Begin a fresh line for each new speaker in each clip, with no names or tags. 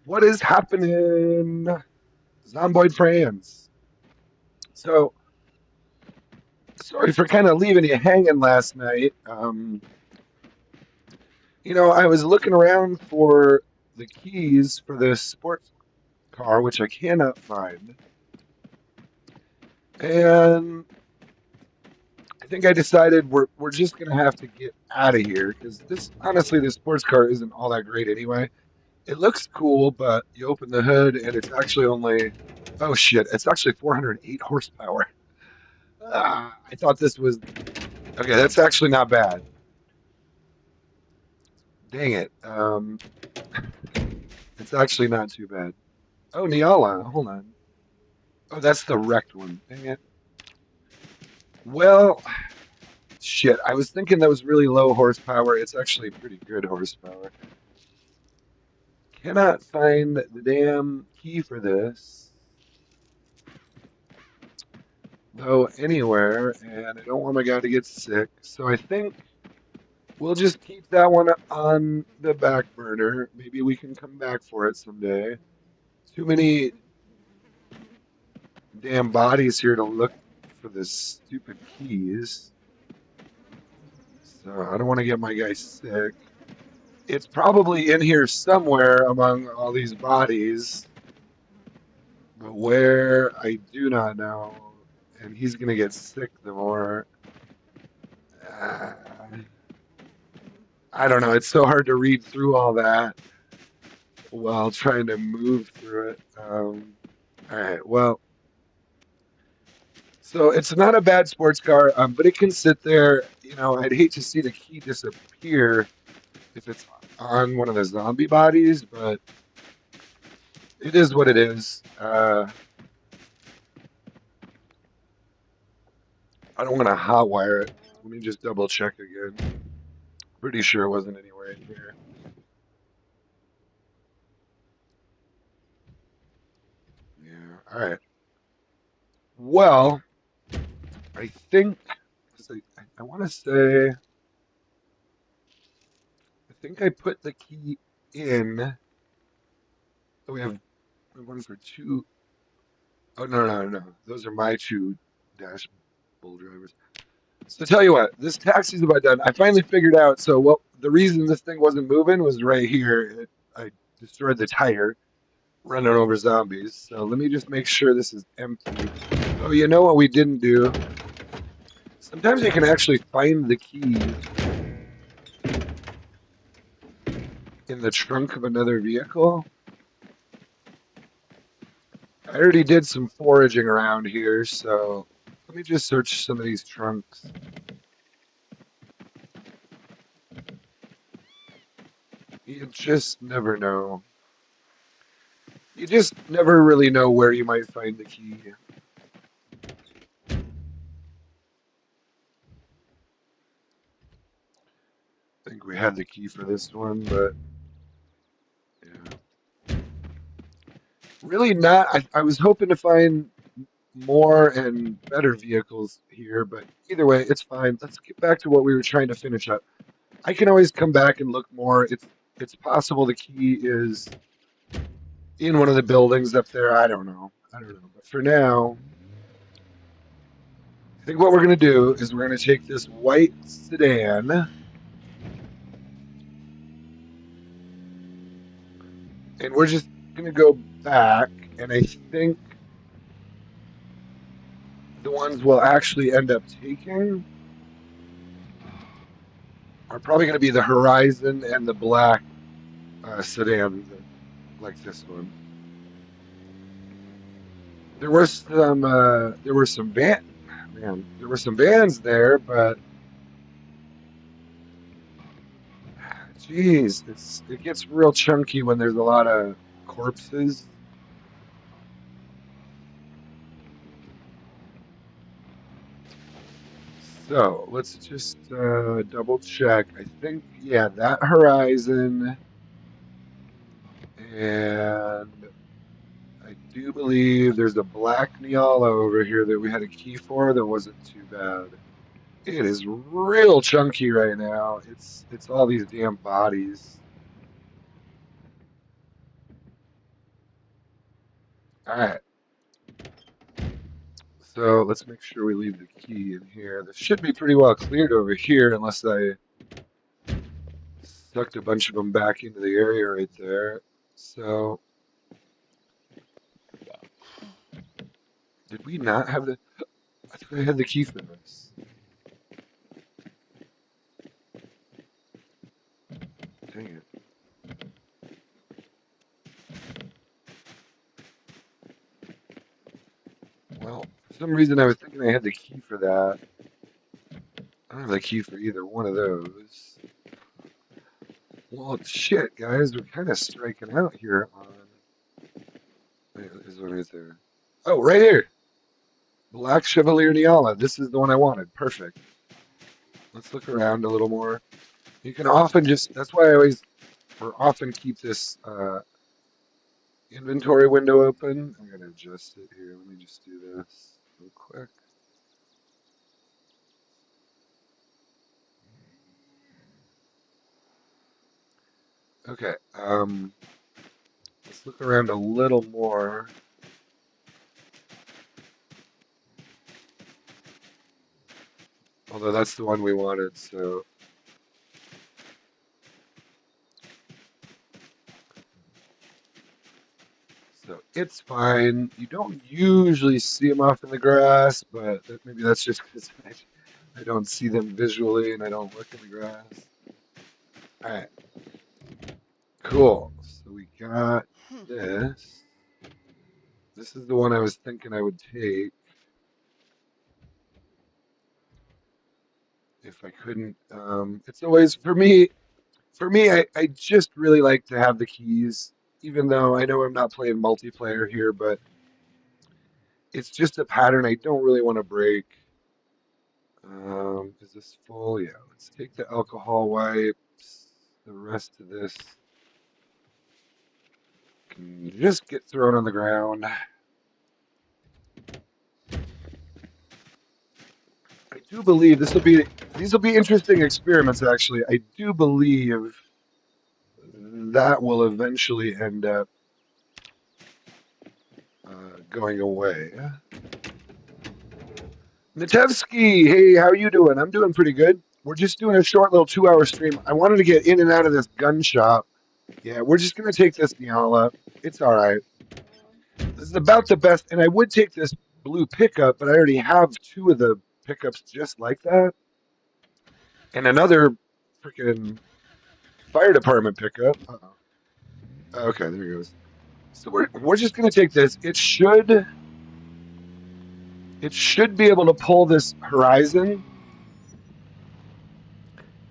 What is happening, Zomboid fans? So, sorry for kind of leaving you hanging last night. I was looking around for the keys for this sports car, which I cannot find. And I think I decided we're just gonna have to get out of here because this sports car isn't all that great anyway. It looks cool, but you open the hood and it's actually only oh shit, it's actually 408 horsepower. I thought this was okay. That's actually not bad. Dang it. It's actually not too bad. Oh, Niala, hold on. Oh, that's the wrecked one. Dang it. Well, shit. I was thinking that was really low horsepower. It's actually pretty good horsepower. Cannot find the damn key for this, though, anywhere, and I don't want my guy to get sick. So I think we'll just keep that one on the back burner. Maybe we can come back for it someday. Too many damn bodies here to look for the stupid keys. So I don't want to get my guy sick. It's probably in here somewhere among all these bodies, but where I do not know. And he's gonna get sick the more. Uh, I don't know. It's so hard to read through all that while trying to move through it. All right. Well, so it's not a bad sports car, but it can sit there. I'd hate to see the key disappear if it's on one of the zombie bodies, but it is what it is. I don't want to hotwire it. Let me just double check again. Pretty sure it wasn't anywhere in here. Yeah. All right. Well, I think I want to say I think I put the key in. Oh, we have one for two. Oh no. Those are my two dash bull drivers. So tell you what, this taxi's about done. I finally figured out. So what the reason this thing wasn't moving was right here. I destroyed the tire running over zombies. So let me just make sure this is empty. Oh, you know what we didn't do? Sometimes you can actually find the key in the trunk of another vehicle. I already did some foraging around here, so let me just search some of these trunks. You just never know. You just never really know where you might find the key. I think we had the key for this one, but yeah. Really not. I was hoping to find more and better vehicles here, but either way, it's fine. Let's get back to what we were trying to finish up. I can always come back and look more. It's possible the key is in one of the buildings up there. I don't know. I don't know. But for now, I think what we're gonna do is we're gonna take this white sedan and we're just gonna go back. And I think the ones we'll actually end up taking are probably gonna be the Horizon and the black sedan, like this one. There were some there were some bands there, but geez, it gets real chunky when there's a lot of corpses. So let's just double check. I think yeah, that Horizon, and I do believe there's a black Niala over here that we had a key for that wasn't too bad. It is real chunky right now. It's all these damn bodies. All right. So let's make sure we leave the key in here. This should be pretty well cleared over here, unless I sucked a bunch of them back into the area right there. So did we not have the? I thought I had the key for this. Dang it. Well, for some reason I was thinking I had the key for that. I don't have the key for either one of those. Well, shit, guys, we're kind of striking out here on. Wait, there's one right there. Oh, right here. Black Chevalier Niala. This is the one I wanted. Perfect. Let's look around a little more. You can often just, that's why I always, or often keep this inventory window open. I'm going to adjust it here. Let me just do this real quick. Okay, let's look around a little more. Although that's the one we wanted, so. So it's fine. You don't usually see them off in the grass, but maybe that's just because I don't see them visually and I don't look in the grass. All right, cool. So we got this. This is the one I was thinking I would take if I couldn't. It's always for me. I just really like to have the keys, even though I know I'm not playing multiplayer here, but it's just a pattern I don't really want to break. Is this full? Yeah, let's take the alcohol wipes. The rest of this can just get thrown on the ground. I do believe these will be interesting experiments actually. I do believe that will eventually end up going away. Natevsky, hey, how you doing? I'm doing pretty good. We're just doing a short little 2-hour stream. I wanted to get in and out of this gun shop. Yeah, we're just gonna take this Niala. It's all right. This is about the best, and I would take this blue pickup, but I already have two of the pickups just like that, and another freaking fire department pickup. Uh-oh. Okay, there it goes. So we're just gonna take this. It should be able to pull this Horizon.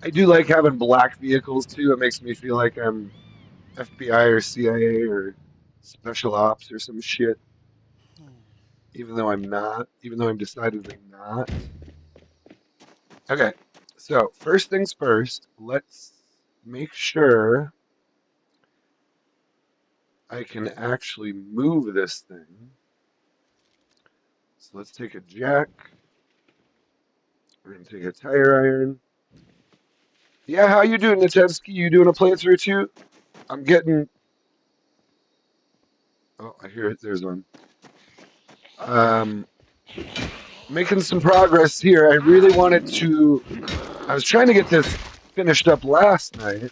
I do like having black vehicles too. It makes me feel like I'm FBI or CIA or special ops or some shit. Even though I'm not. Even though I'm decidedly not. Okay, so first things first, let's make sure I can actually move this thing. So let's take a jack. We're gonna take a tire iron. Yeah, how you doing, Natevsky? You doing a playthrough too? I'm getting. Oh, I hear it. There's one. Um, Making some progress here. I really wanted to. I was trying to get this finished up last night,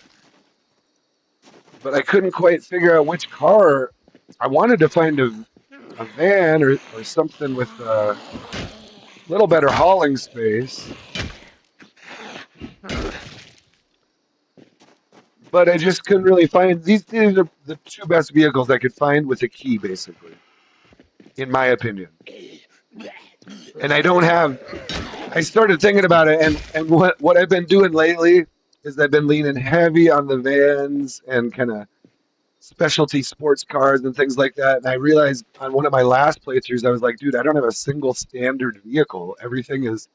but I couldn't quite figure out which car. I wanted to find a van or something with a little better hauling space. But I just couldn't really find these are the two best vehicles I could find with a key, basically, in my opinion. And I don't have. I started thinking about it, and what I've been doing lately is I've been leaning heavy on the vans and kind of specialty sports cars and things like that. And I realized on one of my last playthroughs, I was like, dude, I don't have a single standard vehicle. Everything is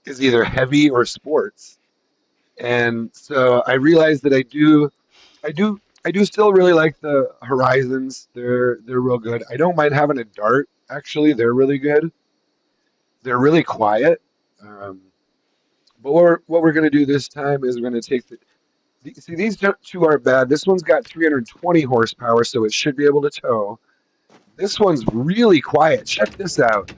either heavy or sports. And so I realized that I do still really like the Horizons. They're real good. I don't mind having a Dart. Actually, they're really good. They're really quiet. Um, but what we're gonna do this time is we're gonna take the see these two aren't bad. This one's got 320 horsepower, so it should be able to tow. This one's really quiet. Check this out.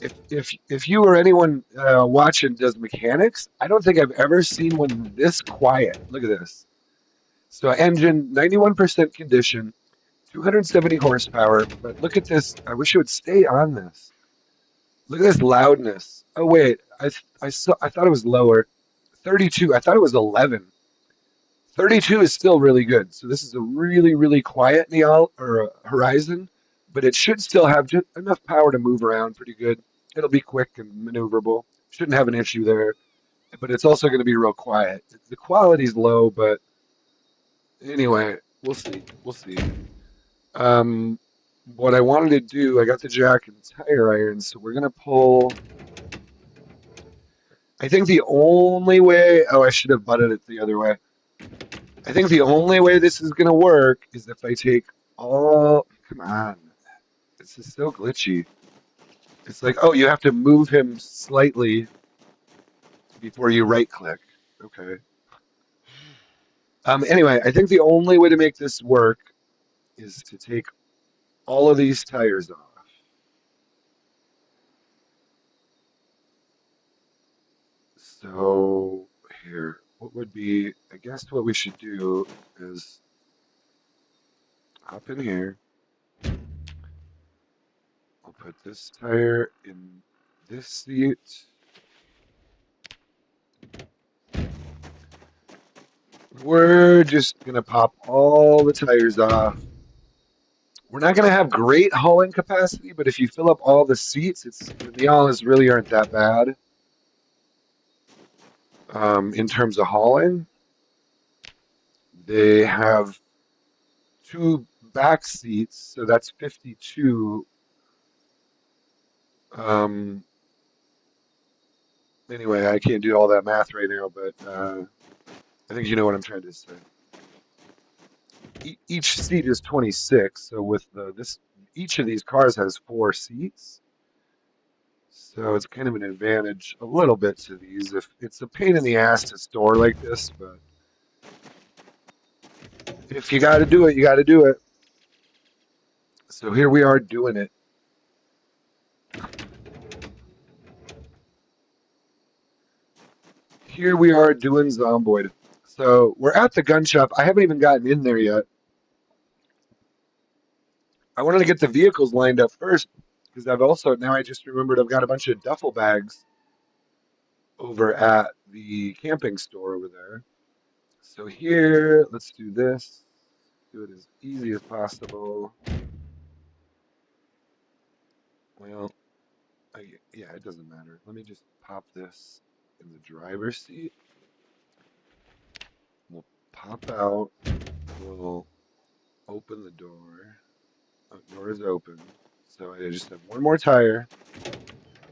If you or anyone watching does mechanics, I don't think I've ever seen one this quiet. Look at this. So engine 91% condition, 270 horsepower. But look at this. I wish it would stay on this. Look at this loudness. Oh wait, I thought it was lower. 32. I thought it was 11. 32 is still really good. So this is a really, really quiet Neol or Horizon, but it should still have just enough power to move around pretty good. It'll be quick and maneuverable. Shouldn't have an issue there, but it's also going to be real quiet. The quality's low, but anyway, we'll see. We'll see. Um, what I wanted to do, I got the jack and tire irons, so we're gonna pull. I think the only way. Oh, I should have butted it the other way. I think the only way this is gonna work is if I take all. Come on, this is so glitchy. It's like, oh, you have to move him slightly before you right click. Okay. Anyway, I think the only way to make this work is to take all of these tires off. So here, what would be, I guess what we should do is hop in here. I'll put this tire in this seat. We're just gonna pop all the tires off. We're not gonna have great hauling capacity, but if you fill up all the seats, the Neolas really aren't that bad in terms of hauling. They have two back seats, so that's 52. Um, anyway, I can't do all that math right now, but I think you know what I'm trying to say. Each seat is 26, so with each of these cars has four seats. So it's kind of an advantage a little bit to these. If it's a pain in the ass to store like this, but if you got to do it, you got to do it. So here we are doing it. Here we are doing Zomboid. So we're at the gun shop. I haven't even gotten in there yet. I wanted to get the vehicles lined up first because I've also now I just remembered I've got a bunch of duffel bags over at the camping store over there. So here, let's do this. Do it as easy as possible. Well, yeah, it doesn't matter. Let me just pop this in the driver's seat. We'll pop out. We'll open the door. Oh, door is open. So I just have one more tire.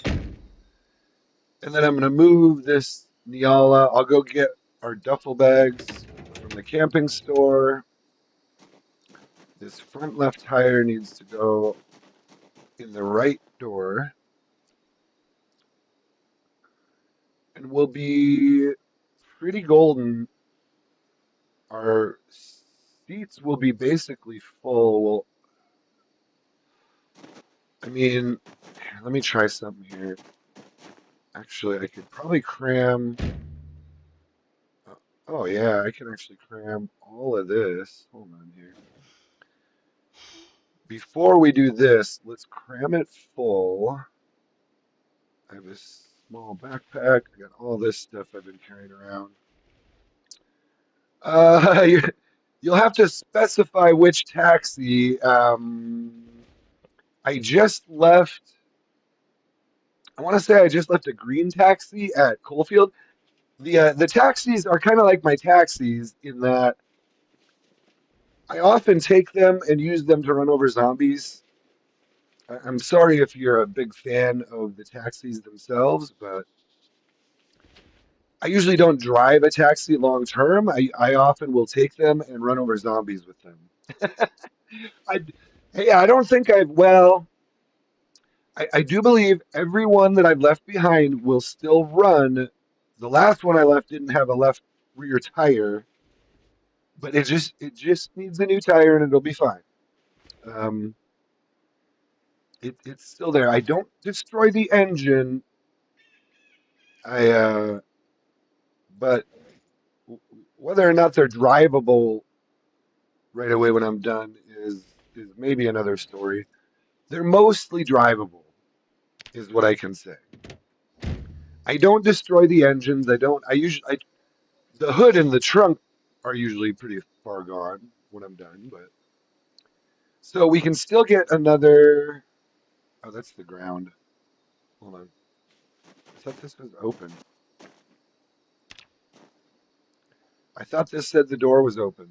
And then I'm going to move this Neala. I'll go get our duffel bags from the camping store. This front left tire needs to go in the right door. And we'll be pretty golden. Our seats will be basically full. Well, I mean, let me try something here. Actually, I could probably cram. Oh, yeah, I can actually cram all of this. Hold on here. Before we do this, let's cram it full. I have a small backpack. I got all this stuff I've been carrying around. Uh, you'll have to specify which taxi. I just left. I want to say I just left a green taxi at Coalfield. The taxis are kind of like my taxis in that I often take them and use them to run over zombies. I'm sorry if you're a big fan of the taxis themselves, but I usually don't drive a taxi long term. I often will take them and run over zombies with them. I, hey, I don't think well, I do believe everyone that I've left behind will still run. The last one I left didn't have a left rear tire, but it just needs a new tire and it'll be fine. Um, it's still there. I don't destroy the engine. I but w- whether or not they're drivable right away when I'm done is maybe another story. They're mostly drivable, is what I can say. I don't destroy the engines. I don't. I usually the hood and the trunk are usually pretty far gone when I'm done, but so we can still get another. Oh, that's the ground. Hold on. I thought this was open. I thought this said the door was open.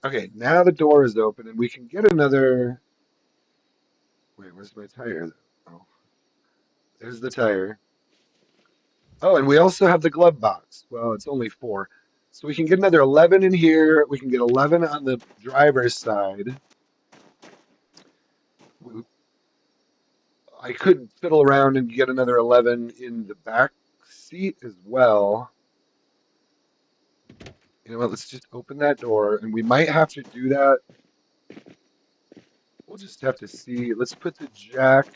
Okay, now the door is open and we can get another. Wait, where's my tire? Oh, there's the tire. Oh, and we also have the glove box. Well, it's only four. So we can get another 11 in here. We can get 11 on the driver's side. I could fiddle around and get another 11 in the back seat as well. You know what? Let's just open that door, and we might have to do that. We'll just have to see. Let's put the jack.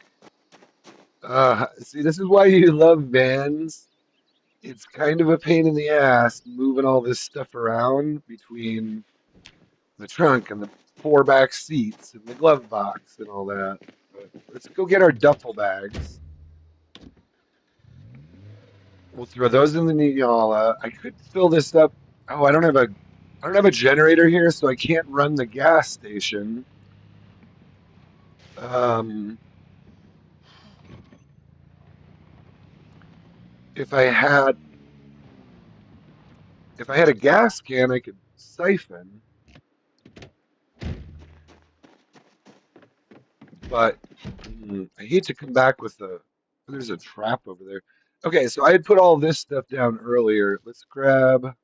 See, this is why you love vans. It's kind of a pain in the ass moving all this stuff around between the trunk and the four back seats and the glove box and all that. But let's go get our duffel bags. We'll throw those in the Niala. I could fill this up. Oh, I don't have a generator here, so I can't run the gas station. Um, if I had if I had a gas can, I could siphon, but I hate to come back with a. There's a trap over there. Okay, so I had put all this stuff down earlier. Let's grab.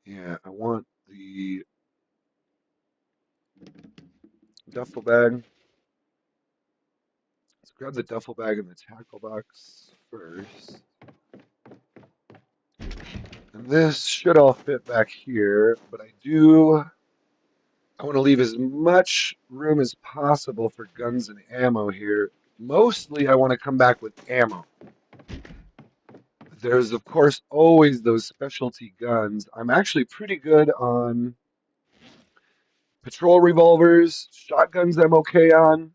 Yeah, I want the duffel bag. Let's grab the duffel bag and the tackle box first. And this should all fit back here, but I want to leave as much room as possible for guns and ammo here. Mostly I want to come back with ammo. There's of course always those specialty guns. I'm actually pretty good on patrol revolvers, shotguns I'm okay on.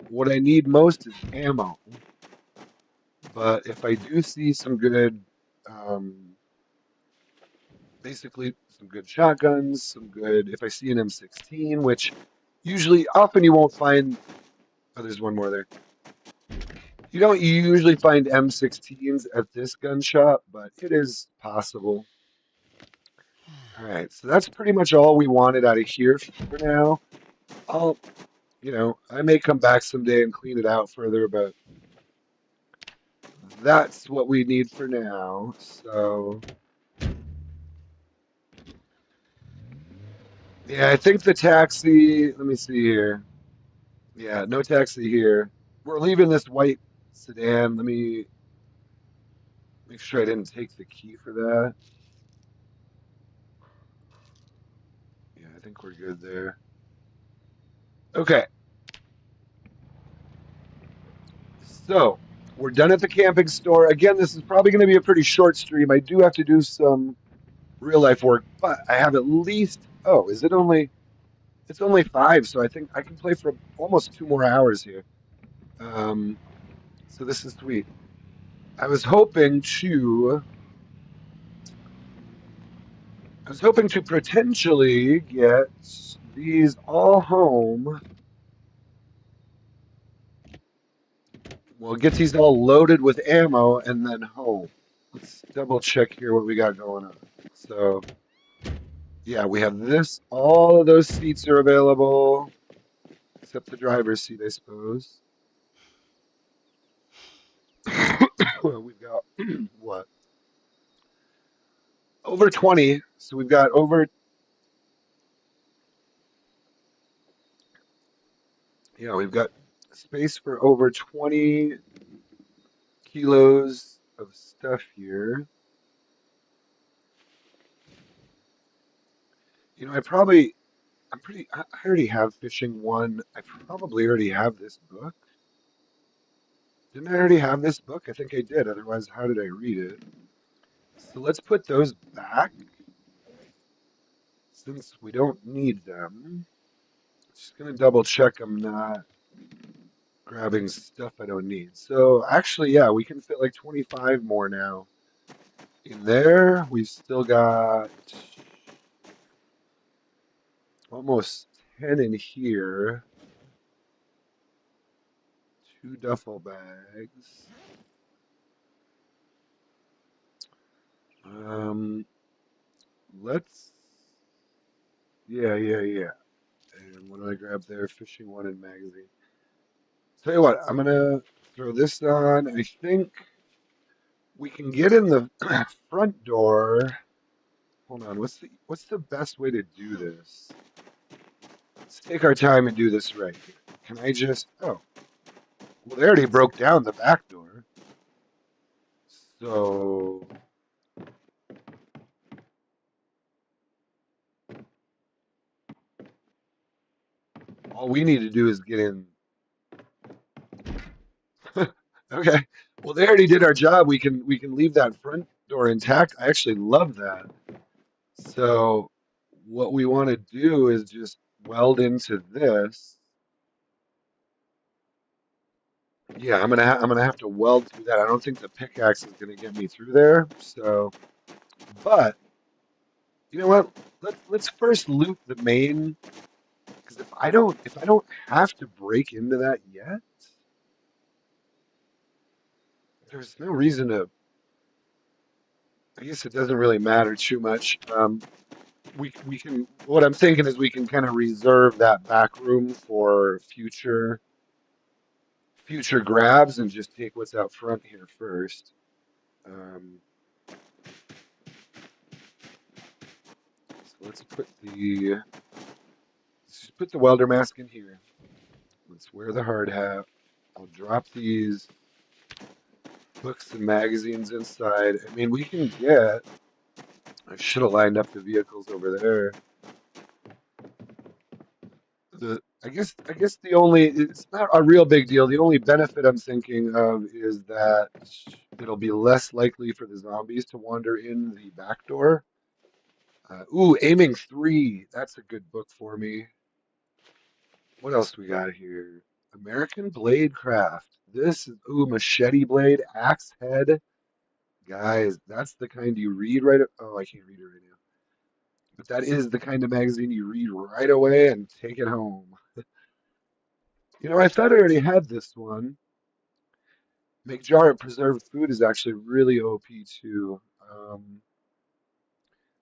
What I need most is ammo. But if I do see some good, um, basically some good shotguns, some good, if I see an M16, which usually, often you won't find, oh, there's one more there. You don't usually find M16s at this gun shop, but it is possible. All right, so that's pretty much all we wanted out of here for now. I'll, I may come back someday and clean it out further, but that's what we need for now. So, yeah, I think the taxi, let me see here. Yeah, no taxi here. We're leaving this white sedan. Let me make sure I didn't take the key for that. Yeah, I think we're good there. Okay, so we're done at the camping store. Again, this is probably going to be a pretty short stream. I do have to do some real life work, but I have at least, oh, is it only, it's only five, so I think I can play for almost 2 more hours here. Um, so this is sweet. I was hoping to, I was hoping to potentially get these all home. Well, get these all loaded with ammo and then home. Let's double check here what we got going on. So, yeah, we have this. All of those seats are available, except the driver's seat, I suppose. Well, we've got what? Over 20. So we've got over, yeah, we've got space for over 20 kilos of stuff here. I probably I already have Fishing One. I probably already have this book. Didn't I already have this book? I think I did. Otherwise, how did I read it? So let's put those back since we don't need them. Just gonna double check I'm not grabbing stuff I don't need. So actually, yeah, we can fit like 25 more now in there. We've still got almost 10 in here. Two duffel bags. Um, let's, yeah. And what do I grab there? Fishing One and magazine. Tell you what, I'm gonna throw this on. I think we can get in the front door. Hold on, what's the best way to do this? Let's take our time and do this right here. Can I just, oh, well, they already broke down the back door. So all we need to do is get in. Okay. Well, they already did our job. We can leave that front door intact. I actually love that. So what we want to do is just weld into this. Yeah, I'm gonna have to weld through that. I don't think the pickaxe is gonna get me through there. So, but you know what? Let's first loot the main, because if I don't have to break into that yet, there's no reason to. I guess it doesn't really matter too much. We can. What I'm thinking is we can kind of reserve that back room for future grabs and just take what's out front here first. Um, so let's just put the welder mask in here. Let's wear the hard hat. I'll drop these books and magazines inside. I mean, we can get. I should have lined up the vehicles over there. I guess the only it's not a real big deal. The only benefit I'm thinking of is that it'll be less likely for the zombies to wander in the back door. Ooh, Aiming 3. That's a good book for me. What else we got here? American Blade Craft. This is, ooh, machete blade, axe head. Guys, that's the kind you read right. Oh, I can't read it right now. But that is the kind of magazine you read right away and take it home. I thought I already had this one. Make jar of preserved food is actually really OP too.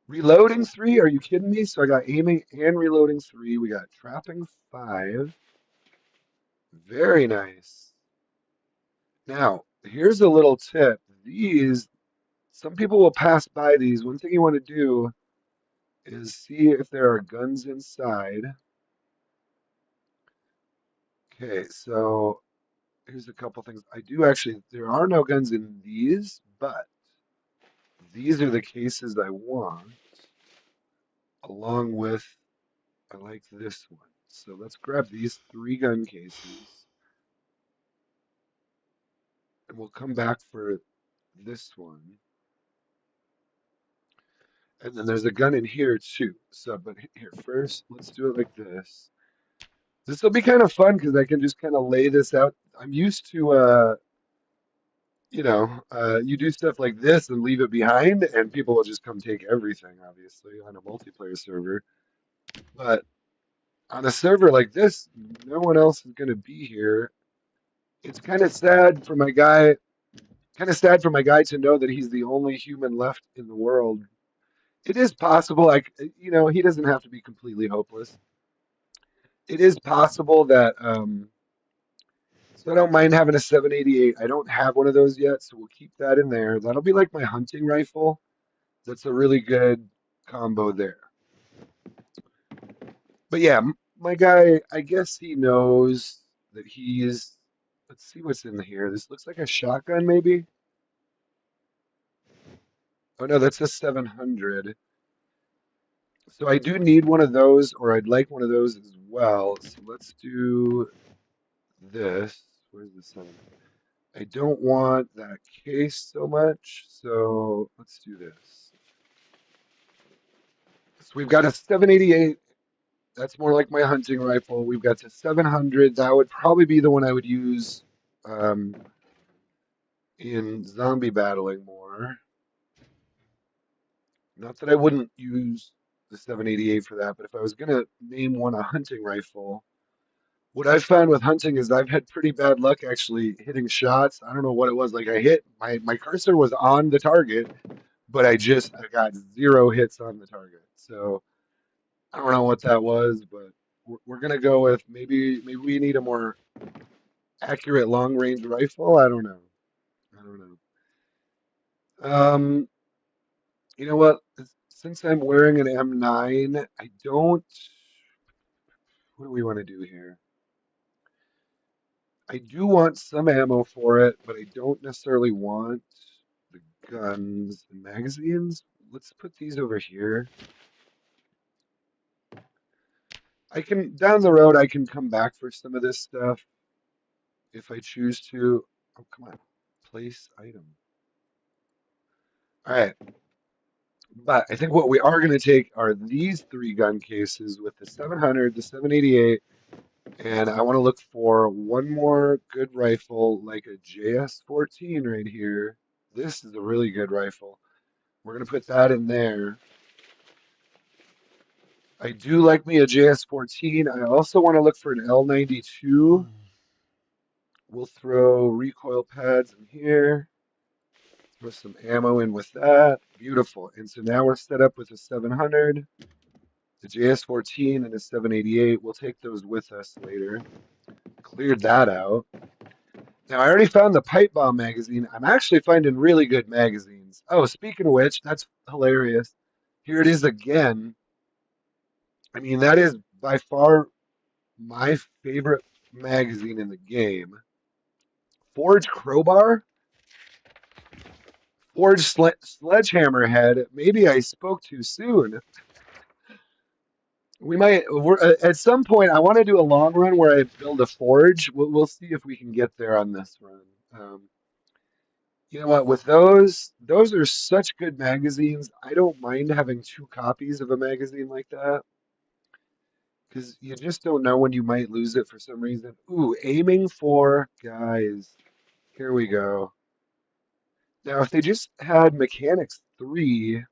Reloading 3? Are you kidding me? So I got aiming and reloading 3. We got trapping 5. Very nice. Now, here's a little tip. Some people will pass by these. One thing you want to do is see if there are guns inside. Okay, so here's a couple things. There are no guns in these, but these are the cases I want, along with, I like this one. So let's grab these 3 gun cases, and we'll come back for this one. And then there's a gun in here too. So, but here first, let's do it like this. This will be kind of fun because I can just kind of lay this out. I'm used to, you do stuff like this and leave it behind, and people will just come take everything, obviously, on a multiplayer server. But on a server like this, no one else is going to be here. It's kind of sad for my guy to know that he's the only human left in the world. It is possible, like, he doesn't have to be completely hopeless. It is possible that, so I don't mind having a 788. I don't have one of those yet, so we'll keep that in there. That'll be like my hunting rifle. That's a really good combo there. But yeah, my guy, I guess he knows that he's. Let's see what's in here. This looks like a shotgun, maybe. Oh no, that's a 700. So I do need one of those, or I'd like one of those as well. So let's do this. Where's the seven? I don't want that case so much, so let's do this. So we've got a 788. That's more like my hunting rifle. We've got the 700. That would probably be the one I would use um, in zombie battling more. Not that I wouldn't use the 788 for that, but if I was gonna name one a hunting rifle, what I've found with hunting is I've had pretty bad luck actually hitting shots. I don't know what it was. Like I hit my cursor was on the target, but I got zero hits on the target. So I don't know what that was, but we're gonna go with maybe we need a more accurate long range rifle. I don't know. I don't know. Um, you know what? Since I'm wearing an M9, I don't. What do we want to do here? I do want some ammo for it, but I don't necessarily want the guns and magazines. Let's put these over here. I can, down the road, I can come back for some of this stuff if I choose to. Oh, come on. Place item. All right. But I think what we are going to take are these three gun cases with the 700, the 788, and I want to look for one more good rifle like a JS14 right here. This is a really good rifle. We're going to put that in there. I do like me a JS14. I also want to look for an L92. We'll throw recoil pads in here. Throw some ammo in with that. Beautiful. And so now we're set up with a 700, the JS14, and a 788. We'll take those with us later. Cleared that out. Now, I already found the pipe bomb magazine. I'm actually finding really good magazines. Oh, speaking of which, that's hilarious. Here it is again. I mean, that is by far my favorite magazine in the game. Forge Crowbar, Forge Sledgehammer Head. Maybe I spoke too soon. We might. At some point. I want to do a long run where I build a forge. We'll see if we can get there on this run. You know what? With those are such good magazines. I don't mind having two copies of a magazine like that because you just don't know when you might lose it for some reason. Ooh, aiming for guys. Here we go. Now, if they just had Mechanics 3,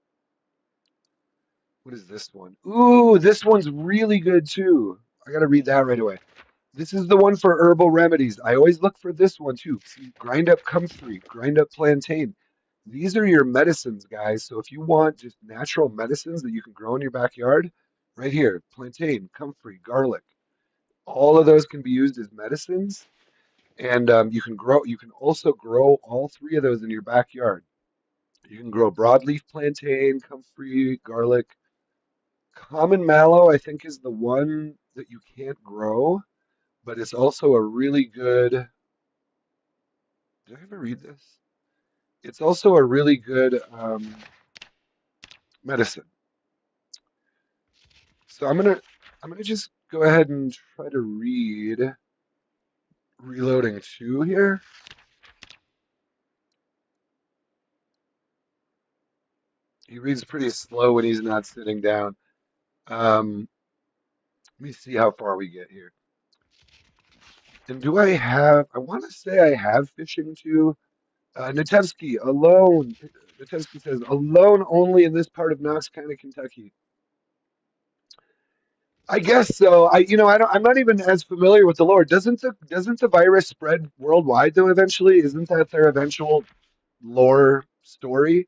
what is this one? Ooh, this one's really good too. I gotta read that right away. This is the one for herbal remedies. I always look for this one too. See, grind up comfrey, grind up plantain. These are your medicines, guys. So if you want just natural medicines that you can grow in your backyard, right here, plantain, comfrey, garlic, all of those can be used as medicines. And you can grow. You can also grow all three of those in your backyard. You can grow broadleaf plantain, comfrey, garlic. Common mallow, I think, is the one that you can't grow, but it's also a really good. Did I ever read this? It's also a really good medicine. So I'm gonna just go ahead and try to read Reloading 2 here. He reads pretty slow when he's not sitting down. Um, Let me see how far we get here. And do I have? I want to say I have fishing too. Natevsky alone. Natevsky says alone only in this part of Knox County, Kentucky. I guess so. I'm not even as familiar with the lore. Doesn't the virus spread worldwide though eventually? Isn't that their eventual lore story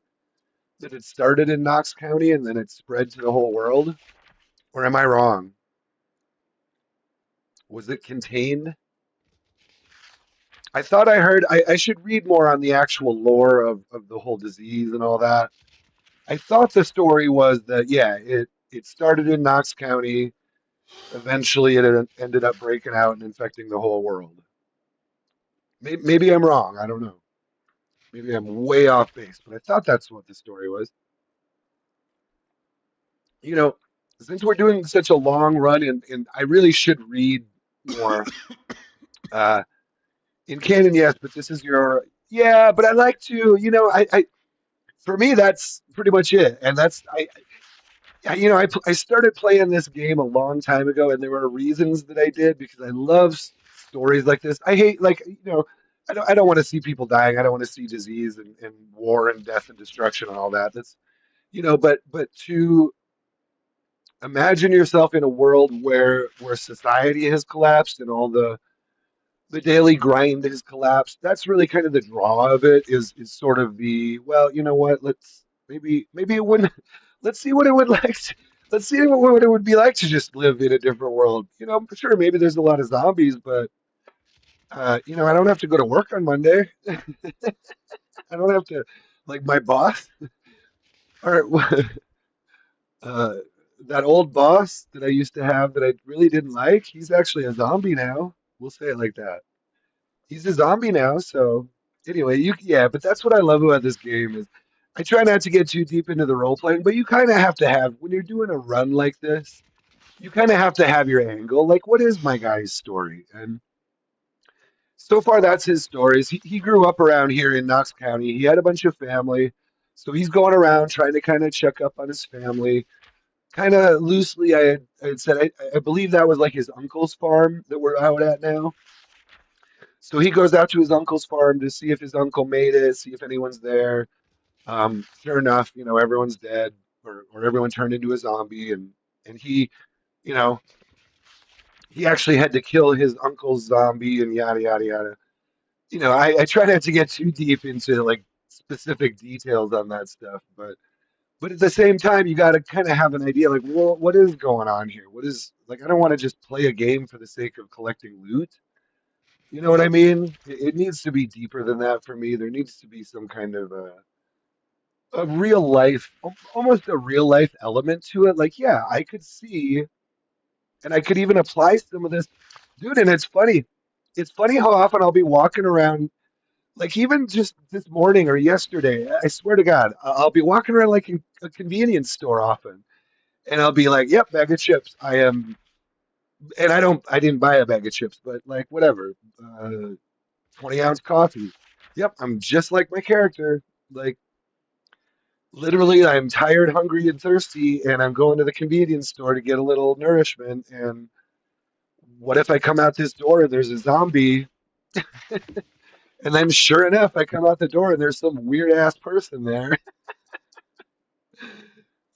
that it started in Knox County and then it spread to the whole world? Or am I wrong? Was it contained? I thought I heard I should read more on the actual lore of the whole disease and all that. I thought the story was that yeah, it started in Knox County. Eventually, it ended up breaking out and infecting the whole world. Maybe I'm wrong. I don't know. Maybe I'm way off base, but I thought that's what the story was. You know, since we're doing such a long run, and I really should read more. Uh, in canon, yes, but this is your yeah. But I like to, I for me that's pretty much it, and that's I started playing this game a long time ago, and there were reasons that I did because I love stories like this. I hate I don't want to see people dying. I don't want to see disease and war and death and destruction and all that. That's but to imagine yourself in a world where society has collapsed and all the daily grind has collapsed. That's really kind of the draw of it is sort of the well, you know what? Maybe it wouldn't. Let's see what it would like. Let's see what it would be like to just live in a different world. Sure, maybe there's a lot of zombies, but I don't have to go to work on Monday. I don't have to like my boss or uh, that old boss that I used to have that I really didn't like. He's actually a zombie now. We'll say it like that. He's a zombie now, so anyway, yeah, but that's what I love about this game is I try not to get too deep into the role playing, but you kind of have to have when you're doing a run like this, you kind of have to have your angle. Like, what is my guy's story? And so far, that's his stories. He grew up around here in Knox County. He had a bunch of family, so he's going around trying to kind of check up on his family. Kind of loosely, I had said I believe that was like his uncle's farm that we're out at now. So he goes out to his uncle's farm to see if his uncle made it, see if anyone's there. Sure enough, everyone's dead or everyone turned into a zombie, and you know, he actually had to kill his uncle's zombie and yada yada yada. I try not to get too deep into like specific details on that stuff, but at the same time, you got to kind of have an idea, like, well, what is going on here? What is like? I don't want to just play a game for the sake of collecting loot. You know what I mean? It needs to be deeper than that for me. There needs to be some kind of a real life, almost a real life element to it. Like, yeah, I could see, and I could even apply some of this, dude. And it's funny. It's funny how often I'll be walking around, like even just this morning or yesterday. I swear to God, I'll be walking around like in a convenience store often, and I'll be like, "Yep, bag of chips. I am," and I didn't buy a bag of chips, but like whatever. 20-ounce coffee. Yep, I'm just like my character. Like, literally, I'm tired, hungry, and thirsty, and I'm going to the convenience store to get a little nourishment. And what if I come out this door and there's a zombie? And then, sure enough, I come out the door and there's some weird ass person there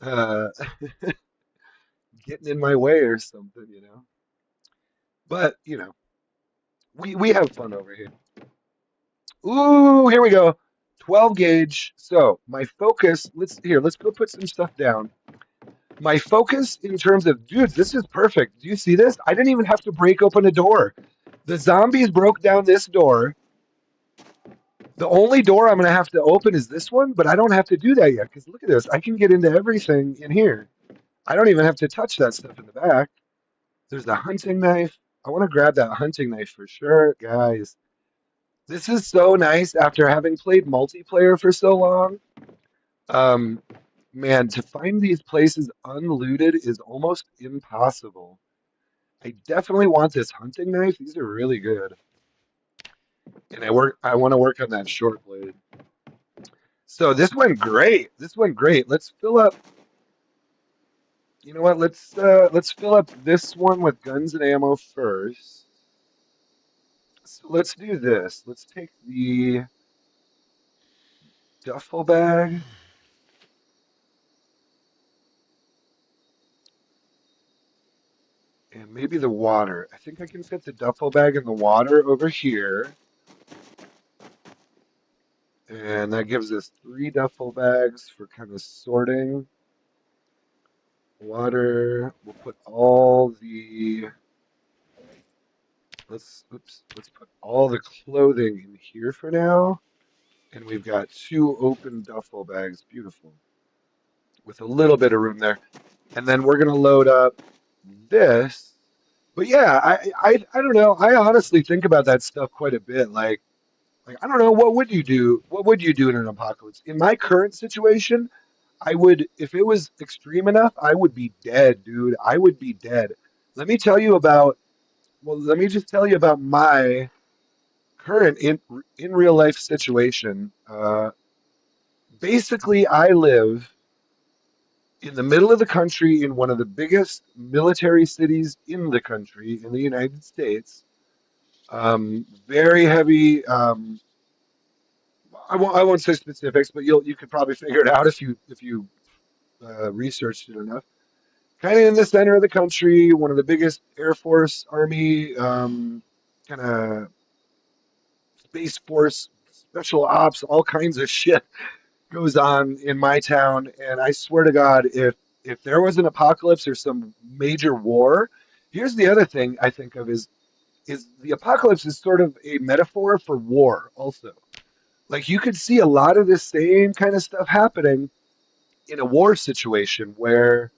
uh, getting in my way or something. But, we have fun over here. Ooh, here we go. 12 gauge. So, my focus, let's go put some stuff down. My focus in terms of, dude, this is perfect. Do you see this? I didn't even have to break open a door. The zombies broke down this door. The only door I'm going to have to open is this one, but I don't have to do that yet because look at this. I can get into everything in here. I don't even have to touch that stuff in the back. There's the hunting knife. I want to grab that hunting knife for sure, guys. This is so nice after having played multiplayer for so long. Um, Man, to find these places unlooted is almost impossible. I definitely want this hunting knife. These are really good. And I want to work on that short blade. So this went great. This went great. Let's fill up, you know what? Let's fill up this one with guns and ammo first. So let's do this. Let's take the duffel bag and maybe the water. I think I can fit the duffel bag and the water over here. And that gives us 3 duffel bags for kind of sorting. Water. We'll put all the let's put all the clothing in here for now. And we've got 2 open duffel bags. Beautiful. With a little bit of room there. And then we're gonna load up this. But yeah, I don't know. I honestly think about that stuff quite a bit. Like I don't know, what would you do? What would you do in an apocalypse? In my current situation, I would, if it was extreme enough, I would be dead, dude. I would be dead. Let me tell you about, well, let me just tell you about my current in real life situation. Basically, I live in the middle of the country in one of the biggest military cities in the country in the United States. Very heavy. I won't say specifics, but you could probably figure it out if you researched it enough. Kind of in the center of the country, one of the biggest Air Force, Army, kind of Space Force, special ops, all kinds of shit goes on in my town. And I swear to God, if there was an apocalypse or some major war, here's the other thing I think of is the apocalypse is sort of a metaphor for war also. Like you could see a lot of this same kind of stuff happening in a war situation where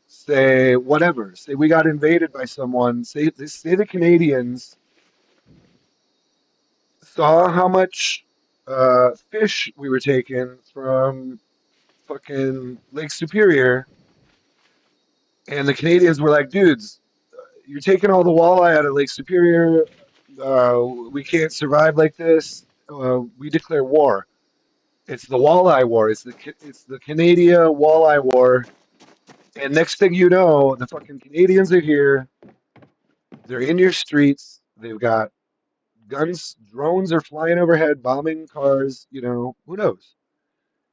say whatever, say we got invaded by someone, say the Canadians saw how much fish we were taking from fucking Lake Superior, and the Canadians were like, dudes, you're taking all the walleye out of Lake Superior. We can't survive like this. We declare war. It's the walleye war. It's the Canada walleye war. And next thing you know, the fucking Canadians are here. They're in your streets. They've got guns, drones are flying overhead, bombing cars. Who knows?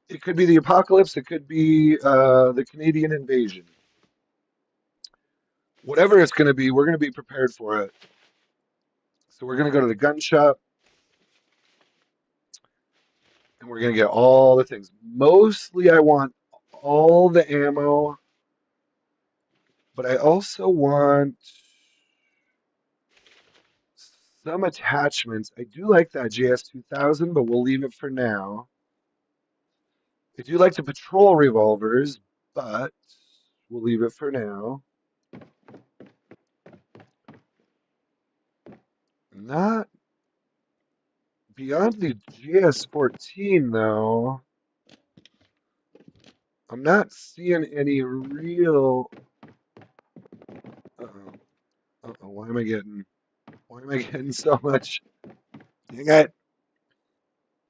It could be the apocalypse. It could be the Canadian invasion. Whatever it's going to be, we're going to be prepared for it. So we're going to go to the gun shop and we're going to get all the things. Mostly, I want all the ammo, but I also want some attachments. I do like that JS 2000, but we'll leave it for now. I do like the patrol revolvers, but we'll leave it for now. Not beyond the GS 14, though. I'm not seeing any real. Uh-oh. Uh-oh. Why am I getting so much? Dang it.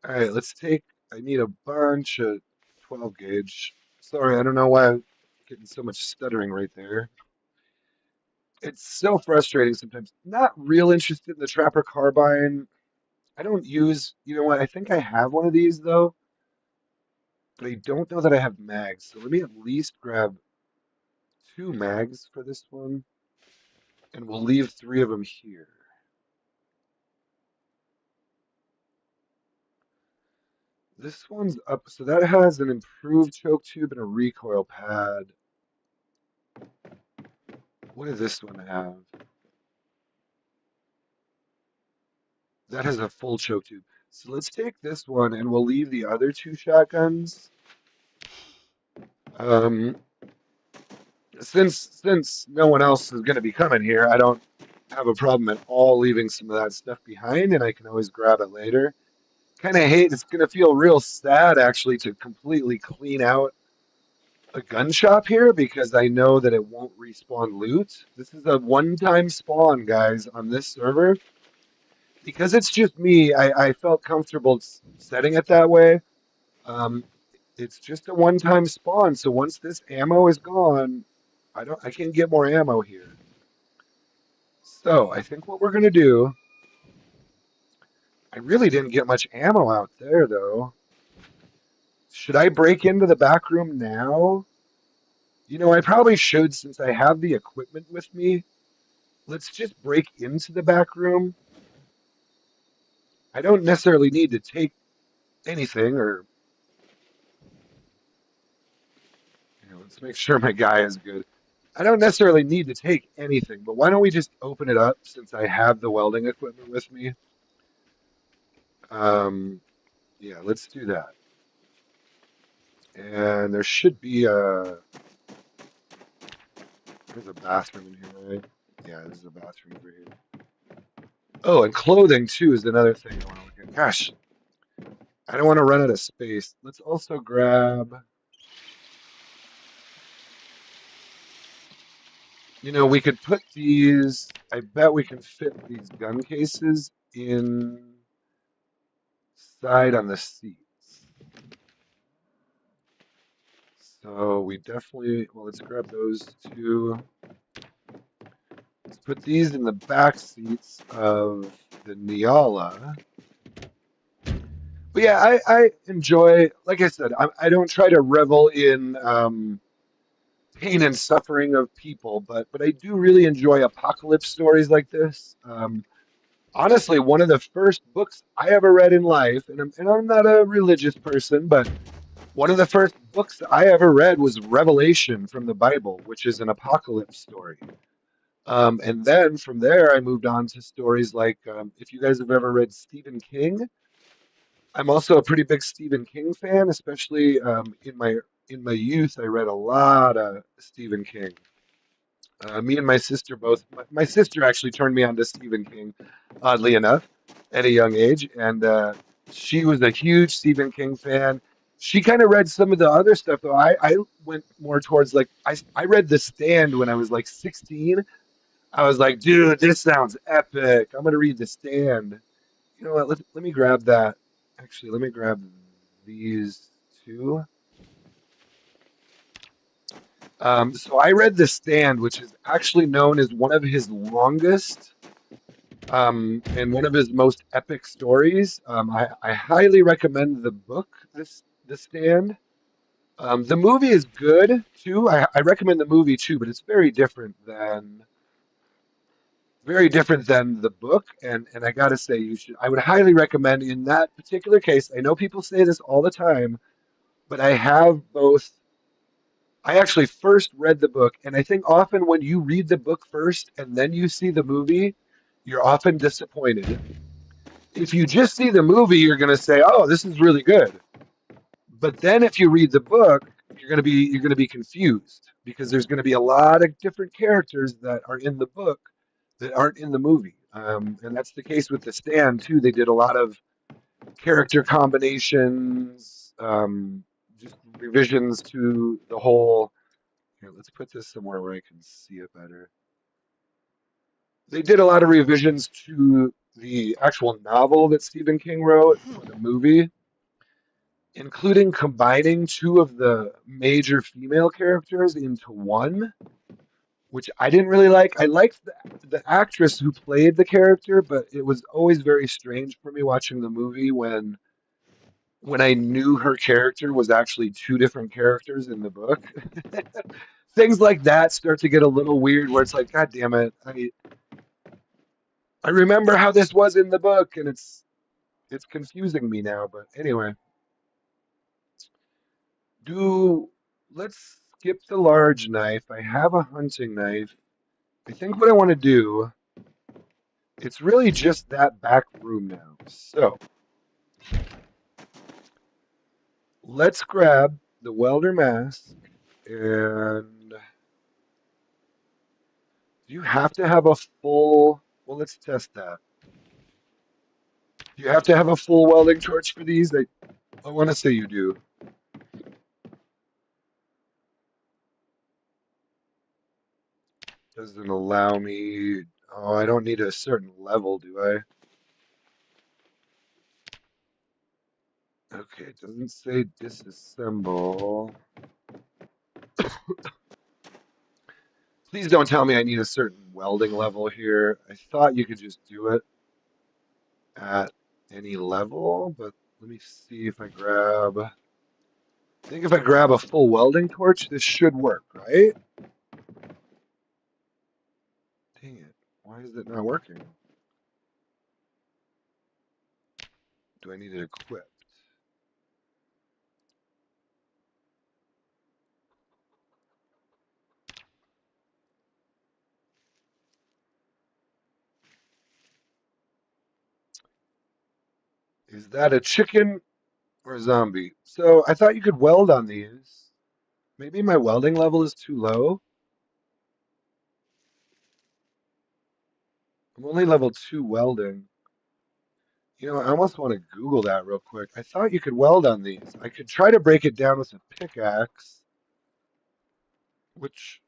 All right, let's take. I need a bunch of 12 gauge. Sorry, I don't know why I'm getting so much stuttering right there. It's so frustrating sometimes. Not real interested in the Trapper carbine. I don't use, you know what? I think I have one of these though, but I don't know that I have mags. So let me at least grab 2 mags for this one, and we'll leave 3 of them here. This one's up, so that has an improved choke tube and a recoil pad. What does this one have? That has a full choke tube. So let's take this one and we'll leave the other 2 shotguns. Um, since no one else is going to be coming here, I don't have a problem at all leaving some of that stuff behind, and I can always grab it later. Kind of hate. It's going to feel real sad actually to completely clean out a gun shop here because I know that it won't respawn loot. This is a one-time spawn, guys, on this server. Because it's just me, I felt comfortable setting it that way. Um, it's just a one-time spawn, so once this ammo is gone, I can't get more ammo here. So I think what we're gonna do, I really didn't get much ammo out there though. Should I break into the back room now? I probably should since I have the equipment with me. Let's just break into the back room. I don't necessarily need to take anything or let's make sure my guy is good. I don't necessarily need to take anything, but why don't we just open it up since I have the welding equipment with me? Um, yeah, let's do that. And there should be there's a bathroom in here, right? Yeah, there's a bathroom over here. Oh, and clothing too is another thing I want to look at. Gosh, I don't want to run out of space. Let's also grab. We could put these, I bet we can fit these gun cases inside on the seats. So we definitely, well, let's grab those two. Let's put these in the back seats of the Niala. But yeah, I enjoy, like I said, I don't try to revel in pain and suffering of people, but I do really enjoy apocalypse stories like this. Honestly, one of the first books I ever read in life, and I'm not a religious person, but one of the first books I ever read was Revelation from the Bible, which is an apocalypse story. And then from there, I moved on to stories like, if you guys have ever read Stephen King, I'm also a pretty big Stephen King fan, especially in my youth. I read a lot of Stephen King. Me and my sister both. My sister actually turned me on to Stephen King, oddly enough, at a young age, and she was a huge Stephen King fan. She kind of read some of the other stuff though. I went more towards like I read The Stand when I was like 16. I was like, dude, this sounds epic. I'm gonna read The Stand. You know what? Let me grab that. Actually, let me grab these two. So I read The Stand, which is actually known as one of his longest and one of his most epic stories. I highly recommend the book, The Stand. The movie is good too. I recommend the movie too, but it's very different than the book. And I gotta say, I would highly recommend in that particular case. I know people say this all the time, but I have both. I actually first read the book, and I think often when you read the book first and then you see the movie, you're often disappointed. If you just see the movie, you're going to say, "Oh, this is really good." But then if you read the book, you're going to be confused because there's going to be a lot of different characters that are in the book that aren't in the movie. And that's the case with The Stand too. They did a lot of character combinations, just revisions to the whole. Here, let's put this somewhere where I can see it better. They did a lot of revisions to the actual novel that Stephen King wrote for the movie, including combining two of the major female characters into one, which I didn't really like. I liked the actress who played the character, but it was always very strange for me watching the movie when I knew her character was actually two different characters in the book. Things like that start to get a little weird where it's like, God damn it. I remember how this was in the book and it's confusing me now, but anyway, do let's skip the large knife. I have a hunting knife. I think what I want to do, it's really just that back room now. So let's grab the welder mask and you have to have a full, well, let's test that. You have to have a full welding torch for these. I want to say you do. Doesn't allow me. Oh, I don't need a certain level, do I? Okay, it doesn't say disassemble. Please don't tell me I need a certain welding level here. I thought you could just do it at any level, but let me see if I grab. I think if I grab a full welding torch, this should work, right? Dang it. Why is it not working? Do I need it equipped? Is that a chicken or a zombie? So I thought you could weld on these. Maybe my welding level is too low. I'm only level 2 welding. I almost want to Google that real quick. I thought you could weld on these. I could try to break it down with a pickaxe, which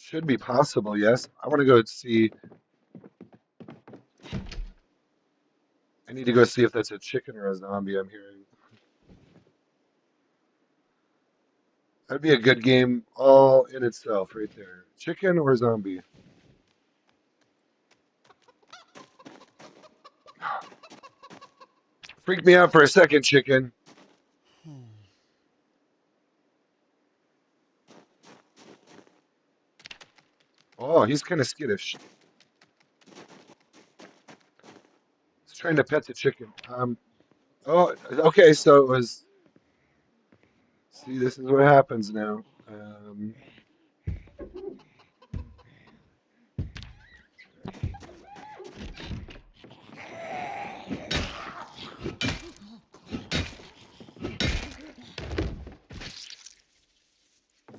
Should be possible, yes. I want to go see. I need to go see if that's a chicken or a zombie I'm hearing. That'd be a good game all in itself right there. Chicken or zombie? Freak me out for a second, chicken. Oh, he's kind of skittish. He's trying to pet the chicken. Oh, okay, so it was. See, this is what happens now.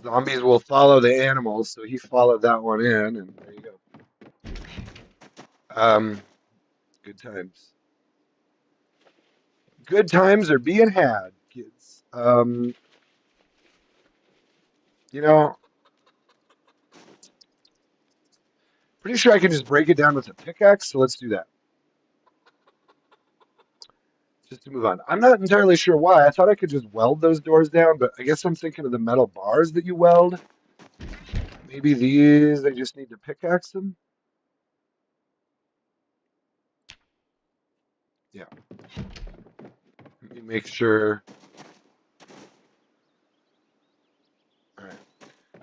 Zombies will follow the animals, so he followed that one in, and there you go. Um, good times. Good times are being had, kids. You know, pretty sure I can just break it down with a pickaxe, so let's do that. Just to move on. I'm not entirely sure why. I thought I could just weld those doors down, but I guess I'm thinking of the metal bars that you weld. Maybe these, I just need to pickaxe them. Yeah. Let me make sure. All right.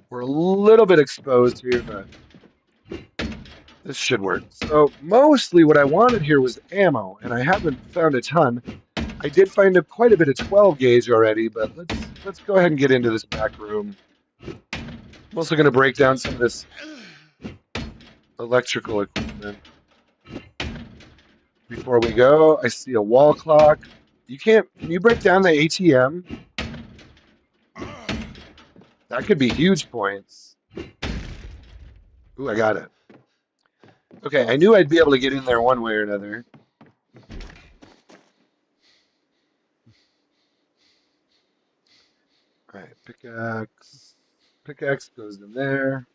We're a little bit exposed here, but this should work. So mostly what I wanted here was ammo, and I haven't found a ton. I did find quite a bit of 12 gauge already, but let's go ahead and get into this back room. I'm also going to break down some of this electrical equipment. Before we go, I see a wall clock. Can you break down the ATM? That could be huge points. Ooh, I got it. Okay, I knew I'd be able to get in there one way or another. All right, pickaxe. Pickaxe goes in there.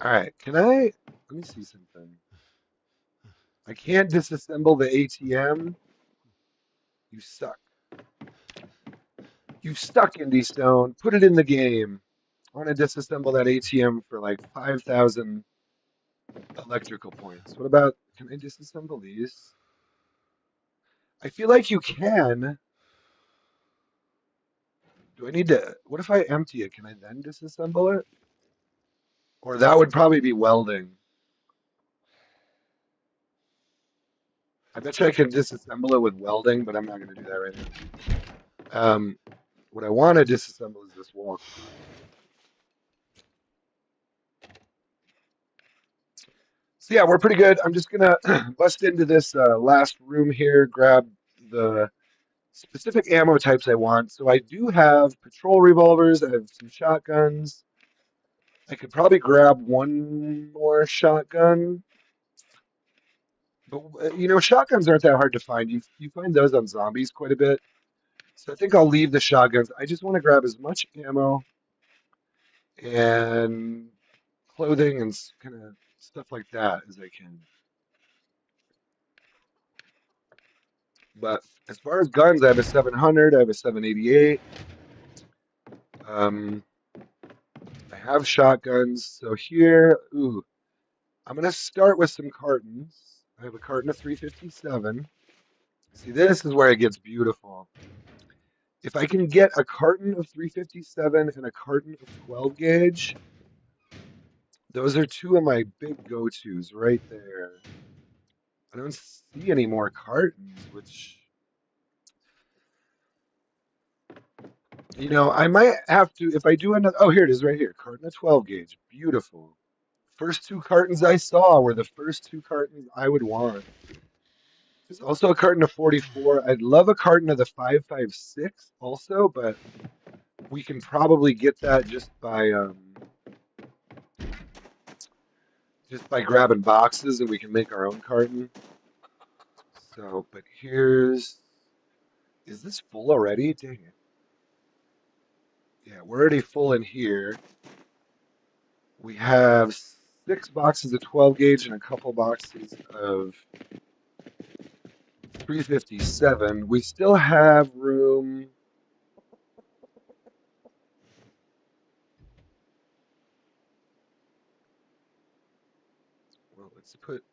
All right, let me see something. I can't disassemble the ATM. You suck. You suck, Indie Stone. Put it in the game. I want to disassemble that ATM for like 5,000 electrical points. What about, can I disassemble these? I feel like you can. Do I need to, what if I empty it? Can I then disassemble it? Or that would probably be welding. I bet you I can disassemble it with welding, but I'm not going to do that right now. What I want to disassemble is this wall clock. So yeah, we're pretty good. I'm just gonna bust into this last room here, grab the specific ammo types I want. So I do have patrol revolvers. I have some shotguns. I could probably grab one more shotgun. But shotguns aren't that hard to find. You find those on zombies quite a bit. So I think I'll leave the shotguns. I just want to grab as much ammo and clothing and kind of stuff like that as I can. But as far as guns, I have a 700, I have a 788. Um, I have shotguns. So here, ooh, I'm gonna start with some cartons. I have a carton of 357. See, this is where it gets beautiful. If I can get a carton of 357 and a carton of 12 gauge, those are two of my big go-tos right there. I don't see any more cartons, which, I might have to, if I do another, oh, here it is right here, carton of 12 gauge. Beautiful. First two cartons I saw were the first two cartons I would want. There's also a carton of 44. I'd love a carton of the 556 also, but we can probably get that just by grabbing boxes and we can make our own carton. So, but is this full already? Dang it. Yeah, we're already full in here. We have 6 boxes of 12 gauge and a couple boxes of 357. We still have room. Well, let's put.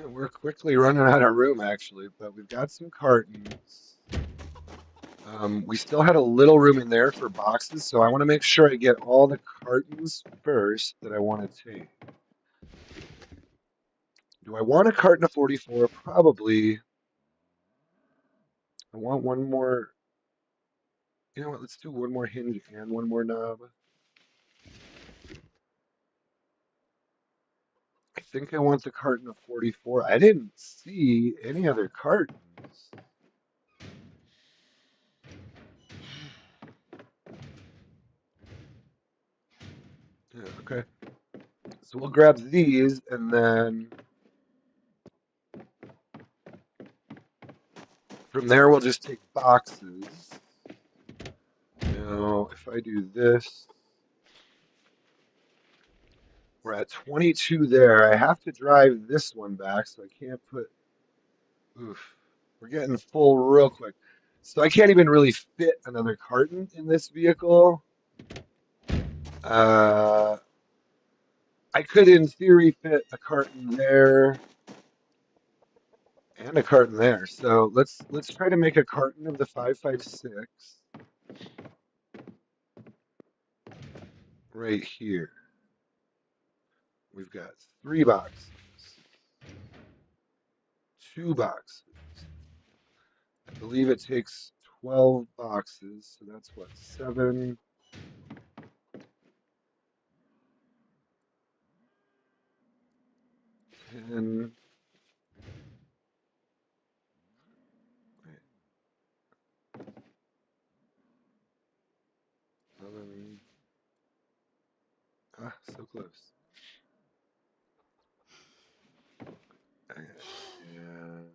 We're quickly running out of room, actually, but we've got some cartons. We still had a little room in there for boxes, so I want to make sure I get all the cartons first that I want to take. Do I want a carton of 44? Probably. I want one more. You know what? Let's do one more hinge and one more knob. I think I want the carton of 44. I didn't see any other cartons. Yeah, okay. So we'll grab these and then from there we'll just take boxes. Now, if I do this, we're at 22 there. I have to drive this one back, so I can't put. Oof. We're getting full real quick. So I can't even really fit another carton in this vehicle. Uh, I could, in theory, fit a carton there and a carton there. So let's try to make a carton of the 556 right here. We've got 3 boxes, 2 boxes. I believe it takes 12 boxes, so that's what, 7, 10, 11. Ah, so close. And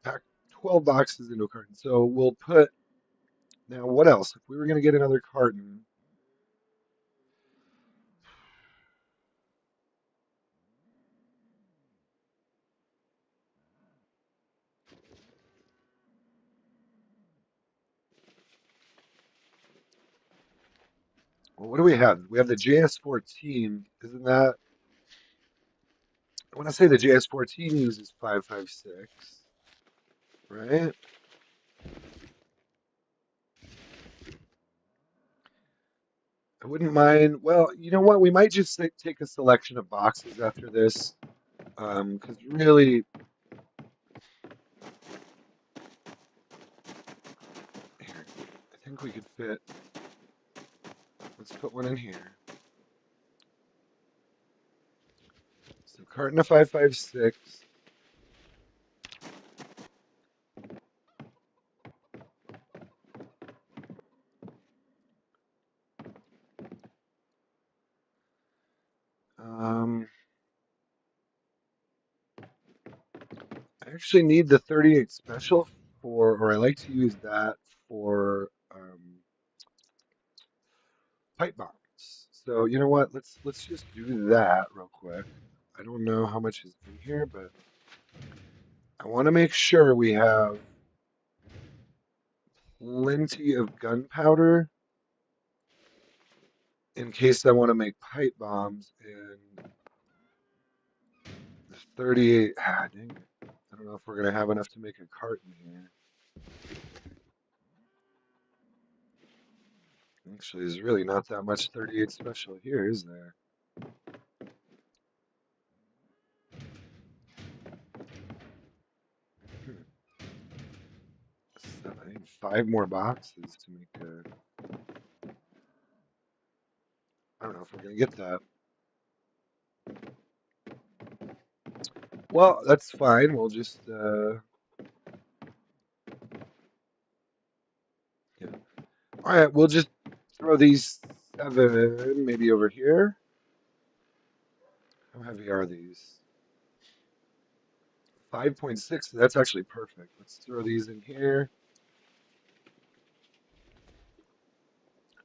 pack 12 boxes into a carton. So we'll put, now what else? If we were going to get another carton, well, what do we have? We have the JS14. Isn't that, I want to say the JS14 uses 556, right? I wouldn't mind. Well, you know what? We might just take a selection of boxes after this, because really, here, I think we could fit. Let's put one in here. So carton of 556. Um, I actually need the 38 special for, or I like to use that for pipe bombs. So you know what? Let's just do that real quick. I don't know how much is in here, but I want to make sure we have plenty of gunpowder in case I want to make pipe bombs. And the 38, dang it. I don't know if we're going to have enough to make a carton here. Actually, there's really not that much 38 special here, is there? Hmm. So I need 5 more boxes to make a. I don't know if we're going to get that. Well, that's fine. We'll just. Yeah. All right, we'll just throw these 7 maybe over here. How heavy are these? 5.6, that's actually perfect. Let's throw these in here.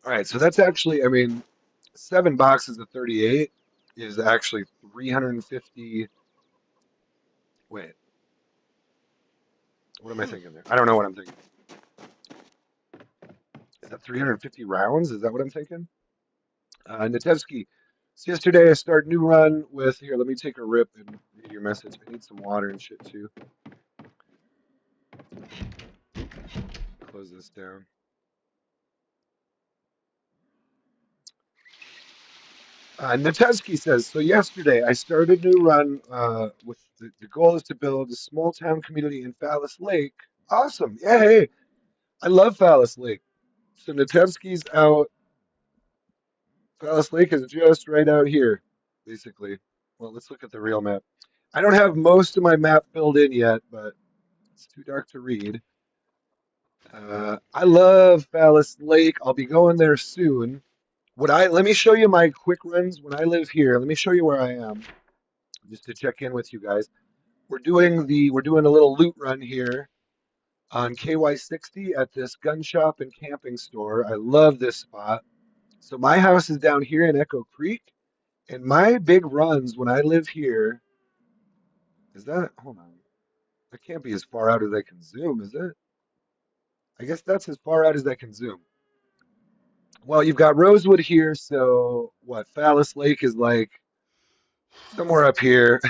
All right, so that's actually, I mean, 7 boxes of 38 is actually 350. Wait, what am I thinking there? I don't know what I'm thinking. Is that 350 rounds? Is that what I'm thinking? Natevsky, so yesterday I started new run with, here, let me take a rip and read your message. I need some water and shit too. Close this down. Natevsky says, so yesterday I started a new run with the goal is to build a small town community in Fallis Lake. Awesome. Yeah, hey, I love Fallis Lake. So Natevsky's out. Fallis Lake is just right out here, basically. Well, let's look at the real map. I don't have most of my map filled in yet, but it's too dark to read. I love Fallis Lake. I'll be going there soon. Let me show you my quick runs when I live here. Let me show you where I am, just to check in with you guys. We're doing a little loot run here on KY60 at this gun shop and camping store. I love this spot. So my house is down here in Echo Creek, and my big runs when I live here is that, hold on. That can't be as far out as I can zoom, is it? I guess that's as far out as I can zoom. Well, you've got Rosewood here, so what? Fallis Lake is like somewhere up here.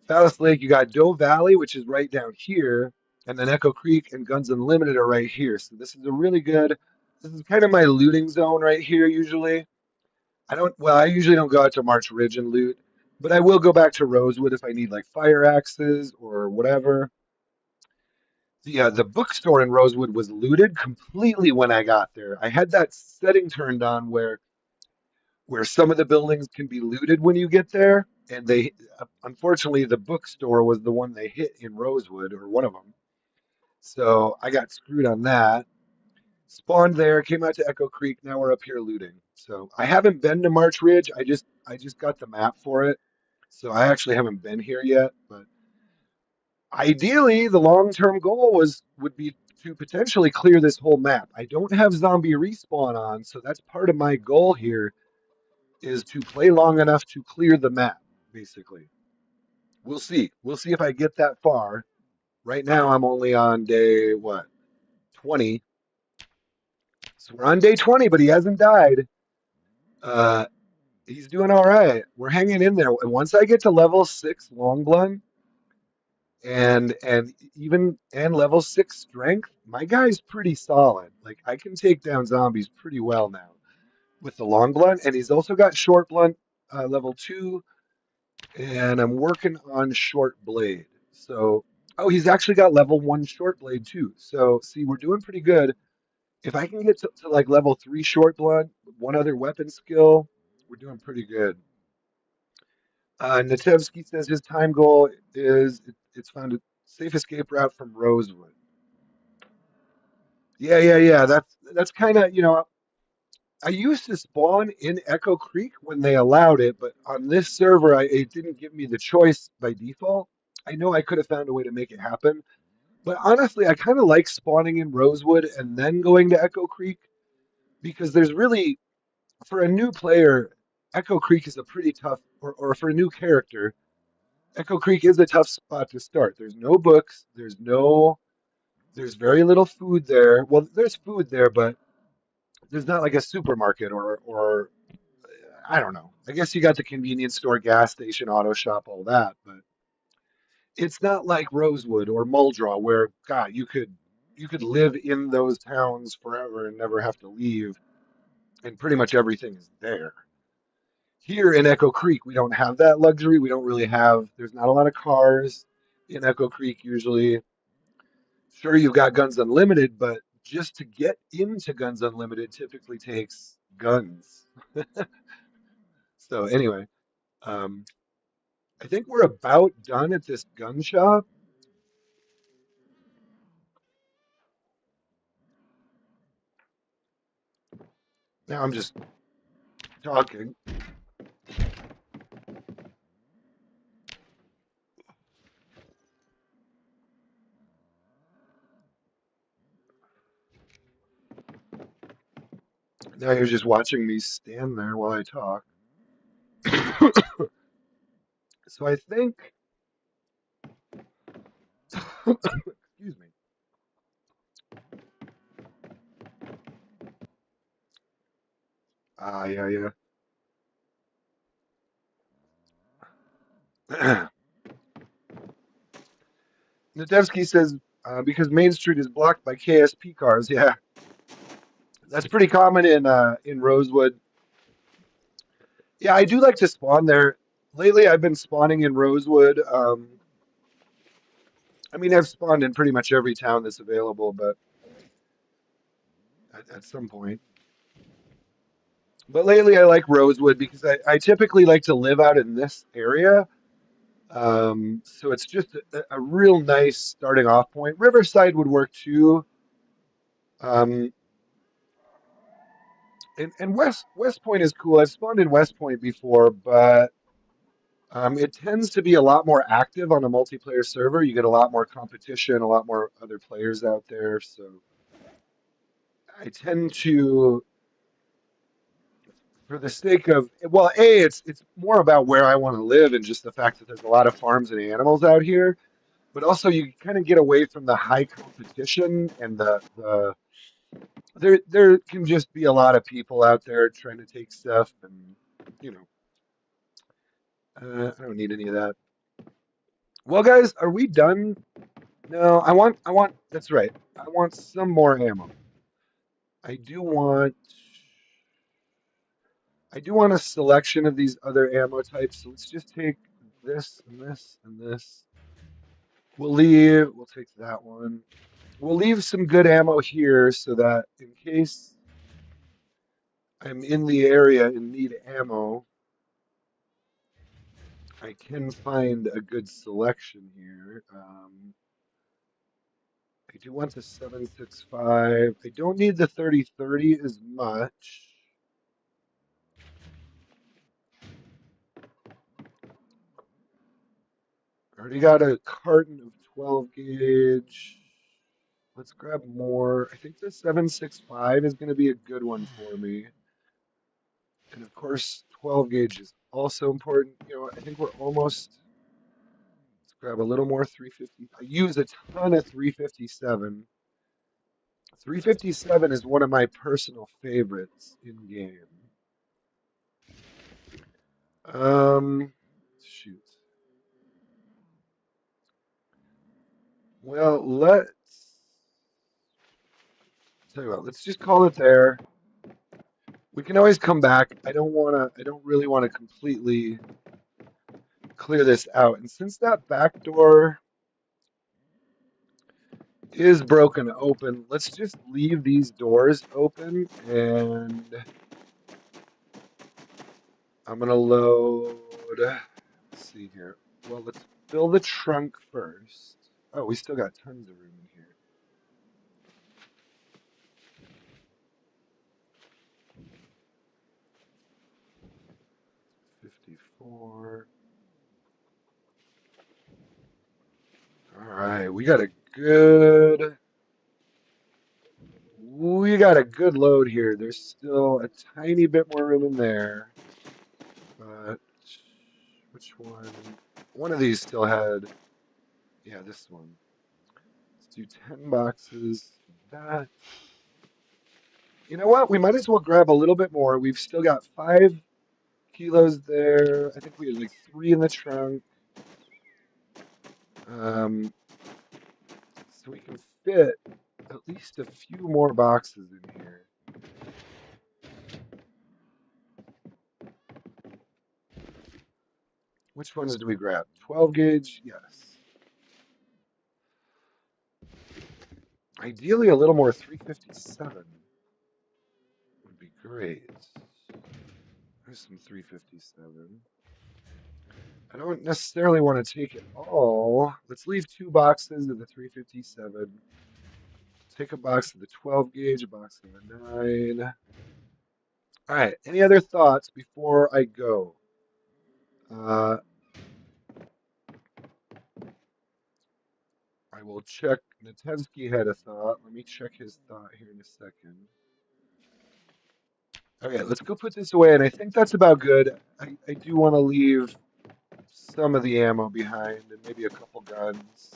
Fallis Lake, you got Doe Valley, which is right down here, and then Echo Creek and Guns Unlimited are right here. So this is a really good. This is kind of my looting zone right here. Usually, I usually don't go out to March Ridge and loot, but I will go back to Rosewood if I need like fire axes or whatever. The bookstore in Rosewood was looted completely when I got there. I had that setting turned on where some of the buildings can be looted when you get there, and they unfortunately the bookstore was the one they hit in Rosewood, or one of them. So I got screwed on that. Spawned there, came out to Echo Creek. Now we're up here looting. So I haven't been to March Ridge. I just got the map for it, so I actually haven't been here yet. But ideally, the long-term goal would be to potentially clear this whole map. I don't have zombie respawn on, so that's part of my goal here is to play long enough to clear the map, basically. We'll see. We'll see if I get that far. Right now, I'm only on day, what, 20. So we're on day 20, but he hasn't died. Uh, he's doing all right. We're hanging in there. And once I get to level 6 Longblood and level 6 strength, my guy's pretty solid. Like I can take down zombies pretty well now with the Longblood, and he's also got short blunt level 2, and I'm working on short blade. So, oh, he's actually got level 1 short blade too. So, see, we're doing pretty good. If I can get to like level 3 short blood, one other weapon skill, we're doing pretty good. Natevsky says his time goal is it's found a safe escape route from Rosewood. Yeah, yeah, yeah. That's kind of, I used to spawn in Echo Creek when they allowed it, but on this server, it didn't give me the choice by default. I know I could have found a way to make it happen, but honestly, I kind of like spawning in Rosewood and then going to Echo Creek because there's really, for a new player, Echo Creek is a pretty tough, or for a new character, Echo Creek is a tough spot to start. There's no books, there's very little food there. Well, there's food there, but there's not like a supermarket or I don't know. I guess you got the convenience store, gas station, auto shop, all that, but it's not like Rosewood or Muldraw where God, you could live in those towns forever and never have to leave, and pretty much everything is there. Here in Echo Creek, we don't have that luxury. We don't really have. There's not a lot of cars in Echo Creek usually. Sure, you've got Guns Unlimited, but just to get into Guns Unlimited typically takes guns. So anyway, um, I think we're about done at this gun shop. Now I'm just talking. Now you're just watching me stand there while I talk. So I think, excuse me. Yeah, yeah. Nadevsky says, because Main Street is blocked by KSP cars. Yeah, that's pretty common in Rosewood. Yeah, I do like to spawn there. Lately, I've been spawning in Rosewood. I mean, I've spawned in pretty much every town that's available, but at some point. But lately, I like Rosewood because I typically like to live out in this area. So it's just a real nice starting off point. Riverside would work too. Um, and West Point is cool. I've spawned in West Point before, but it tends to be a lot more active on a multiplayer server. You get a lot more competition, a lot more other players out there. So I tend to, for the sake of, well, it's more about where I want to live and just the fact that there's a lot of farms and animals out here. But also you kind of get away from the high competition and there can just be a lot of people out there trying to take stuff and you know I don't need any of that. Well, guys, are we done? No, I want that's right. I want some more ammo. I do want I do want a selection of these other ammo types. So let's just take this and this and this. We'll take that one. We'll leave some good ammo here so that in case I'm in the area and need ammo, I can find a good selection here. I do want the 7.65. I don't need the 30-30 as much. I already got a carton of 12 gauge. Let's grab more. I think the 7.65 is going to be a good one for me. And of course, 12 gauge is also important. You know, I think we're almost. Let's grab a little more 350. I use a ton of 357. 357 is one of my personal favorites in game. Shoot. Well, let's tell you what. Let's just call it there. We can always come back. I don't wanna. I don't really want to completely clear this out. And since that back door is broken open, let's just leave these doors open and I'm gonna load. Let's see here. Well, let's fill the trunk first. Oh, we still got tons of room in here. 54. All right, we got a good load here. There's still a tiny bit more room in there, but which one? One of these still had, yeah, this one. Let's do 10 boxes. That. You know what? We might as well grab a little bit more. We've still got 5 kilos there. I think we had like 3 in the trunk. Um, so we can fit at least a few more boxes in here. Which ones do we grab? 12 gauge? Yes. Ideally, a little more 357 would be great. There's some 357. I don't necessarily want to take it all. Let's leave 2 boxes of the 357. Take a box of the 12 gauge, a box of the 9. All right. Any other thoughts before I go? Uh, I will check. Natensky had a thought. Let me check his thought here in a second. Okay, let's go put this away, and I think that's about good. I do want to leave some of the ammo behind and maybe a couple guns.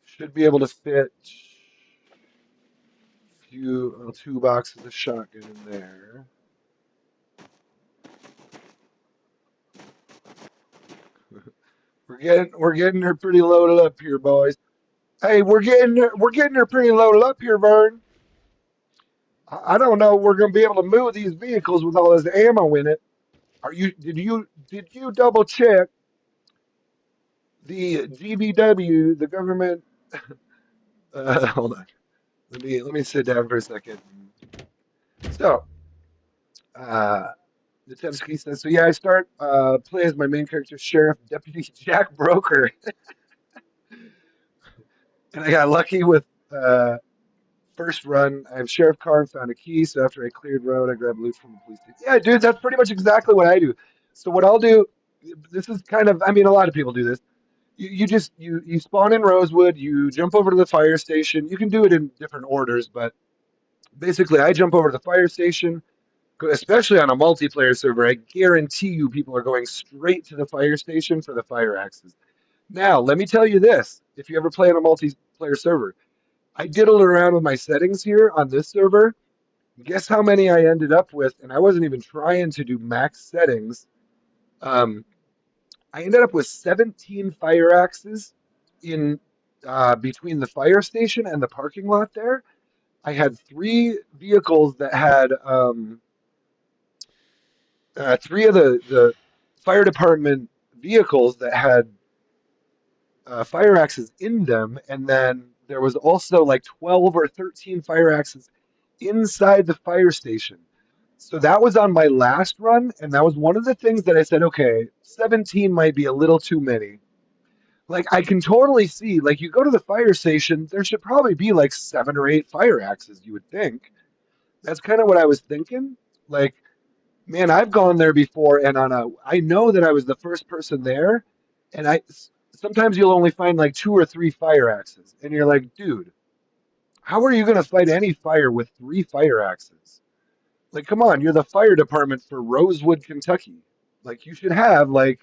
Should be able to fit two boxes of shotgun in there. We're getting her pretty loaded up here, boys. Hey, we're getting her pretty loaded up here, Vern. I don't know if we're gonna be able to move these vehicles with all this ammo in it. Did you double check the GBW, the government? Hold on. Let me sit down for a second. So, uh, the Tevsky says, so yeah, I start play as my main character, Sheriff Deputy Jack Broker, and I got lucky with first run. I have Sheriff car and found a key, so after I cleared road, I grabbed loot from the police station. Yeah, dude, that's pretty much exactly what I do. So what I'll do, this is kind of, I mean, a lot of people do this. You spawn in Rosewood, you jump over to the fire station. You can do it in different orders, but basically, I jump over to the fire station. Especially on a multiplayer server, I guarantee you people are going straight to the fire station for the fire axes. Now, let me tell you this. If you ever play on a multiplayer server, I diddled around with my settings here on this server. Guess how many I ended up with? And I wasn't even trying to do max settings. Um, I ended up with 17 fire axes in between the fire station and the parking lot there. I had three vehicles that had three of the fire department vehicles that had fire axes in them, and then there was also like 12 or 13 fire axes inside the fire station. So that was on my last run, and that was one of the things that I said, okay, 17 might be a little too many. Like I can totally see, like you go to the fire station, there should probably be like 7 or 8 fire axes, you would think. That's kind of what I was thinking. Like, man, I've gone there before, and I know that I was the first person there, and sometimes you'll only find like 2 or 3 fire axes, and you're like, dude, how are you gonna fight any fire with 3 fire axes? Like, come on, you're the fire department for Rosewood, Kentucky. Like, you should have like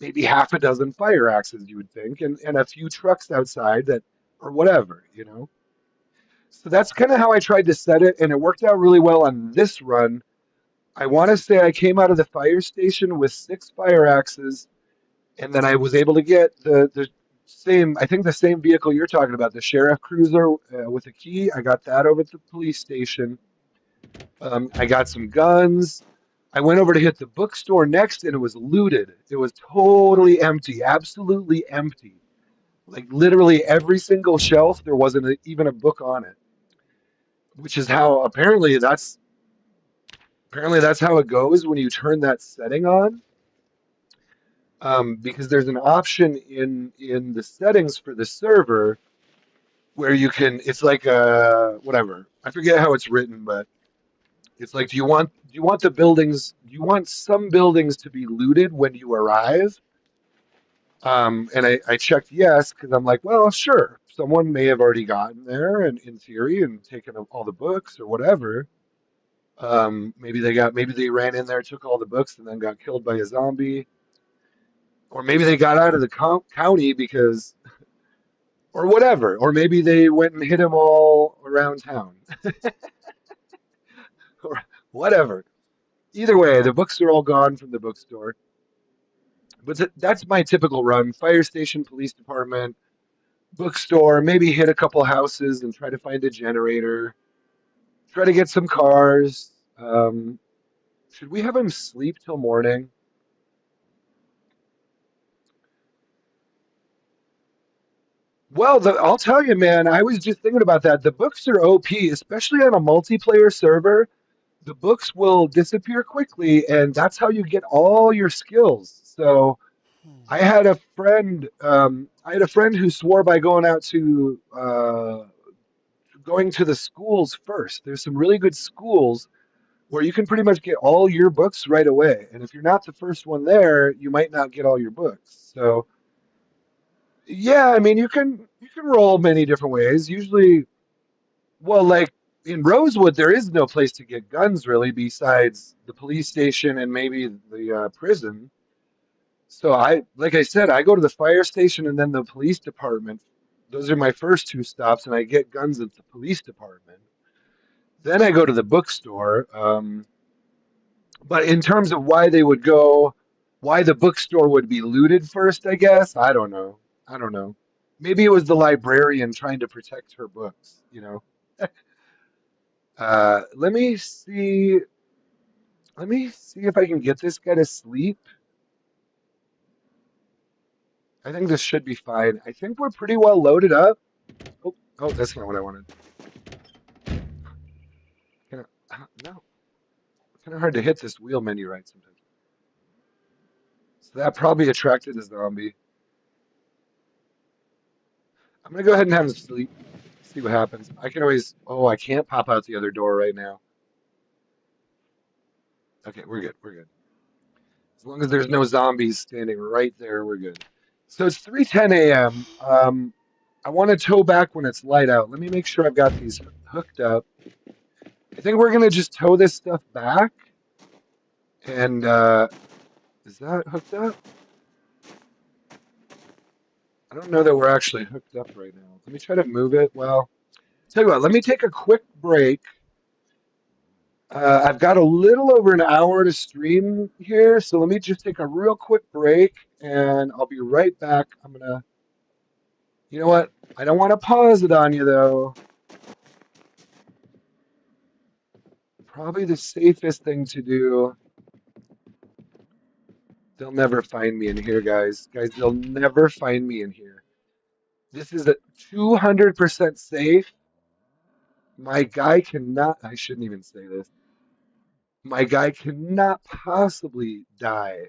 maybe half a dozen fire axes, you would think, and a few trucks outside that, or whatever, you know? So that's kind of how I tried to set it, and it worked out really well on this run. I want to say I came out of the fire station with 6 fire axes, and then I was able to get the same, I think the same vehicle you're talking about, the sheriff cruiser with a key. I got that over at the police station. I got some guns. I went over to hit the bookstore next, and it was looted. It was totally empty, absolutely empty. Like literally every single shelf, there wasn't even a book on it, which is how apparently that's how it goes when you turn that setting on. Because there's an option in the settings for the server where you can. It's like whatever. I forget how it's written, but it's like, do you want the buildings? Do you want some buildings to be looted when you arrive? And I checked yes because I'm like, well, sure. Someone may have already gotten there, and in theory, and taken all the books or whatever. Maybe they ran in there, took all the books, and then got killed by a zombie. Or maybe they got out of the county because, or whatever. Or maybe they went and hit them all around town, or whatever. Either way, the books are all gone from the bookstore. But that's my typical run: fire station, police department, bookstore. Maybe hit a couple houses and try to find a generator. Try to get some cars. Should we have him sleep till morning? Well, I'll tell you, man. I was just thinking about that. The books are OP, especially on a multiplayer server. The books will disappear quickly, and that's how you get all your skills. So
Hmm.
I had a friend who swore by going to the schools first. There's some really good schools where you can pretty much get all your books right away. And if you're not the first one there, you might not get all your books. So yeah, I mean you can roll many different ways. Usually, well, like in Rosewood, there is no place to get guns really besides the police station and maybe the prison. So like I said, I go to the fire station and then the police department. Those are my first two stops, and I get guns at the police department. Then I go to the bookstore. But in terms of why they would go, why the bookstore would be looted first, I guess, I don't know. I don't know. Maybe it was the librarian trying to protect her books, you know. Let me see. Let me see if I can get this guy to sleep. I think this should be fine. I think we're pretty well loaded up. Oh, oh, that's not what I wanted. No, it's kind of hard to hit this wheel menu right sometimes. So that probably attracted a zombie. I'm gonna go ahead and have him sleep. See what happens. I can always. Oh, I can't pop out the other door right now. Okay, we're good. We're good. As long as there's no zombies standing right there, we're good. So it's 3:10 a.m. I want to tow back when it's light out. Let me make sure I've got these hooked up. I think we're gonna just tow this stuff back. And is that hooked up? I don't know that we're actually hooked up right now. Let me try to move it. Well, tell you what, let me take a quick break. I've got a little over an hour to stream here, so let me just take a real quick break and I'll be right back. You know what? I don't want to pause it on you though. Probably the safest thing to do. They'll never find me in here, guys. Guys, they'll never find me in here. This is a 200% safe. My guy cannot, I shouldn't even say this. My guy cannot possibly die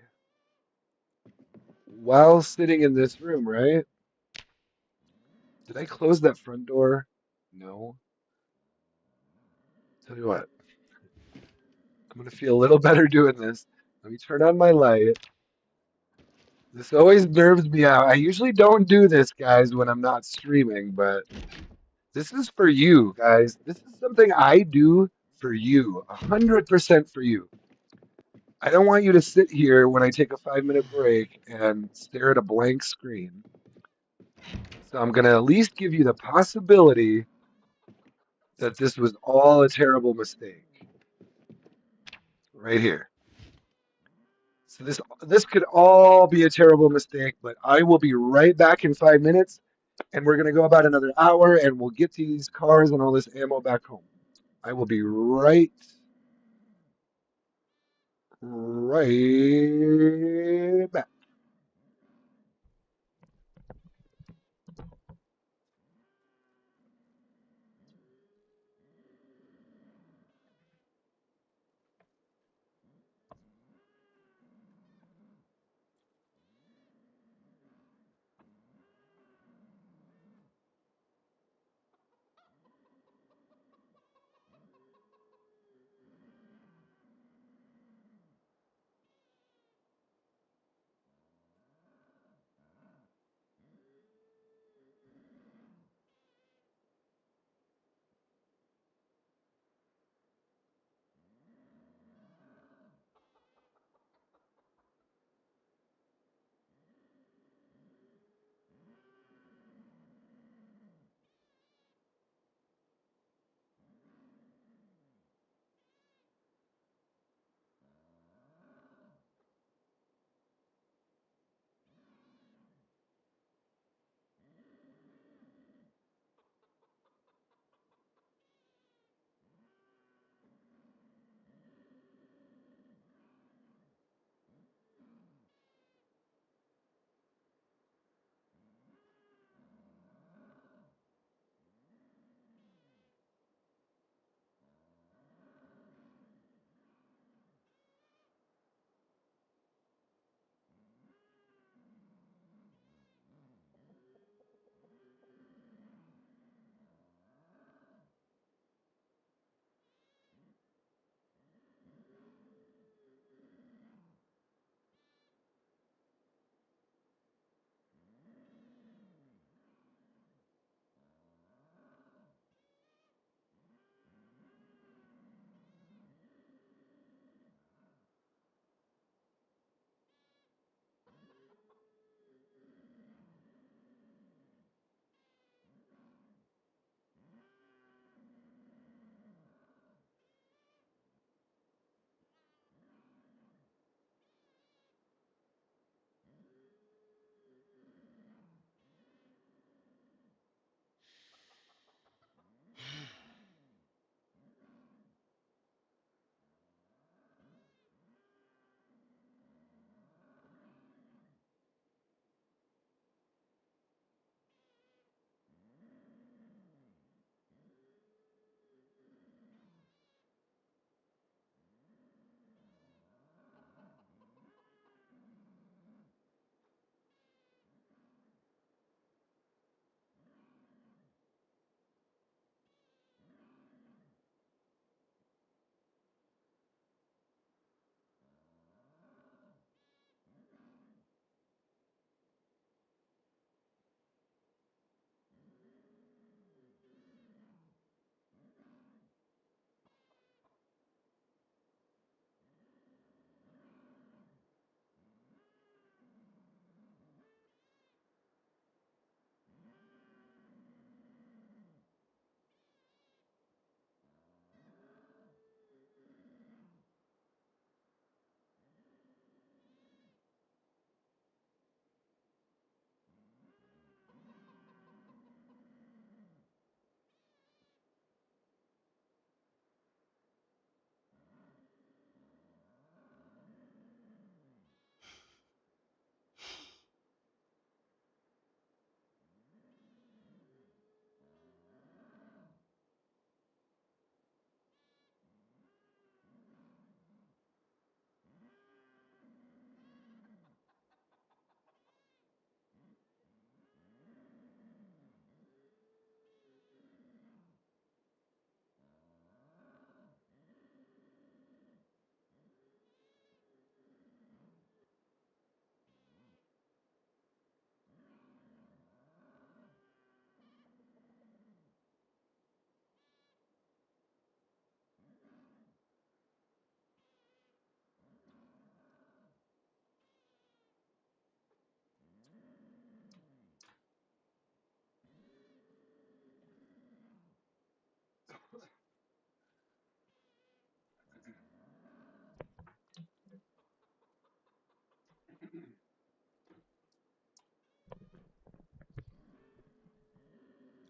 while sitting in this room, right? Did I close that front door? No. Tell you what, I'm gonna feel a little better doing this. Let me turn on my light. This always nerves me out. I usually don't do this, guys, when I'm not streaming, but this is for you, guys. This is something I do for you, 100% for you. I don't want you to sit here when I take a 5-minute break and stare at a blank screen. So I'm gonna at least give you the possibility that this was all a terrible mistake right here. So this could all be a terrible mistake, but I will be right back in 5 minutes, and we're gonna go about another hour, and we'll get these cars and all this ammo back home. I will be right back.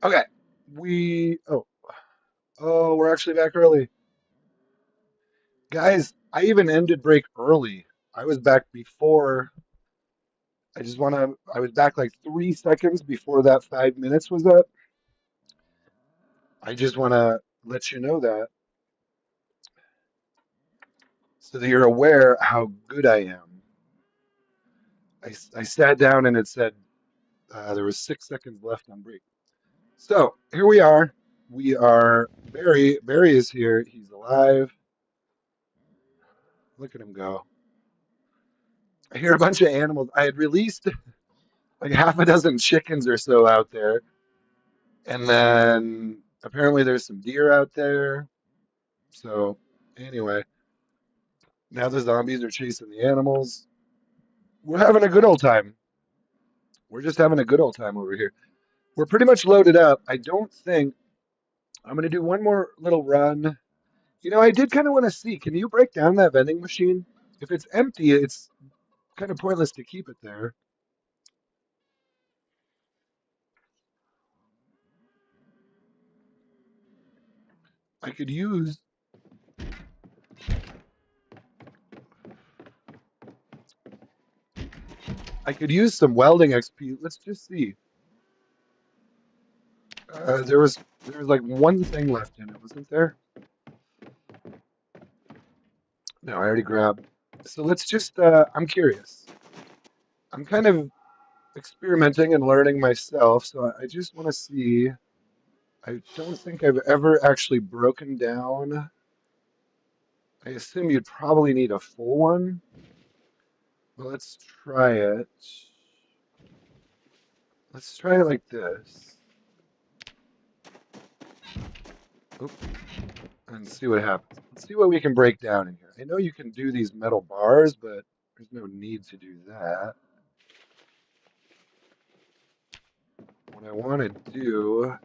Okay. We're actually back early. Guys, I even ended break early. I was back before. I was back like 3 seconds before that 5 minutes was up. I just want to let you know that so that you're aware how good I am. I sat down and it said there was 6 seconds left on break. So here we are. We are Barry. Barry is here. He's alive. Look at him go. I hear a bunch of animals. I had released like half a dozen chickens or so out there, and then apparently there's some deer out there. So anyway, now the zombies are chasing the animals. We're having a good old time. We're just having a good old time over here. We're pretty much loaded up. I don't think I'm going to do one more little run. You know, I did kind of want to see. Can you break down that vending machine? If it's empty, it's kind of pointless to keep it there. I could use I could use some welding XP. Let's just see. There was like one thing left in it, wasn't there? No, I already grabbed. So let's just I'm curious. I'm kind of experimenting and learning myself, so I just want to see. I don't think I've ever actually broken down. I assume you'd probably need a full one. Well, let's try it. Let's try it like this. Oop, and see what happens. Let's see what we can break down in here. I know you can do these metal bars, but there's no need to do that. What I want to do,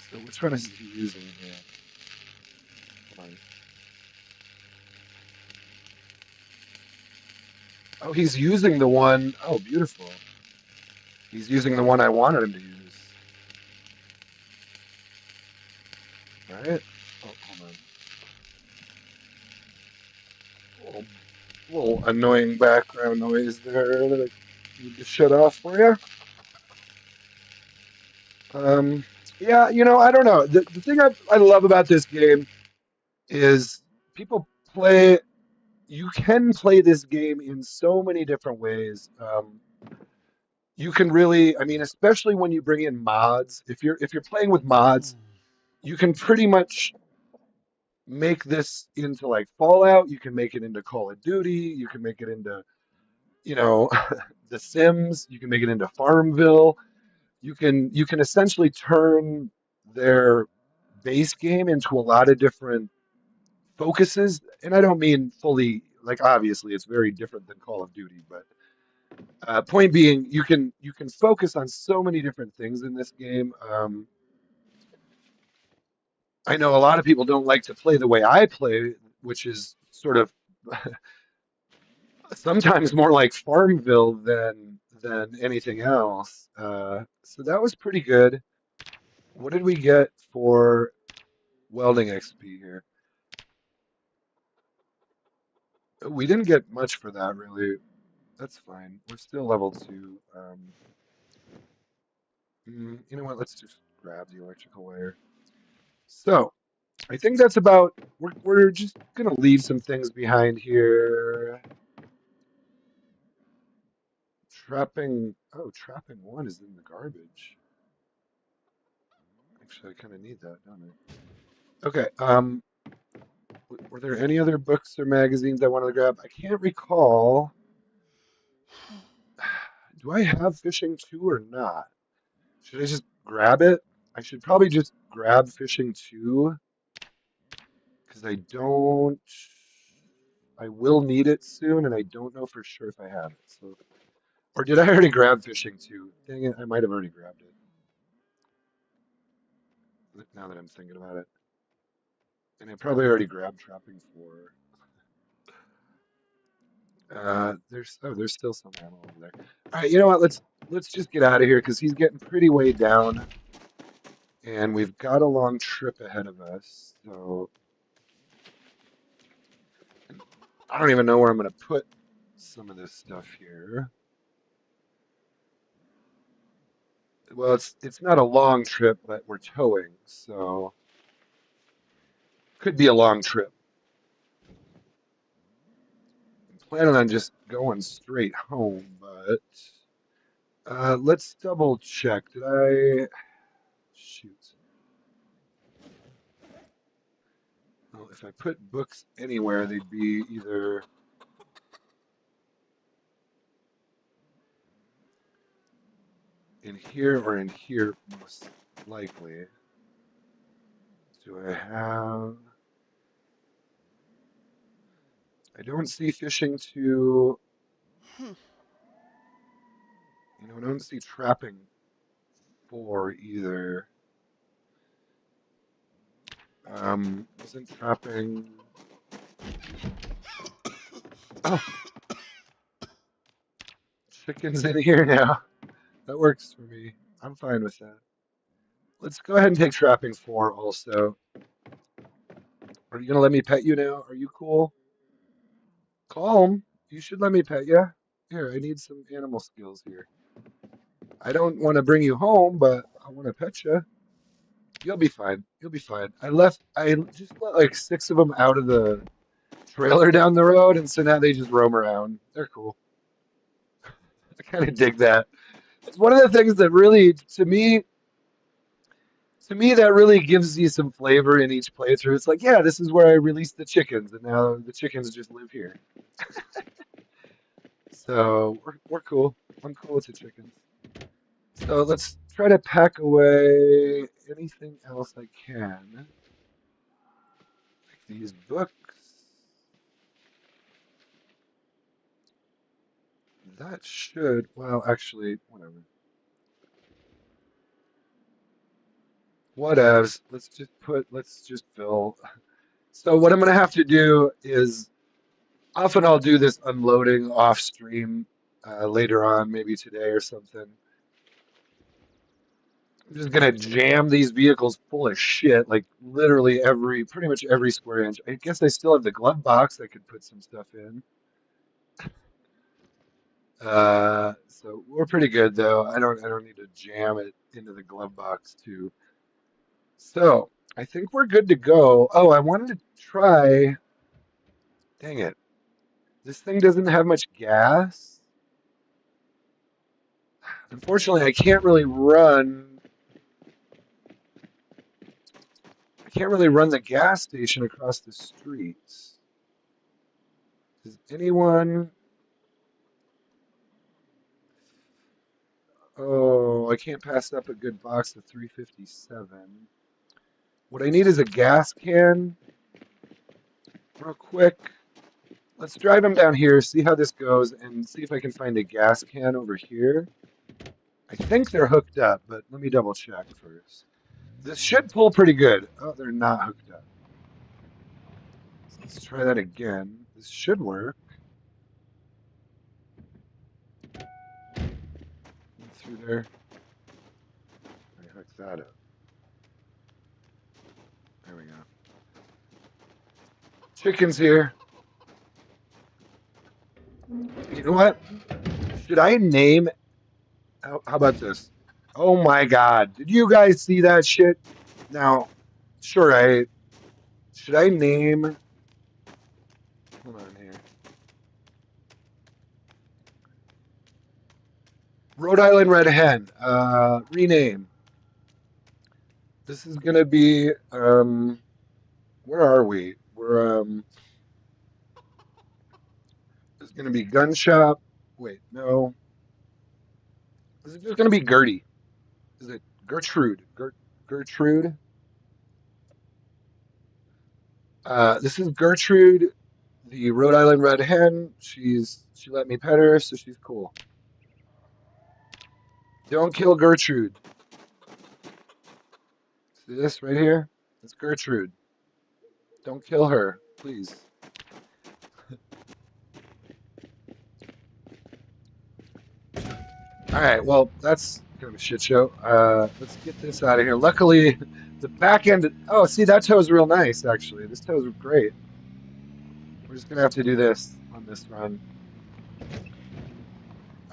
so which one is he using here? Come on. Oh, he's using the one. Oh, beautiful. He's using the one I wanted him to use. Right? Oh, hold on. Little annoying background noise there that I need to shut off for you. Um, yeah, I don't know. The thing I love about this game is people play. You can play this game in so many different ways. You can really, I mean, especially when you bring in mods. If you're playing with mods, you can pretty much make this into like Fallout. You can make it into Call of Duty. You can make it into, you know, The Sims. You can make it into Farmville. You can essentially turn their base game into a lot of different focuses, and I don't mean fully like obviously it's very different than Call of Duty, but point being, you can focus on so many different things in this game. I know a lot of people don't like to play the way I play, which is sort of sometimes more like Farmville than anything else. So that was pretty good. What did we get for welding XP here? We didn't get much for that, really. That's fine. We're still level 2. You know what? Let's just grab the electrical wire. So, I think that's about. We're just gonna leave some things behind here. Trapping. Oh, trapping one is in the garbage. Actually, I kind of need that, don't I? Okay. Were there any other books or magazines I wanted to grab? I can't recall. Do I have fishing 2 or not? Should I just grab it? I should probably just grab fishing 2 because I don't. I will need it soon, and I don't know for sure if I have it. So, or did I already grab fishing 2? Dang it, I might have already grabbed it. Now that I'm thinking about it, and I probably already grabbed trapping 4. there's still some ammo over there. All right, you know what? Let's just get out of here because he's getting pretty way down, and we've got a long trip ahead of us. So and I don't even know where I'm gonna put some of this stuff here. Well, it's not a long trip, but we're towing, so could be a long trip. I'm planning on just going straight home, but let's double check. Did I shoot? Well, if I put books anywhere, they'd be either in here or in here, most likely. Do I have? I don't see fishing to,
Hmm.
I don't see trapping for either. Wasn't trapping. Oh, chicken's in here now. That works for me. I'm fine with that. Let's go ahead and take trapping four also. Are you gonna let me pet you now? Are you cool? Calm. You should let me pet you. Here, I need some animal skills here. I don't want to bring you home, but I want to pet you. You'll be fine. You'll be fine. I just let like six of them out of the trailer down the road, and so now they just roam around. They're cool. I kind of dig that. It's one of the things that really, to me, that really gives you some flavor in each playthrough. It's like, yeah, this is where I released the chickens, and now the chickens just live here. So we're cool. I'm cool with the chickens. So let's try to pack away anything else I can. Like these books. That should, well, actually, whatever. Whatevs. Let's just fill. So what I'm gonna have to do is often I'll do this unloading off stream later on, maybe today or something. I'm just gonna jam these vehicles full of shit, like literally pretty much every square inch. I guess I still have the glove box I could put some stuff in. So we're pretty good though. I don't need to jam it into the glove box too. So I think we're good to go. Oh, I wanted to try. Dang it. This thing doesn't have much gas. Unfortunately, I can't really run the gas station across the streets. Does anyone? Oh, I can't pass up a good box of 357. What I need is a gas can, real quick. Let's drive them down here, see how this goes, and see if I can find a gas can over here. I think they're hooked up, but let me double check first. This should pull pretty good. Oh, they're not hooked up. So let's try that again. This should work. Through there. I hook that up. There we go. Chicken's here. You know what? Should I name? How about this? Oh my God! Did you guys see that shit? Now, sure. I should I name? Hold on here. Rhode Island Red Hen. Rename. This is gonna be. Where are we? It's gonna be Gun Shop. Wait, no. Is it just gonna be Gertie? Is it Gertrude? Gertrude? This is Gertrude, the Rhode Island Red Hen. She let me pet her, so she's cool. Don't kill Gertrude. See this right here? It's Gertrude. Don't kill her, please. All right, well, that's kind of a shit show. Let's get this out of here. Luckily, the back end. Oh, see, that toe's real nice, actually. This toe's great. We're just gonna have to do this on this run.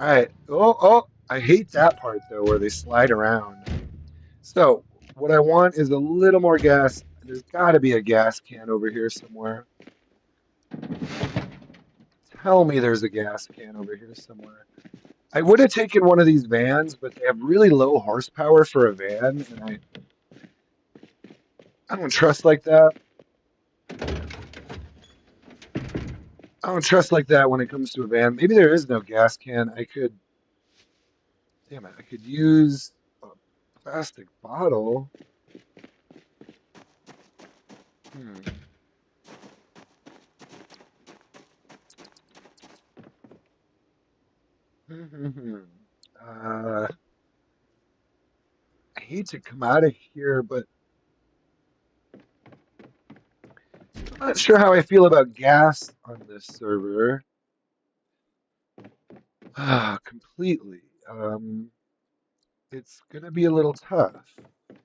All right. Oh, I hate that part though, where they slide around. So, what I want is a little more gas. There's got to be a gas can over here somewhere. Tell me there's a gas can over here somewhere. I would have taken one of these vans, but they have really low horsepower for a van, and I don't trust like that. I don't trust like that when it comes to a van. Maybe there is no gas can. Damn it, I could use a plastic bottle. Hmm. I hate to come out of here, but I'm not sure how I feel about gas on this server. Completely. It's gonna be a little tough. Yeah,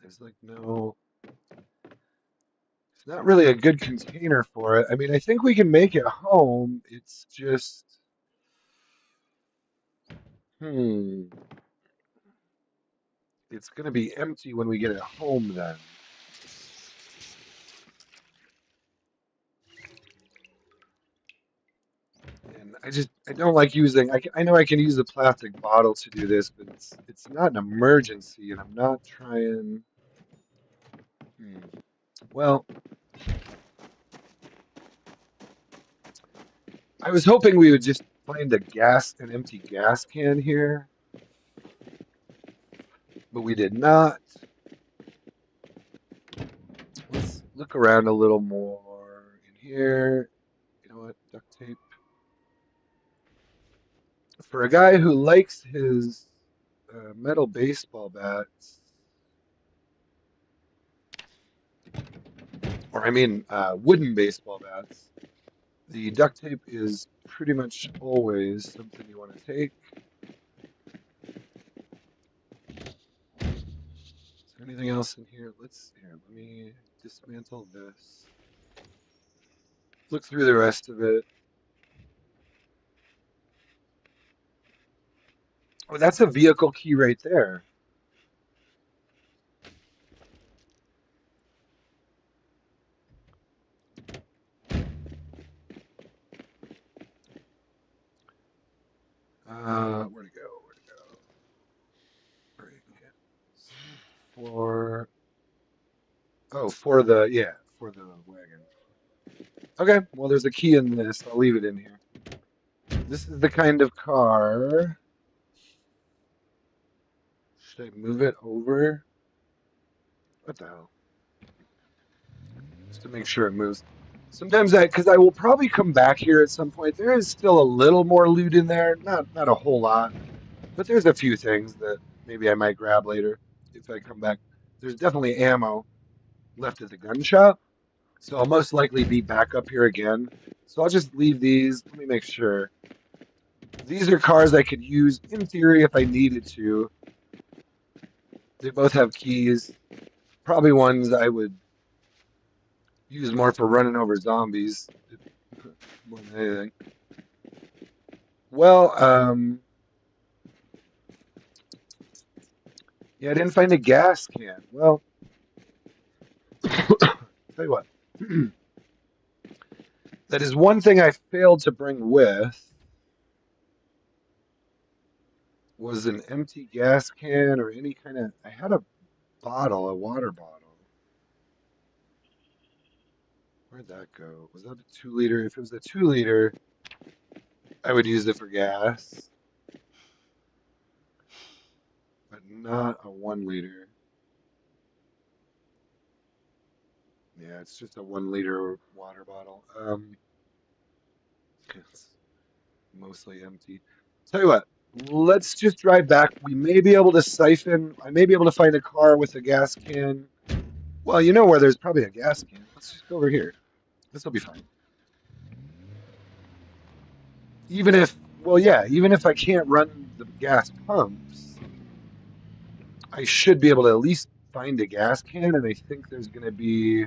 there's like no, it's not really a good container for it. I mean, I think we can make it home. It's just, hmm, it's gonna be empty when we get it home then. And I don't like using, I know I can use a plastic bottle to do this, but it's not an emergency, and I'm not trying. Hmm. Well, I was hoping we would just find an empty gas can here, but we did not. Let's look around a little more in here. You know what? Duct tape. For a guy who likes his metal baseball bats, or I mean wooden baseball bats, the duct tape is pretty much always something you want to take. Is there anything else in here? Let me dismantle this. Look through the rest of it. Oh, that's a vehicle key right there. Where'd it go? Where'd it go? Right here. For for the yeah, for the wagon. Okay, well there's a key in this. I'll leave it in here. This is the kind of car. Should I move it over? What the hell? Just to make sure it moves. Sometimes because I will probably come back here at some point. There is still a little more loot in there. Not a whole lot, but there's a few things that maybe I might grab later if I come back. There's definitely ammo left at the gun shop, so I'll most likely be back up here again. So I'll just leave these. Let me make sure. These are cars I could use in theory if I needed to. They both have keys. Probably ones I would use more for running over zombies more than anything. Well, yeah, I didn't find a gas can. Well, tell you what, that is one thing I failed to bring with was an empty gas can or any kind of. I had a bottle, a water bottle. Where'd that go? Was that a 2 liter? If it was a 2 liter, I would use it for gas, but not a 1 liter. Yeah, it's just a 1 liter water bottle. It's mostly empty. Tell you what, let's just drive back. We may be able to siphon. I may be able to find a car with a gas can. Well, you know where there's probably a gas can. Let's just go over here. This will be fine. even if, well, yeah, even if I can't run the gas pumps, I should be able to at least find a gas can, and I think there's going to be,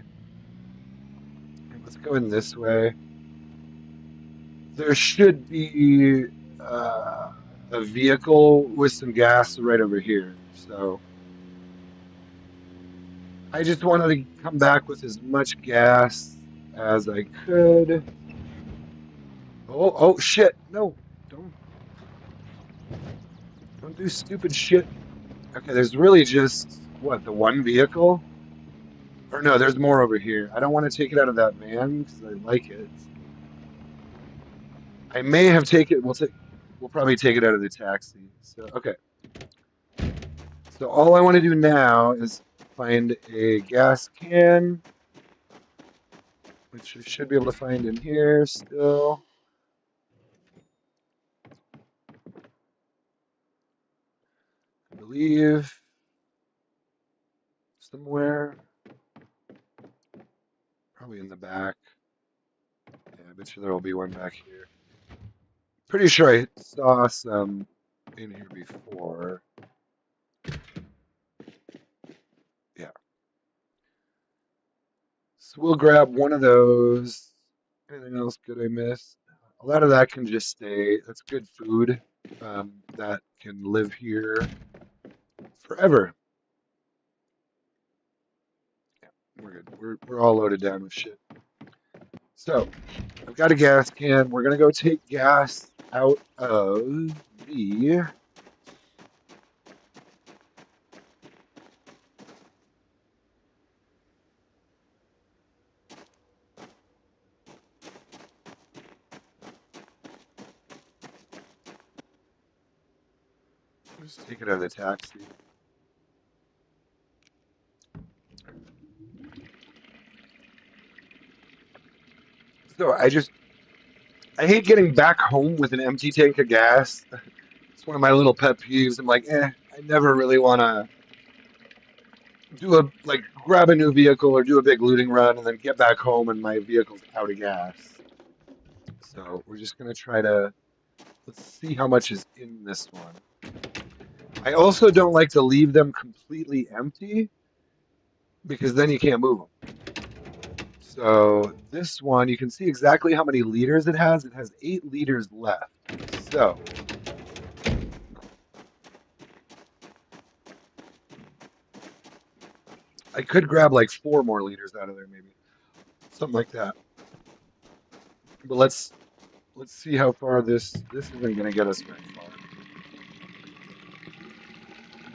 let's go in this way. There should be uh, a vehicle with some gas right over here. So I just wanted to come back with as much gas as I could. Oh, shit. No, don't, don't do stupid shit. Okay, there's really just, what, the one vehicle? Or no, there's more over here. I don't want to take it out of that van because I like it. I may have taken, we'll probably take it out of the taxi. So, okay. So all I want to do now is find a gas can, which I should be able to find in here still. I believe somewhere, probably in the back. Yeah, I bet you there will be one back here. Pretty sure I saw some in here before. Yeah. So we'll grab one of those. Anything else good I missed? A lot of that can just stay. That's good food. That can live here forever. Yeah, we're good. We're all loaded down with shit. So I've got a gas can. We're gonna go take gas out of the. Just take it out of the taxi. So I hate getting back home with an empty tank of gas. It's one of my little pet peeves. I'm like, I never really want to do a like grab a new vehicle or do a big looting run and then get back home and my vehicle's out of gas. So we're just gonna try to let's see how much is in this one. I also don't like to leave them completely empty because then you can't move them. So this one, you can see exactly how many liters it has. It has 8 liters left. So I could grab like 4 more liters out of there, maybe something like that. But let's see how far this isn't going to get us very far.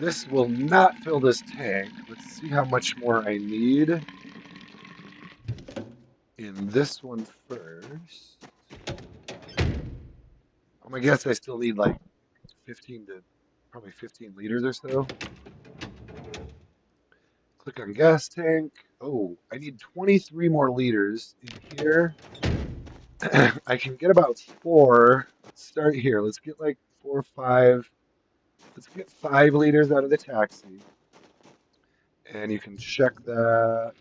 This will not fill this tank. Let's see how much more I need in this one first. I guess I still need like 15 to probably 15 liters or so. Click on gas tank. Oh, I need 23 more liters in here. I can get about 4. Let's start here. Let's get like 4 or 5. Let's get 5 liters out of the taxi. And you can check that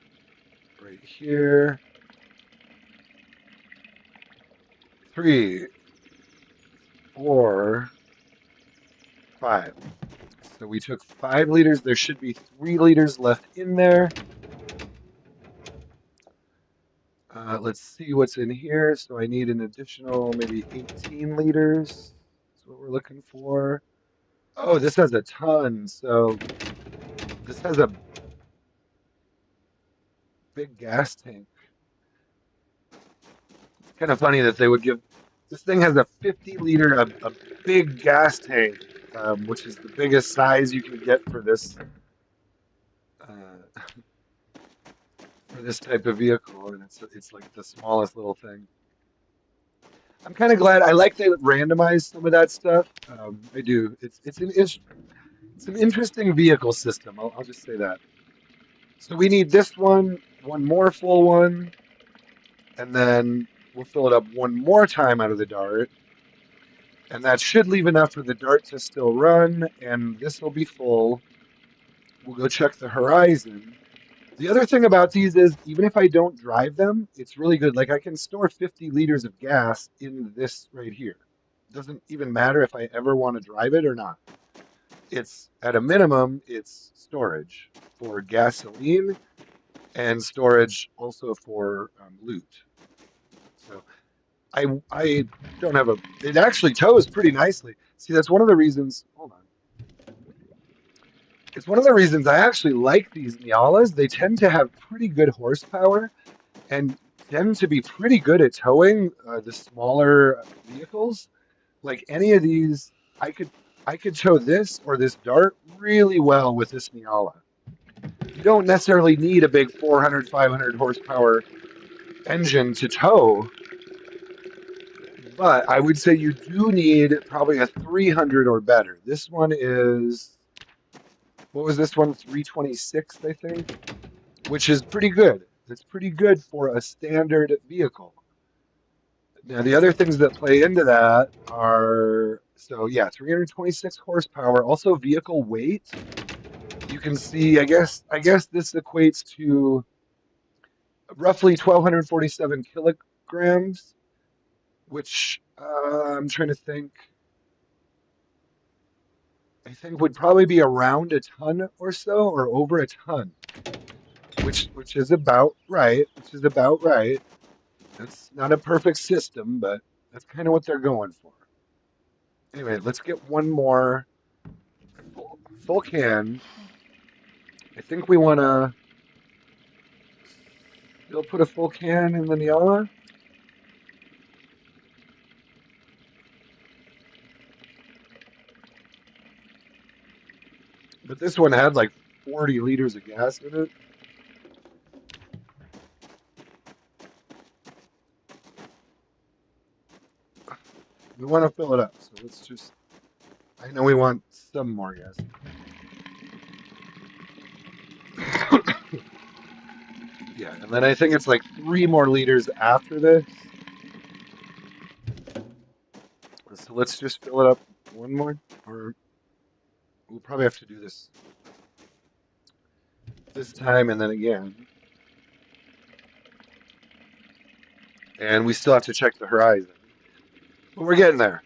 right here. 3, 4, 5. So we took 5 liters. There should be 3 liters left in there. Let's see what's in here. So I need an additional maybe 18 liters. That's what we're looking for. Oh, this has a ton. So this has a big gas tank. It's kind of funny that they would give. This thing has a 50 liter, a big gas tank, which is the biggest size you can get uh, for this type of vehicle, and it's like the smallest little thing. I'm kind of glad. I like they randomize some of that stuff. I do. It's an interesting vehicle system. I'll just say that. So we need this one more full one, and then we'll fill it up one more time out of the dart. And that should leave enough for the dart to still run, and this will be full. We'll go check the horizon. The other thing about these is, even if I don't drive them, it's really good. Like I can store 50 liters of gas in this right here. doesn't even matter if I ever want to drive it or not. It's at a minimum, it's storage for gasoline and storage also for loot. So I don't have a. It actually tows pretty nicely. See, that's one of the reasons. Hold on. It's one of the reasons I actually like these Nialas. They tend to have pretty good horsepower and tend to be pretty good at towing the smaller vehicles. Like any of these, I could I could tow this or this Dart really well with this Niala. You don't necessarily need a big 400, 500 horsepower engine to tow, but I would say you do need probably a 300 or better. This one is, what was this one? 326, I think, which is pretty good. It's pretty good for a standard vehicle. Now, the other things that play into that are, so yeah, 326 horsepower, also vehicle weight. You can see, I guess this equates to roughly 1,247 kilograms, which I'm trying to think. I think would probably be around a ton or so, or over a ton, which is about right. Which is about right. That's not a perfect system, but that's kind of what they're going for. Anyway, let's get one more full can. I think we want to still put a full can in the Niala, but this one had like 40 liters of gas in it. We want to fill it up, so let's just. I know we want some more gas. Yeah, and then I think it's like 3 more liters after this. So let's just fill it up one more, or we'll probably have to do this time and then again. And we still have to check the horizon. But we're getting there.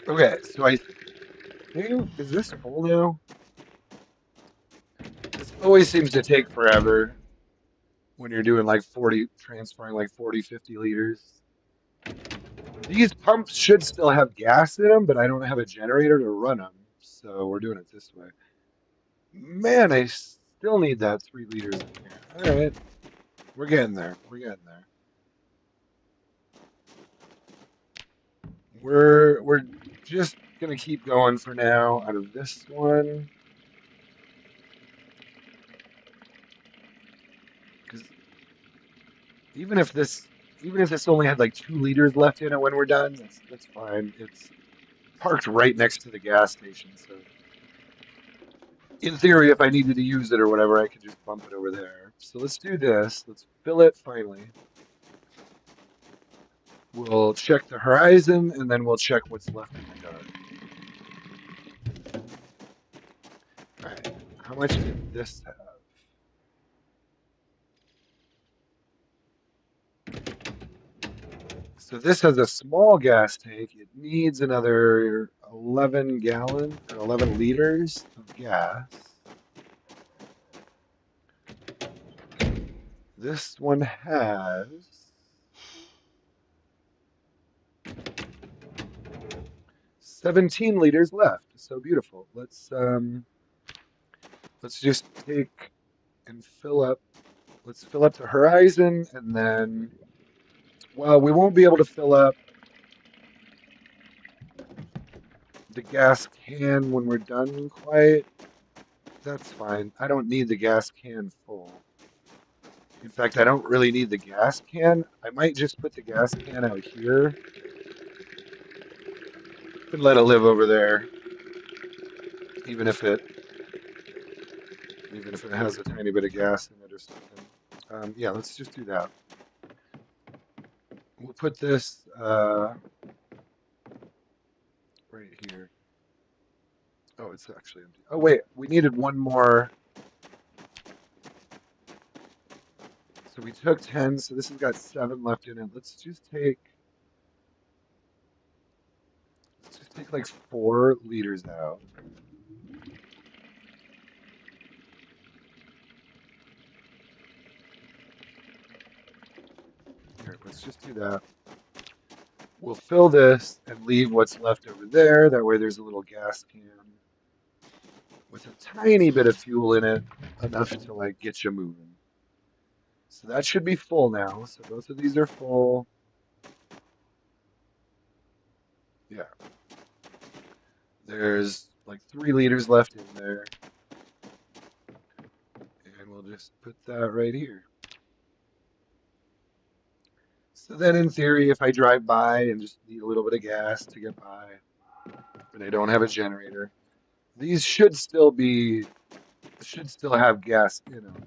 Okay, so I think, is this full now? This always seems to take forever when you're doing like 40, transferring like 40, 50 liters. These pumps should still have gas in them, but I don't have a generator to run them, so we're doing it this way. Man, I still need that 3 liters in here. All right, we're getting there. We're getting there. We're just gonna keep going for now out of this one, because even if this even if this only had like 2 liters left in it when we're done, that's fine. It's parked right next to the gas station, so in theory, if I needed to use it or whatever, I could just bump it over there. So let's do this. Let's fill it finally. We'll check the horizon, and then we'll check what's left in the dark. All right, how much did this have? So this has a small gas tank. It needs another 11 gallon or 11 liters of gas. This one has 17 liters left. So beautiful. Let's just take and fill up. Let's fill up the horizon, and then, well, we won't be able to fill up the gas can when we're done quite. That's fine. I don't need the gas can full. In fact, I don't really need the gas can. I might just put the gas can out here. could let it live over there, even if it has a tiny bit of gas in it or something. Yeah, let's just do that. We'll put this right here. Oh, it's actually empty. Oh, wait, we needed one more. So we took 10, so this has got 7 left in it. Let's just take like 4 liters out. Here, let's just do that. We'll fill this and leave what's left over there. That way there's a little gas can with a tiny bit of fuel in it, enough to like get you moving. So that should be full now. So both of these are full. Yeah, there's like 3 liters left in there. And we'll just put that right here. So then in theory, if I drive by and just need a little bit of gas to get by, and I don't have a generator, these should still have gas in them.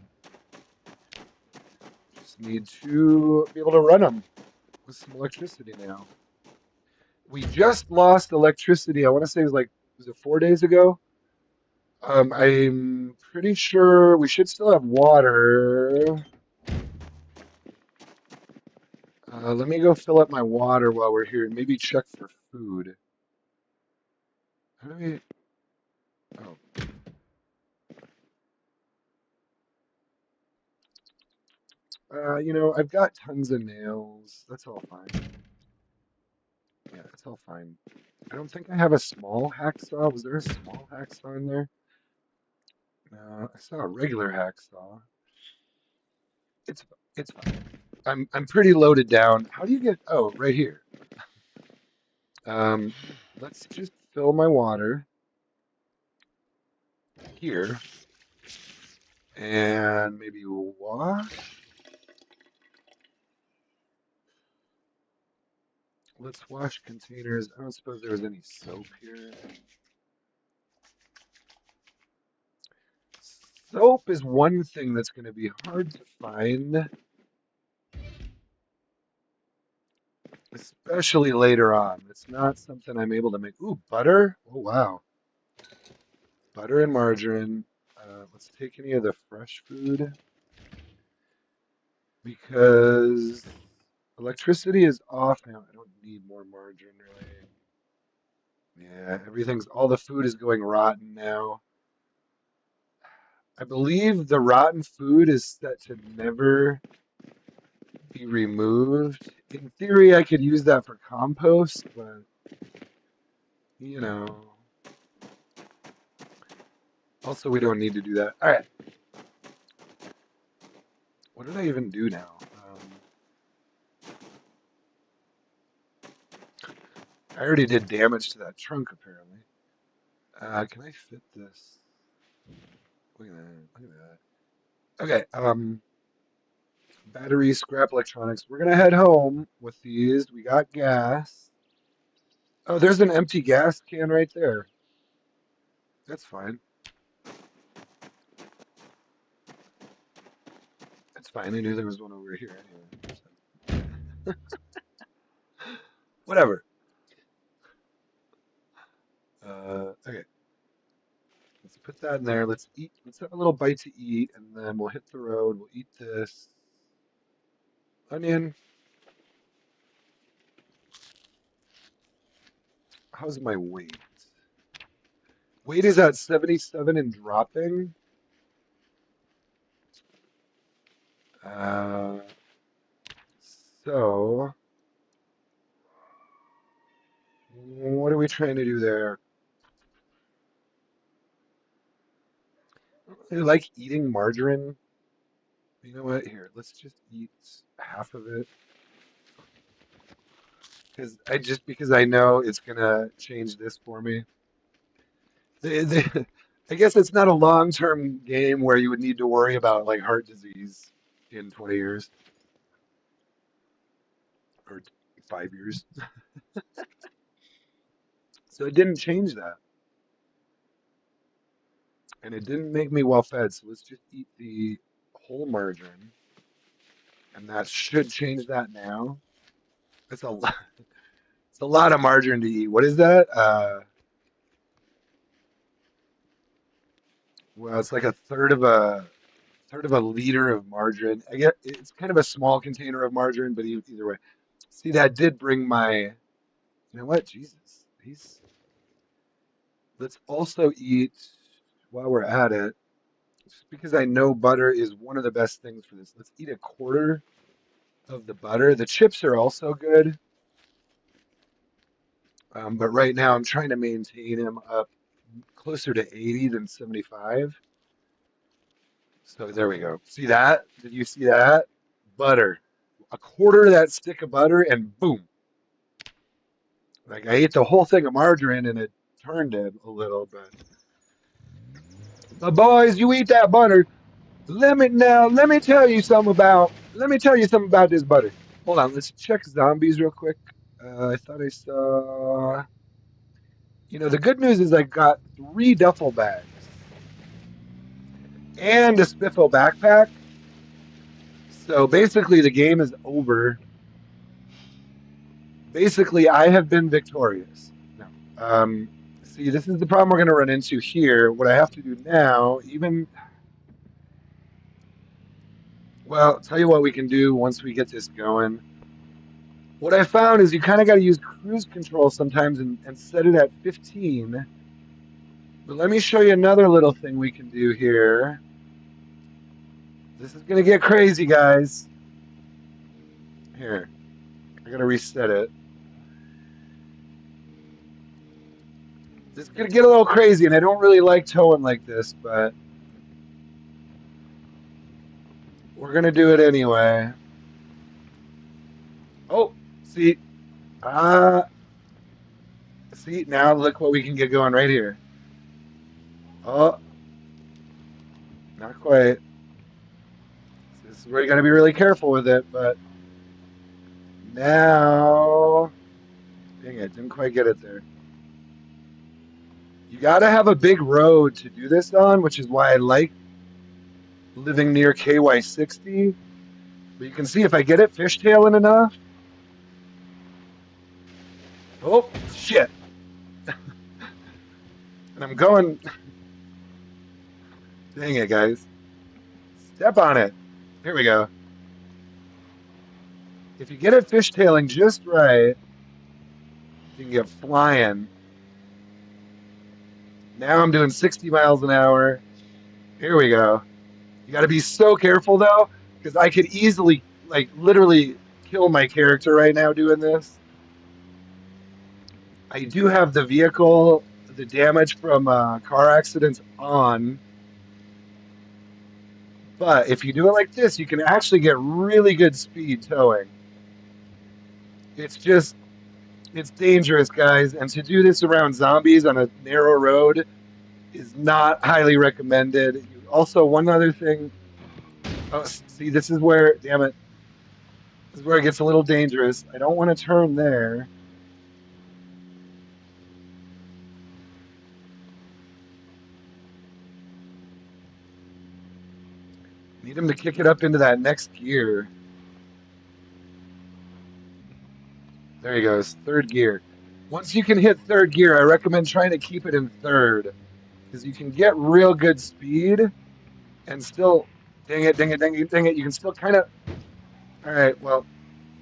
Just need to be able to run them with some electricity now. We just lost electricity. I want to say was it 4 days ago? I'm pretty sure we should still have water. Let me go fill up my water while we're here and maybe check for food. How do we? Oh, I've got tons of nails. That's all fine. Yeah, it's all fine. I don't think I have a small hacksaw. Was there a small hacksaw in there? No, I saw a regular hacksaw. It's it's fine. I'm pretty loaded down. How do you get? Oh, right here. Um, let's just fill my water here and maybe wash. Let's wash containers. I don't suppose there was any soap here. Soap is one thing that's going to be hard to find, especially later on. It's not something I'm able to make. Ooh, butter? Oh, wow. Butter and margarine. Let's take any of the fresh food because electricity is off now. I don't need more margarine, really. Yeah, all the food is going rotten now. I believe the rotten food is set to never be removed. In theory, I could use that for compost, but you know, also we don't need to do that. All right, what did I even do now? I already did damage to that trunk, apparently. Can I fit this? Look at that. Look at that. Okay, battery, scrap electronics. We're gonna head home with these. We got gas. Oh, there's an empty gas can right there. That's fine. That's fine. I knew there was one over here anyway. So. Whatever. Okay, let's put that in there. Let's eat. Let's have a little bite to eat, and then we'll hit the road. We'll eat this onion. How's my weight? Weight is at 77 and dropping. Uh, so what are we trying to do there? I like eating margarine. You know what? Here, let's just eat half of it because I know it's gonna change this for me. I guess it's not a long-term game where you would need to worry about like heart disease in 20 years or 5 years. So it didn't change that. And it didn't make me well fed. So let's just eat the whole margarine. And that should change that now. It's a lot, it's a lot of margarine to eat. What is that? Well, it's like a third of a liter of margarine. I get it's kind of a small container of margarine, but either way. See, that did bring my, you know what? Jesus. Let's also eat while we're at it, just because I know butter is one of the best things for this. Let's eat a quarter of the butter. The chips are also good, but right now I'm trying to maintain them up closer to 80 than 75. So there we go. See that? Did you see that? Butter. A quarter of that stick of butter, and boom. Like I ate the whole thing of margarine, and it turned it a little, but boys, you eat that butter. Let me tell you something about this butter. Hold on, let's check zombies real quick. I thought I saw. The good news is I got 3 duffel bags and a Spiffo backpack. So basically, the game is over. Basically, I have been victorious. No. See, this is the problem we're going to run into here. What I have to do now, well, I'll tell you what we can do once we get this going. What I found is you kind of got to use cruise control sometimes and set it at 15. But let me show you another little thing we can do here. This is going to get crazy, guys. Here, I got to reset it. This is going to get a little crazy, and I don't really like towing like this, but we're going to do it anyway. Oh, see, see, now look what we can get going right here. Oh, not quite. This is where you got to be really careful with it, but now, dang it, didn't quite get it there. You got to have a big road to do this on, which is why I like living near KY60. But you can see if I get it fishtailing enough. Oh, shit. And I'm going. Dang it, guys. Step on it. Here we go. If you get it fishtailing just right, you can get flying. Now I'm doing 60 miles an hour. Here we go. You got to be so careful, though, because I could easily, like, literally kill my character right now doing this. I do have the vehicle, the damage from car accidents on. But if you do it like this, you can actually get really good speed towing. It's just, it's dangerous, guys. And to do this around zombies on a narrow road is not highly recommended. Also, one other thing. Oh, see, this is where, damn it. This is where it gets a little dangerous. I don't want to turn there. Need him to kick it up into that next gear. There he goes, third gear. Once you can hit third gear, I recommend trying to keep it in third, because you can get real good speed and still, dang it, dang it, dang it, dang it, you can still kind of, all right, well,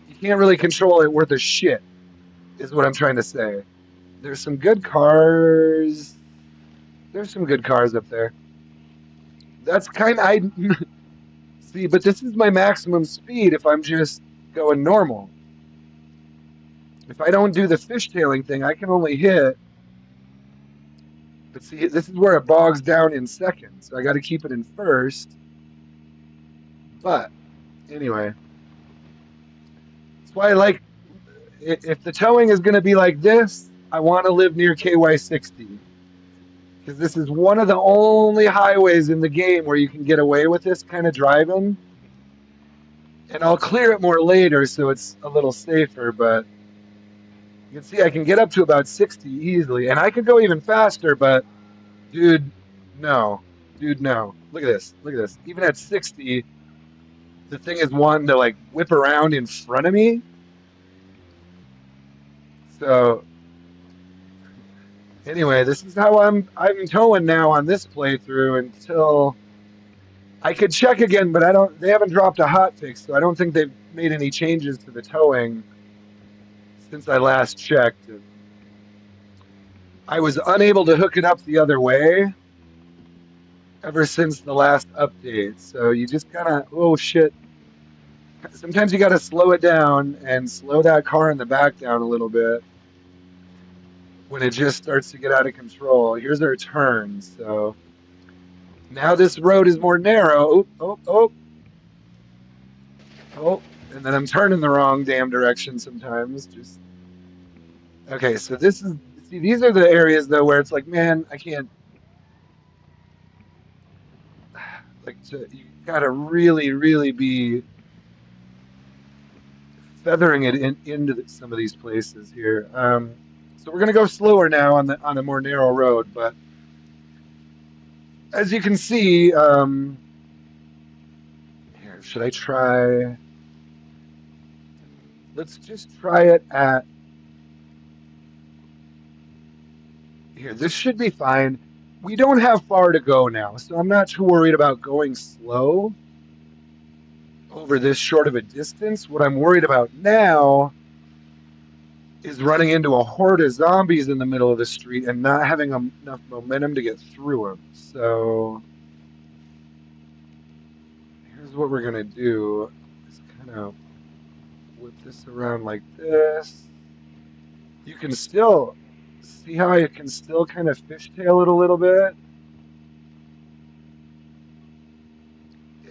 you can't really control it worth a shit, is what I'm trying to say. There's some good cars. There's some good cars up there. That's kind of, I see, but this is my maximum speed if I'm just going normal. If I don't do the fishtailing thing, I can only hit. But see, this is where it bogs down in second, so I got to keep it in first. But anyway, that's why I like. If the towing is going to be like this, I want to live near KY60 because this is one of the only highways in the game where you can get away with this kind of driving. And I'll clear it more later, so it's a little safer. But You can see I can get up to about 60 easily, and I could go even faster, but dude, no. Dude, no. Look at this. Look at this. Even at 60, the thing is wanting to like whip around in front of me. So anyway, this is how I'm towing now on this playthrough until I could check again, but I don't. They haven't dropped a hot fix, so I don't think they've made any changes to the towing since I last checked. I was unable to hook it up the other way ever since the last update. So you just gotta, oh shit. Sometimes you gotta slow it down and slow that car in the back down a little bit when it just starts to get out of control. Here's our turn. So now this road is more narrow. Oh, oh, oh, oh. And then I'm turning the wrong damn direction sometimes. Just okay. So this is, see, these are the areas though where it's like, man, I can't, like, you gotta really, really be feathering it into some of these places here. So we're gonna go slower now on a more narrow road, but as you can see, here, should I try? Let's just try it at here. This should be fine. We don't have far to go now, so I'm not too worried about going slow over this short of a distance. What I'm worried about now is running into a horde of zombies in the middle of the street and not having enough momentum to get through them. So here's what we're gonna do: is kind of whip this around like this. You can still see how I can still kind of fishtail it a little bit.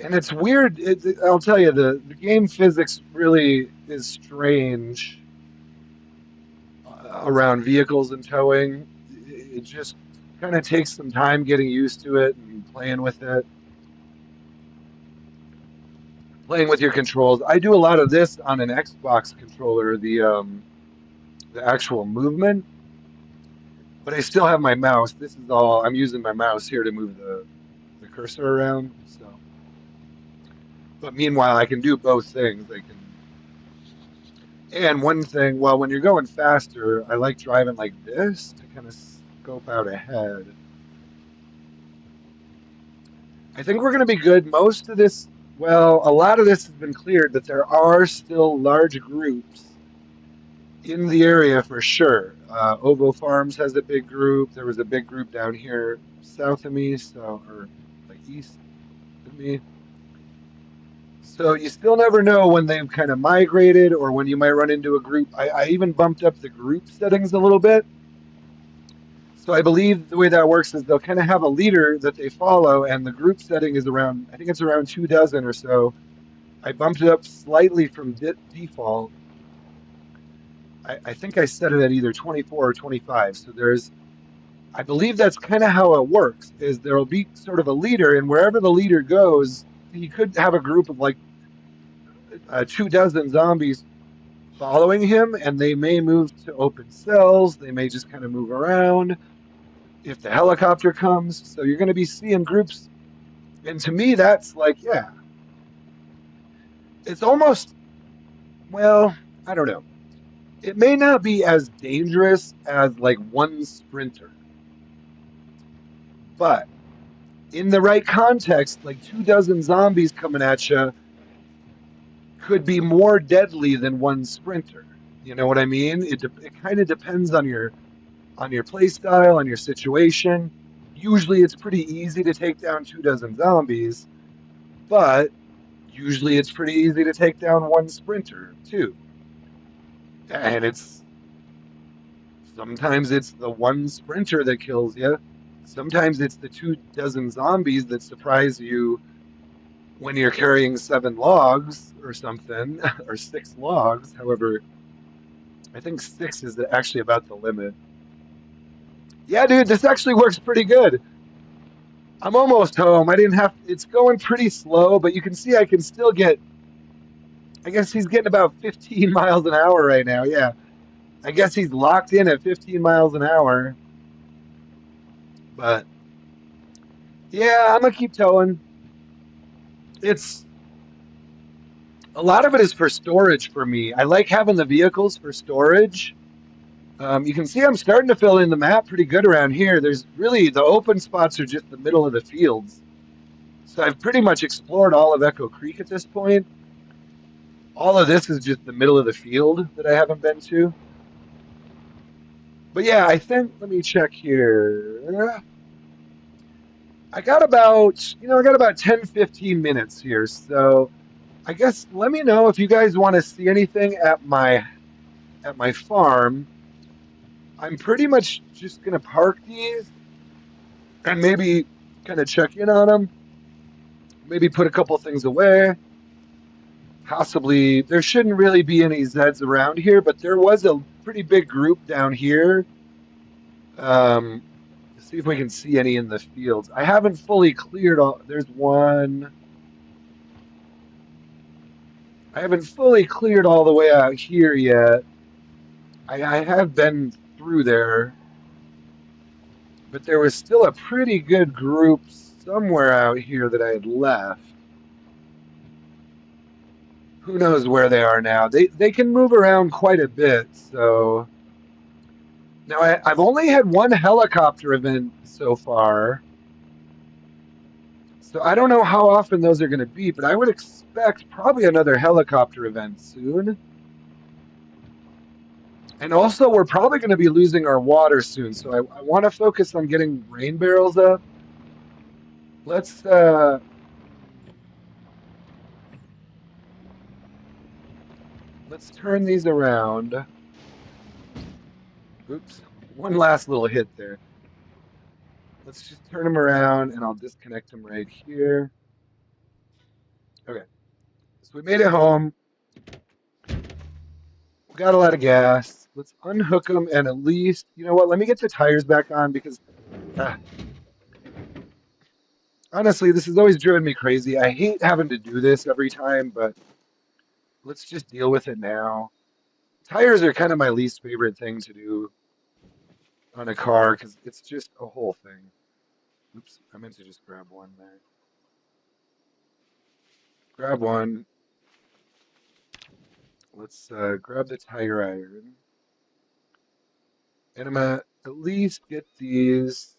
And it's weird. I'll tell you, the game physics really is strange around vehicles and towing. It just kind of takes some time getting used to it and playing with it, playing with your controls. I do a lot of this on an Xbox controller, the actual movement, but I still have my mouse. This is all I'm using my mouse here to move the cursor around. So, but meanwhile, I can do both things. I can, and one thing, well, when you're going faster, I like driving like this to kind of scope out ahead. I think we're going to be good. Most of this, well, a lot of this has been cleared, but there are still large groups in the area for sure. Ovo Farms has a big group. There was a big group down here south of me, so, or like east of me. So you still never know when they've kind of migrated or when you might run into a group. I even bumped up the group settings a little bit. So I believe the way that works is they'll kind of have a leader that they follow, and the group setting is around, I think it's around 2 dozen or so. I bumped it up slightly from default. I think I set it at either 24 or 25. So there's, I believe that's kind of how it works, is there'll be sort of a leader, and wherever the leader goes, you could have a group of like 2 dozen zombies following him, and they may move to open cells. They may just kind of move around if the helicopter comes. So you're going to be seeing groups. And to me, that's like, yeah, it's almost, well, I don't know. It may not be as dangerous as like one sprinter, but in the right context, like 2 dozen zombies coming at you could be more deadly than one sprinter. You know what I mean? It kind of depends on your play style, on your situation. Usually it's pretty easy to take down 2 dozen zombies, but usually it's pretty easy to take down one sprinter too. And it's sometimes it's the one sprinter that kills you. Sometimes it's the 2 dozen zombies that surprise you when you're carrying 7 logs or something, or 6 logs. However, I think 6 is actually about the limit. Yeah, dude, this actually works pretty good. I'm almost home. I didn't have. It's going pretty slow, but you can see I can still get. I guess he's getting about 15 miles an hour right now. Yeah, I guess he's locked in at 15 miles an hour. But yeah, I'm gonna keep towing. It's a lot of it is for storage for me. I like having the vehicles for storage. You can see I'm starting to fill in the map pretty good around here. There's really the open spots are just the middle of the fields. So I've pretty much explored all of Echo Creek at this point. All of this is just the middle of the field that I haven't been to. But yeah, I think, let me check here. I got about 10, 15 minutes here. So I guess let me know if you guys want to see anything at my farm. I'm pretty much just gonna park these and maybe kind of check in on them. Maybe put a couple things away. Possibly there shouldn't really be any Zeds around here, but there was a pretty big group down here. Um, see if we can see any in the fields. I haven't fully cleared all. There's one. I haven't fully cleared all the way out here yet. I have been through there, but there was still a pretty good group somewhere out here that I had left. Who knows where they are now? They can move around quite a bit. So now I've only had one helicopter event so far. So I don't know how often those are going to be, but I would expect probably another helicopter event soon. And also, we're probably going to be losing our water soon, so I want to focus on getting rain barrels up. Let's let's turn these around. Oops, one last little hit there. Let's just turn them around, and I'll disconnect them right here. Okay, so we made it home. We got a lot of gas. Let's unhook them, and at least, you know what? Let me get the tires back on because ah, honestly, this has always driven me crazy. I hate having to do this every time, but let's just deal with it now. Tires are kind of my least favorite thing to do on a car because it's just a whole thing. Oops, I meant to just grab one there. Grab one. Let's grab the tire iron. And I'm gonna at least get these.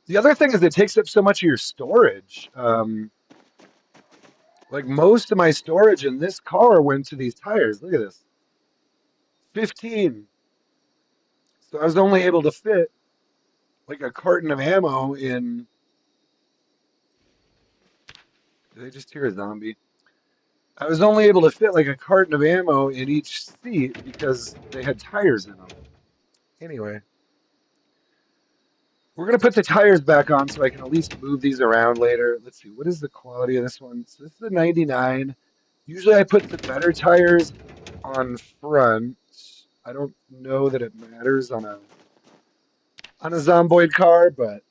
The other thing is it takes up so much of your storage. Like most of my storage in this car went to these tires. Look at this. 15. So I was only able to fit like a carton of ammo in. Did I just hear a zombie? I was only able to fit like a carton of ammo in each seat because they had tires in them. Anyway, we're gonna put the tires back on so I can at least move these around later. Let's see, what is the quality of this one? So this is a 99. Usually I put the better tires on front. I don't know that it matters on a Zomboid car, but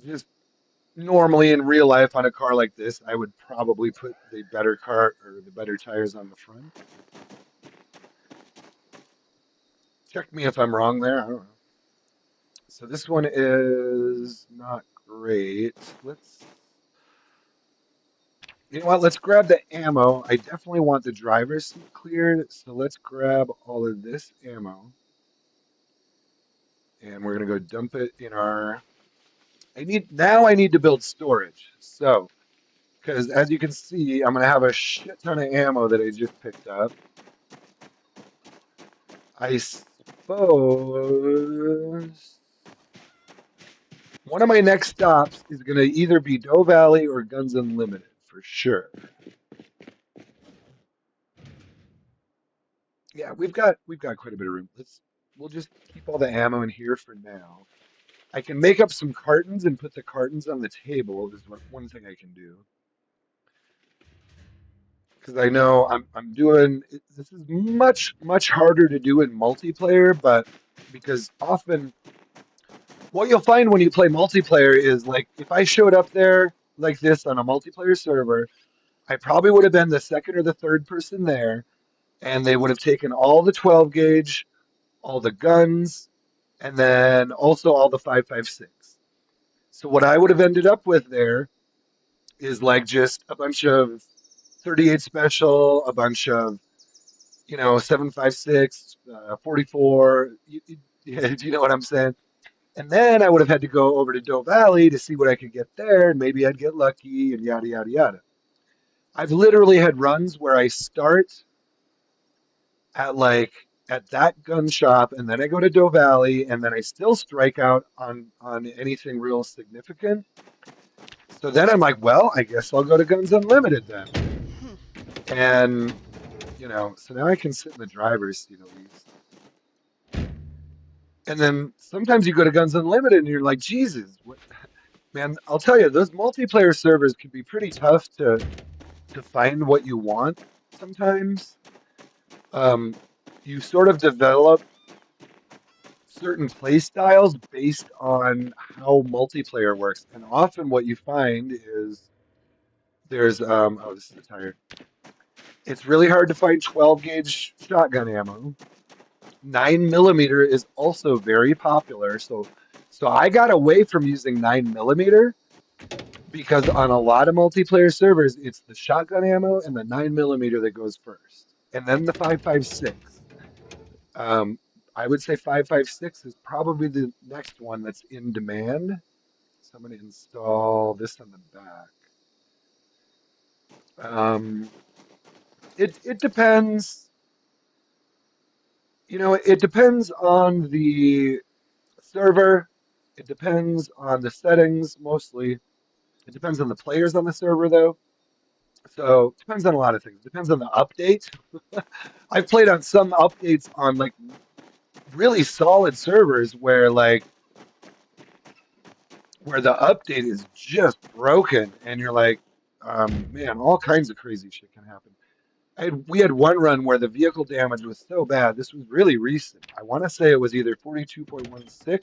just normally in real life on a car like this, I would probably put the better car or the better tires on the front. Check me if I'm wrong there. I don't know. So this one is not great. You know what? Let's grab the ammo. I definitely want the driver's seat cleared, so let's grab all of this ammo, and we're gonna go dump it in our. I need to build storage. So, because as you can see, I'm gonna have a shit ton of ammo that I just picked up. I suppose one of my next stops is gonna either be Doe Valley or Guns Unlimited for sure. Yeah, we've got quite a bit of room. We'll just keep all the ammo in here for now. I can make up some cartons and put the cartons on the table is one thing I can do. Because I know I'm doing this is much harder to do in multiplayer, but because often What you'll find when you play multiplayer is like if I showed up there like this on a multiplayer server, I probably would have been the second or the third person there, and they would have taken all the 12 gauge, all the guns, and then also all the 5.56. So what I would have ended up with there is like just a bunch of 38 special, a bunch of 7.56, 44. Do you know what I'm saying? And then I would have had to go over to Doe Valley to see what I could get there, and maybe I'd get lucky, and yada yada yada. I've literally had runs where I start at like at that gun shop, and then I go to Doe Valley, and then I still strike out on anything real significant. So then I'm like, well, I guess I'll go to Guns Unlimited then. And so now I can sit in the driver's seat at least. And then sometimes you go to Guns Unlimited and you're like, Jesus, what, man, I'll tell you, those multiplayer servers can be pretty tough to find what you want sometimes. Um, you sort of develop certain play styles based on how multiplayer works. And often what you find is there's oh, this is a tire. It's really hard to find 12 gauge shotgun ammo. 9 millimeter is also very popular. So I got away from using 9 millimeter because on a lot of multiplayer servers, it's the shotgun ammo and the 9 millimeter that goes first, and then the 5.56. Um, I would say 5.56 is probably the next one that's in demand. So I'm going to install this on the back. It depends. It depends on the server. It depends on the settings mostly. It depends on the players on the server though. So it depends on a lot of things. It depends on the update. I've played on some updates on like really solid servers where the update is just broken and you're like, man, all kinds of crazy shit can happen. We had one run where the vehicle damage was so bad. This was really recent. I want to say it was either 42.16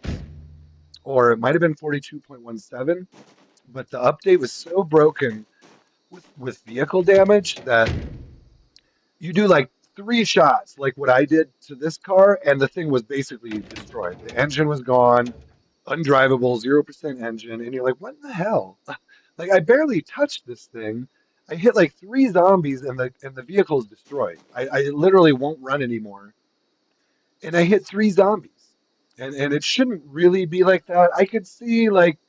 or it might have been 42.17, but the update was so broken with vehicle damage that you do like three shots, like what I did to this car, and the thing was basically destroyed. The engine was gone, undrivable, 0% engine, and you're like, what in the hell? Like I barely touched this thing. I hit like three zombies and the vehicle is destroyed. I literally won't run anymore. And I hit three zombies. And it shouldn't really be like that. I could see like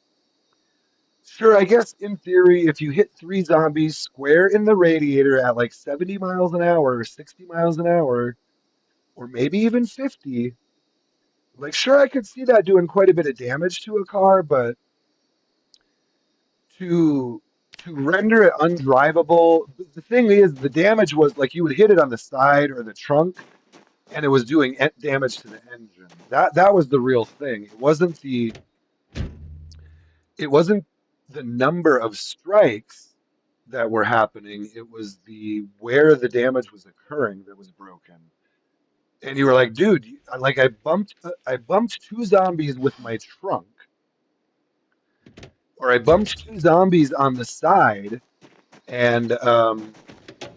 sure, I guess in theory, if you hit three zombies square in the radiator at like 70 miles an hour or 60 miles an hour, or maybe even 50, like sure, I could see that doing quite a bit of damage to a car, but to to render it undrivable, the thing is, the damage was like you would hit it on the side or the trunk, and it was doing damage to the engine. That was the real thing. It wasn't the number of strikes that were happening. It was the where the damage was occurring that was broken. And you were like, dude, like I bumped two zombies with my trunk, or I bumped two zombies on the side, and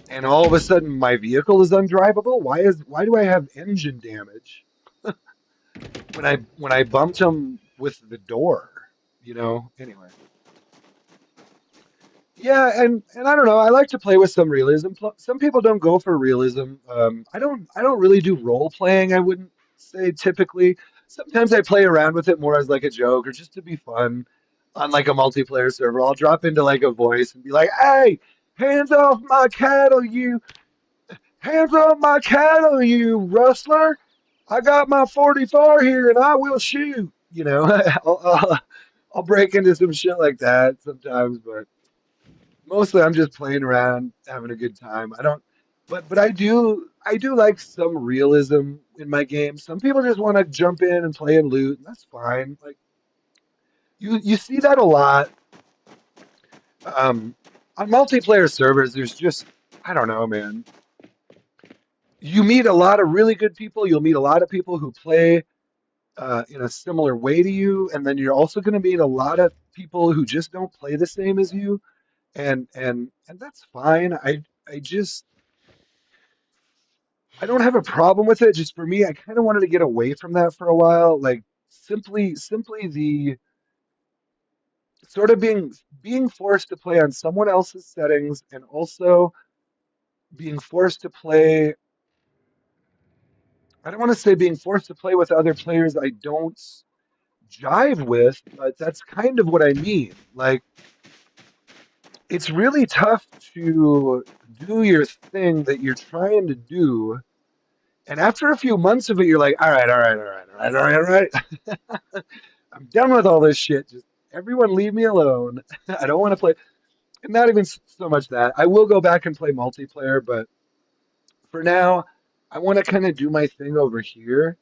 and all of a sudden my vehicle is undrivable. Why do I have engine damage when I bumped them with the door? Anyway. Yeah, and I don't know. I like to play with some realism. Some people don't go for realism. I don't really do role playing. I wouldn't say typically. Sometimes I play around with it more as like a joke or just to be fun on like a multiplayer server. I'll drop into like a voice and be like, "Hey, hands off my cattle, you! Hands off my cattle, you rustler! I got my 44 here and I will shoot." I'll break into some shit like that sometimes, but mostly I'm just playing around, having a good time. I don't, but I do like some realism in my games. Some people just want to jump in and play and loot, and that's fine. Like you see that a lot. Um, on multiplayer servers, there's just I don't know, man. You meet a lot of really good people. You'll meet a lot of people who play in a similar way to you, and then you're also going to meet a lot of people who just don't play the same as you, and that's fine. I just I don't have a problem with it. Just for me, I kind of wanted to get away from that for a while. Like simply the sort of being forced to play on someone else's settings and also being forced to play. I don't want to say being forced to play with other players I don't jive with, but that's kind of what I mean. Like it's really tough to do your thing that you're trying to do. And after a few months of it, you're like, all right, all right, all right, all right, all right, all right. I'm done with all this shit. Just everyone leave me alone. I don't want to play. And not even so much that. I will go back and play multiplayer, but for now, I want to kind of do my thing over here.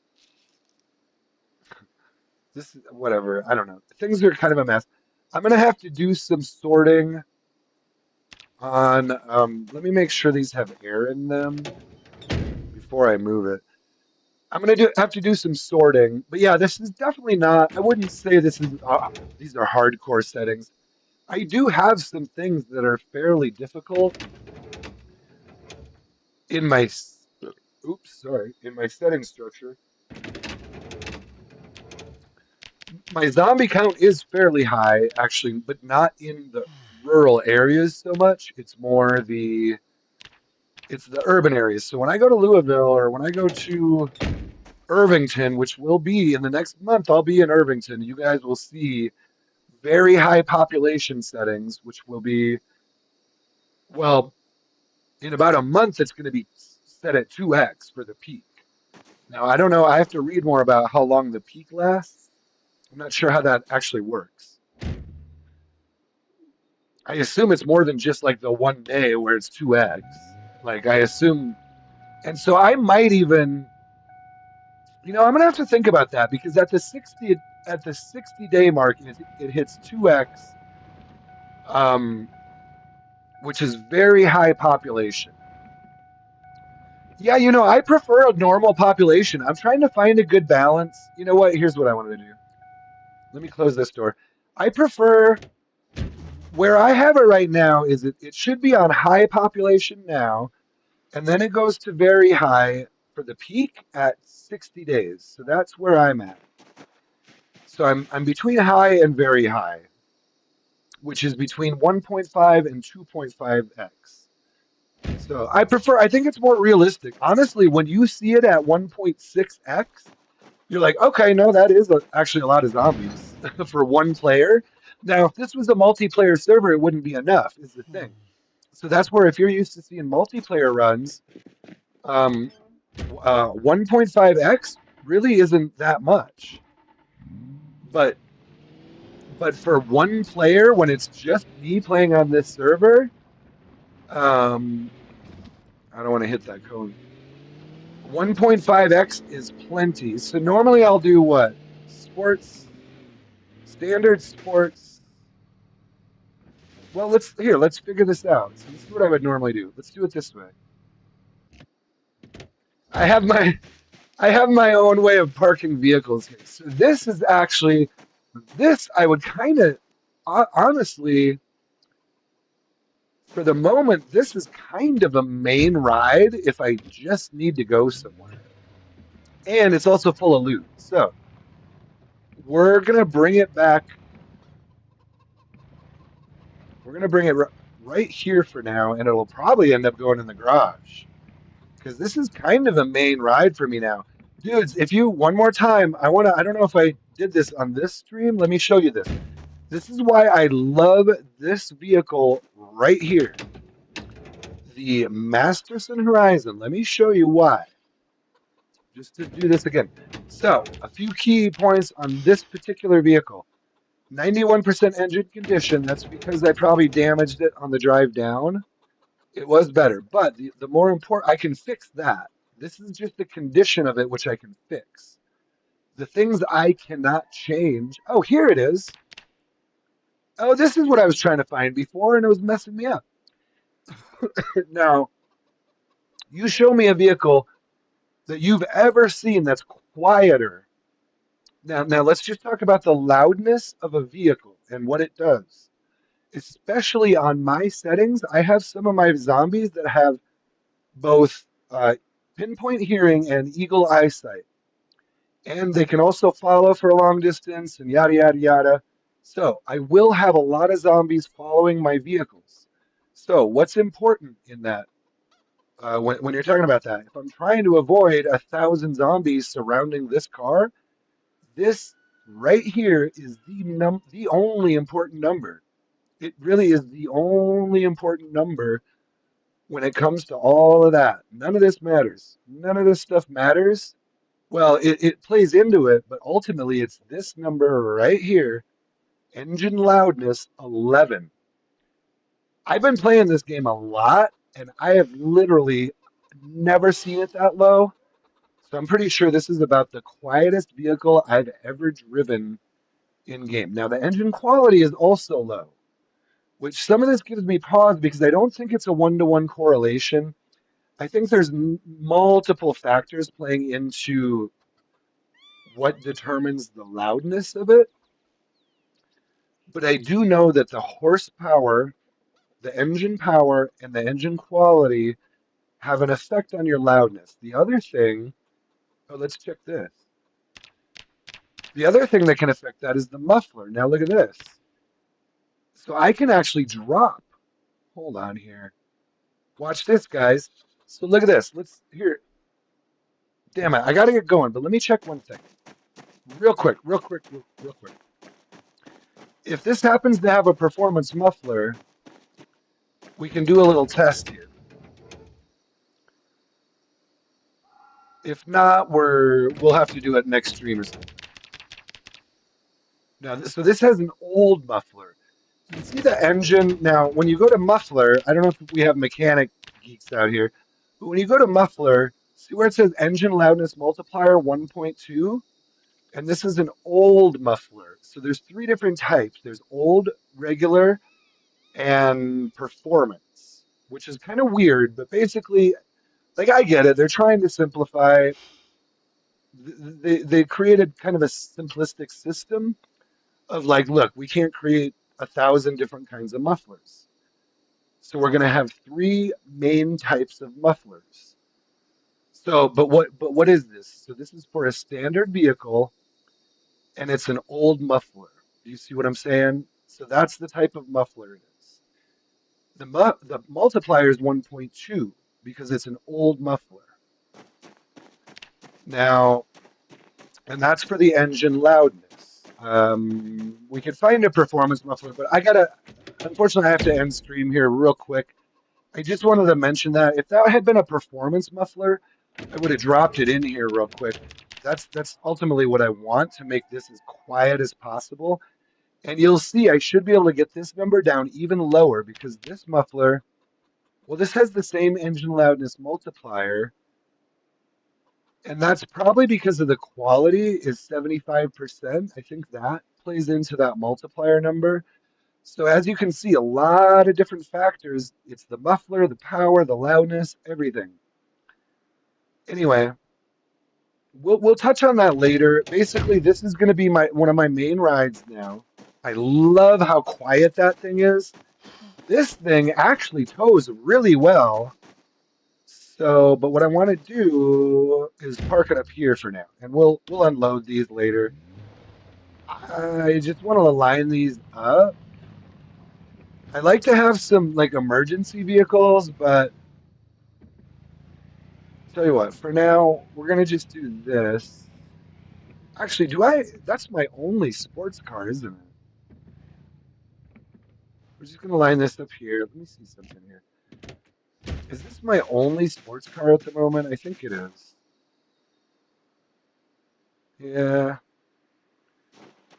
This is whatever. I don't know. Things are kind of a mess. I'm gonna have to do some sorting on. Let me make sure these have air in them before I move it. I'm gonna have to do some sorting, but yeah, this is definitely not. I wouldn't say this is. These are hardcore settings. I do have some things that are fairly difficult in my. Oops, sorry. In my setting structure, my zombie count is fairly high, actually, but not in the rural areas so much. It's the urban areas. So when I go to Louisville or when I go to Irvington, which will be in the next month, I'll be in Irvington. You guys will see very high population settings, which will be, well, in about a month, it's going to be set at 2x for the peak. Now, I don't know. I have to read more about how long the peak lasts. I'm not sure how that actually works. I assume it's more than just like the one day where it's 2x. Like, I assume. And so I might even, I'm gonna have to think about that because at the 60-day mark, it hits 2x, um, which is very high population. Yeah, I prefer a normal population. I'm trying to find a good balance. You know what? Here's what I wanted to do. Let me close this door. I prefer where I have it right now is it should be on high population now, and then it goes to very high for the peak at 60 days. So that's where I'm at. So I'm between high and very high, which is between 1.5 and 2.5x. So I think it's more realistic. Honestly, when you see it at 1.6x, you're like, okay, no, that is actually a lot of zombies for one player. Now, if this was a multiplayer server, it wouldn't be enough, is the thing. So that's where if you're used to seeing multiplayer runs, um, 1.5x really isn't that much. But for one player, when it's just me playing on this server, um, I don't want to hit that cone. 1.5x is plenty. So normally I'll do what? Sports, standard sports. Well, let's figure this out. So this is what I would normally do. Let's do it this way. I have my I have my own way of parking vehicles here. So this I would kind of honestly, for the moment, this is kind of a main ride if I just need to go somewhere. And it's also full of loot. So we're gonna bring it back. We're gonna bring it right here for now, and it'll probably end up going in the garage because this is kind of a main ride for me now. Dudes, if you one more time, I don't know if I did this on this stream. Let me show you this. This is why I love this vehicle right here. The Masterson Horizon. Let me show you why. Just to do this again. So, a few key points on this particular vehicle. 91% engine condition. That's because I probably damaged it on the drive down. It was better, but the more important, I can fix that. This is just the condition of it, which I can fix. The things I cannot change. Oh, here it is. Oh, this is what I was trying to find before, and it was messing me up. Now, you show me a vehicle that you've ever seen that's quieter Now let's just talk about the loudness of a vehicle and what it does. Especially on my settings, I have some of my zombies that have both pinpoint hearing and eagle eyesight, and they can also follow for a long distance and yada yada yada. So I will have a lot of zombies following my vehicles. So what's important in that? When you're talking about that, if I'm trying to avoid 1,000 zombies surrounding this car, this right here is the only important number. It really is the only important number when it comes to all of that. None of this matters. None of this stuff matters. Well, it plays into it, but ultimately it's this number right here, engine loudness 11. I've been playing this game a lot, and I have literally never seen it that low. So I'm pretty sure this is about the quietest vehicle I've ever driven in game. Now, the engine quality is also low, which some of this gives me pause because I don't think it's a one-to-one correlation. I think there's multiple factors playing into what determines the loudness of it. But I do know that the horsepower, the engine power, and the engine quality have an effect on your loudness. The other thing, oh, let's check this. The other thing that can affect that is the muffler. Now look at this. So I can actually drop. Hold on here. Watch this, guys. So look at this. Let's here. Damn it, I gotta get going, but let me check one thing. Real quick, real quick, real quick. If this happens to have a performance muffler, we can do a little test here. If not, we'll have to do it next stream or something. Now, so this has an old muffler. You can see the engine. Now, when you go to muffler, I don't know if we have mechanic geeks out here, but when you go to muffler, see where it says engine loudness multiplier 1.2? And this is an old muffler. So there's three different types. There's old, regular, and performance, which is kind of weird, but basically, like I get it. They're trying to simplify. They created kind of a simplistic system of like, look, we can't create 1,000 different kinds of mufflers. So we're going to have three main types of mufflers. So, but what is this? So this is for a standard vehicle, and it's an old muffler. Do you see what I'm saying? So that's the type of muffler it is. The multiplier is 1.2 because it's an old muffler. Now, and that's for the engine loudness. We could find a performance muffler, but unfortunately, I have to end stream here real quick. I just wanted to mention that if that had been a performance muffler, I would have dropped it in here real quick. That's ultimately what I want to make this as quiet as possible. And you'll see I should be able to get this number down even lower because this muffler, well, this has the same engine loudness multiplier, and that's probably because of the quality is 75%. I think that plays into that multiplier number. So as you can see, a lot of different factors. It's the muffler, the power, the loudness, everything. Anyway, we'll touch on that later. Basically, this is going to be my one of my main rides now. I love how quiet that thing is. This thing actually tows really well. So, but what I want to do is park it up here for now, and we'll unload these later. I just want to line these up. I like to have some like emergency vehicles, but tell you what, for now, we're gonna just do this. Actually, that's my only sports car, isn't it? We're just gonna line this up here. Let me see something here. Is this my only sports car at the moment? I think it is. Yeah.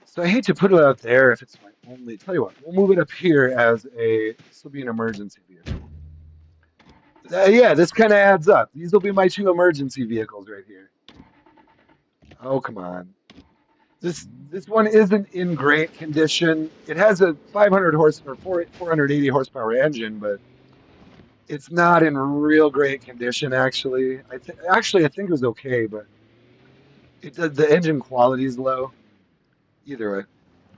So I hate to put it out there if it's my only. Tell you what, we'll move it up here as this will be an emergency vehicle. Yeah, this kind of adds up. These will be my two emergency vehicles right here. Oh, come on. This one isn't in great condition. It has a 500 horse or 480 horsepower engine, but it's not in real great condition actually. I think it was okay, but The engine quality is low. Either way,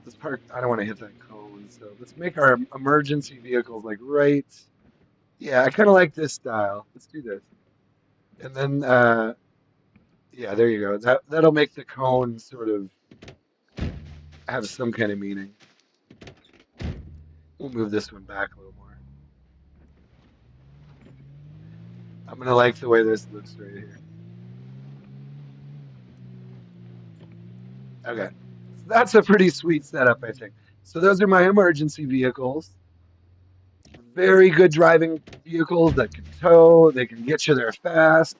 let's park. I don't want to hit that cone, so let's make our emergency vehicles like right. Yeah, I kind of like this style. Let's do this, and then yeah, there you go. That'll make the cone sort of have some kind of meaning. We'll move this one back a little more. I'm gonna like the way this looks right here. Okay, so that's a pretty sweet setup, I think. So those are my emergency vehicles. Very good driving vehicles that can tow. They can get you there fast.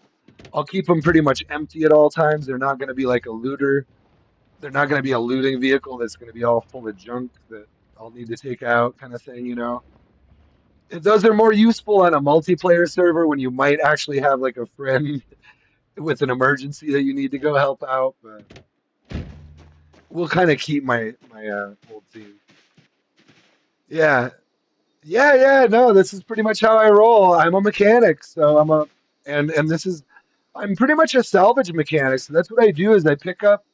I'll keep them pretty much empty at all times. They're not going to be like a looter. They're not going to be a looting vehicle that's going to be all full of junk that I'll need to take out, kind of thing, you know. Those are more useful on a multiplayer server when you might actually have like a friend with an emergency that you need to go help out. But we'll kind of keep my old team. Yeah, yeah. No, this is pretty much how I roll. I'm a mechanic, so and this is I'm pretty much a salvage mechanic. So that's what I do is I pick up.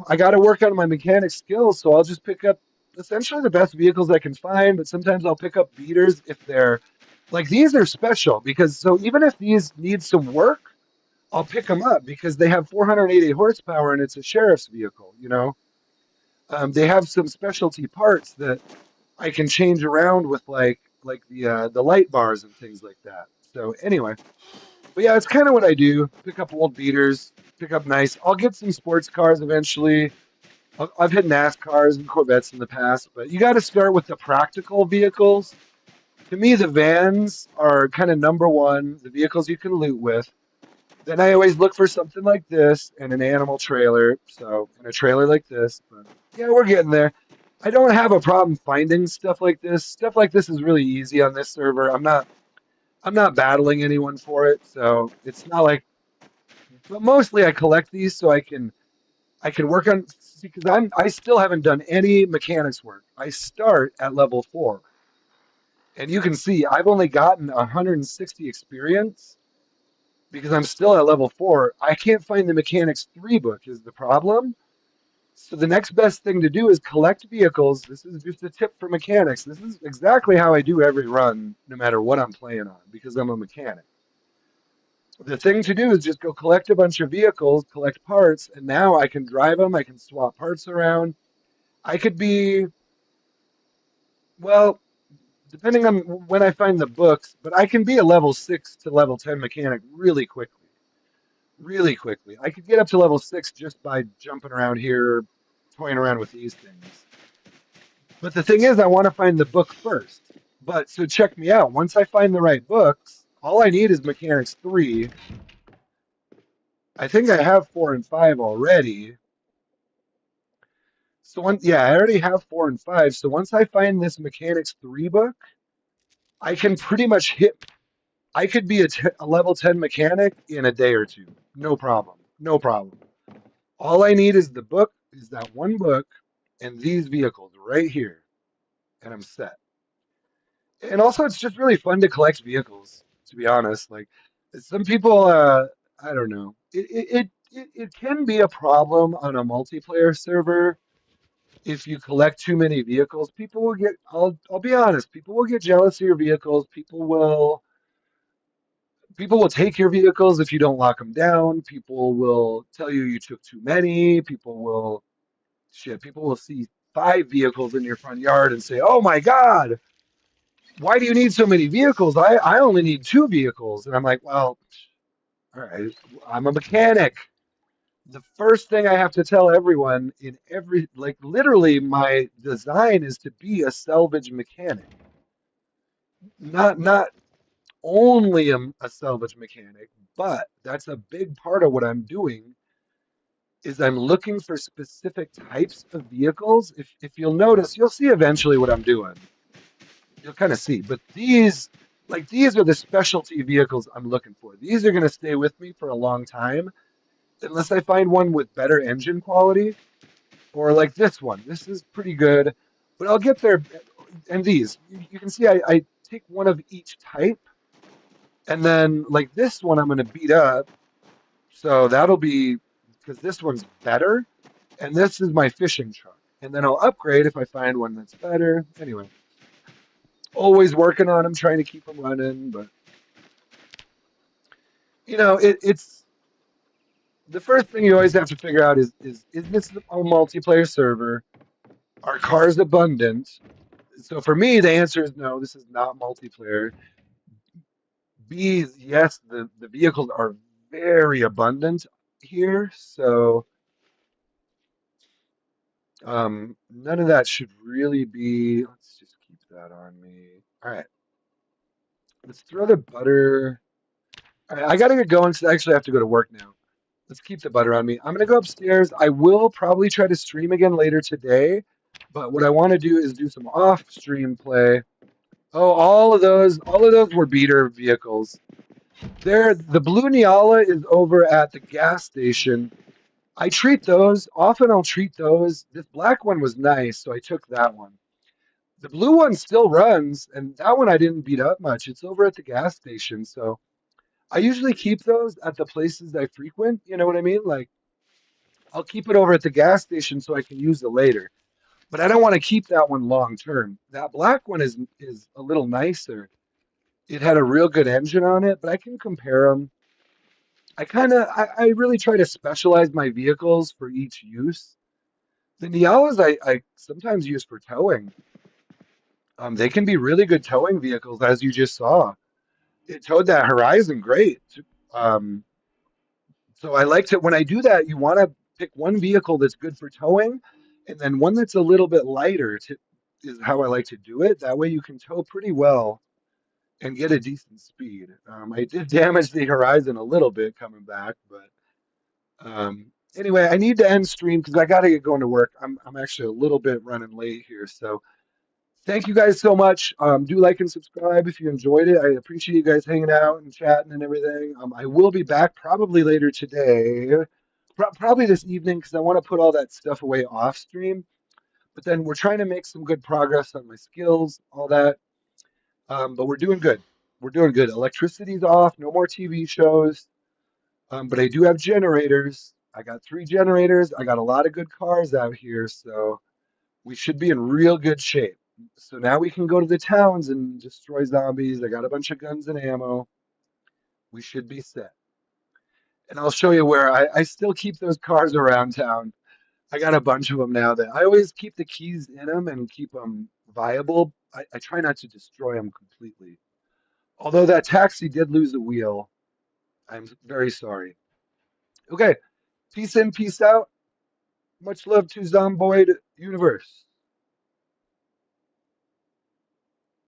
I got to work on my mechanic skills, so I'll just pick up essentially the best vehicles I can find. But sometimes I'll pick up beaters if they're like these are special because so even if these need some work, I'll pick them up because they have 480 horsepower and it's a sheriff's vehicle. They have some specialty parts that I can change around with like the light bars and things like that. So anyway, but yeah, it's kind of what I do. Pick up old beaters, pick up nice. I'll get some sports cars eventually. I've hit NASCARs and Corvettes in the past, but you got to start with the practical vehicles. To me, the vans are kind of number one, the vehicles you can loot with. Then I always look for something like this and an animal trailer. So, in a trailer like this. But yeah, we're getting there. I don't have a problem finding stuff like this. Stuff like this is really easy on this server. I'm not battling anyone for it, so it's not like but mostly I collect these so I can work on because I still haven't done any mechanics work. I start at level 4. And you can see I've only gotten 160 experience because I'm still at level 4. I can't find the Mechanics 3 book is the problem. So the next best thing to do is collect vehicles. This is just a tip for mechanics. This is exactly how I do every run, no matter what I'm playing on, because I'm a mechanic. The thing to do is just go collect a bunch of vehicles, collect parts, and now I can drive them. I can swap parts around. I could be, well, depending on when I find the books, but I can be a level 6 to level 10 mechanic really quickly. Really quickly. I could get up to level 6 just by jumping around here, toying around with these things. But the thing is, I want to find the book first. But so check me out. Once I find the right books, all I need is Mechanics 3. I think I have 4 and 5 already. So yeah, I already have 4 and 5. So once I find this Mechanics 3 book, I can pretty much hit. I could be a level 10 mechanic in a day or two. No problem. No problem. All I need is the book, is that one book, and these vehicles right here, and I'm set. And also, it's just really fun to collect vehicles, to be honest. Like, some people, I don't know. It can be a problem on a multiplayer server if you collect too many vehicles. People will get, I'll be honest, people will get jealous of your vehicles. People will take your vehicles if you don't lock them down. People will tell you you took too many. People will see 5 vehicles in your front yard and say, "Oh my God, why do you need so many vehicles? I only need 2 vehicles." And I'm like, "Well, all right, I'm a mechanic. The first thing I have to tell everyone in every, like literally my design is to be a salvage mechanic, not only a salvage mechanic, but that's a big part of what I'm doing is I'm looking for specific types of vehicles. If you'll notice, you'll see eventually what I'm doing. You'll kind of see. But these are the specialty vehicles I'm looking for. These are going to stay with me for a long time, unless I find one with better engine quality, or like this one. This is pretty good, but I'll get there. And these, you can see I take one of each type, and then like this one I'm going to beat up. So that'll be because this one's better, and this is my fishing truck. And then I'll upgrade if I find one that's better. Anyway, always working on them, trying to keep them running. But it's the first thing you always have to figure out is this a multiplayer server? Are cars abundant? So for me, the answer is no. This is not multiplayer. B, yes, the vehicles are very abundant here, so none of that should really be. Let's just keep that on me. All right, let's throw the butter. All right, I gotta get going, so I actually have to go to work now. Let's keep the butter on me. I'm gonna go upstairs. I will probably try to stream again later today, but what I want to do is do some off-stream play. Oh, all of those were beater vehicles. There, the blue Niala is over at the gas station. I treat those. Often I'll treat those. This black one was nice, so I took that one. The blue one still runs, and that one I didn't beat up much. It's over at the gas station, so I usually keep those at the places I frequent. You know what I mean? Like I'll keep it over at the gas station so I can use it later. But I don't want to keep that one long term. That black one is a little nicer. It had a real good engine on it, but I can compare them. I really try to specialize my vehicles for each use. The Nialas I sometimes use for towing. They can be really good towing vehicles, as you just saw. It towed that Horizon great. Um, so I like to, when I do that, you want to pick one vehicle that's good for towing, and then one that's a little bit lighter is how I like to do it. That way you can tow pretty well and get a decent speed. I did damage the Horizon a little bit coming back, but anyway, I need to end stream because I got to get going to work. I'm actually a little bit running late here, so thank you guys so much. Do like and subscribe if you enjoyed it. I appreciate you guys hanging out and chatting and everything. I will be back probably later today, probably this evening because I want to put all that stuff away off stream. But then we're trying to make some good progress on my skills, all that. But we're doing good. We're doing good. Electricity's off. No more TV shows. But I do have generators. I got 3 generators. I got a lot of good cars out here, so we should be in real good shape. So now we can go to the towns and destroy zombies. I got a bunch of guns and ammo. We should be set. And I'll show you where I still keep those cars around town. I got a bunch of them now that I always keep the keys in them and keep them viable. I try not to destroy them completely. Although that taxi did lose a wheel, I'm very sorry. Okay, peace in, peace out. Much love to Zomboid Universe.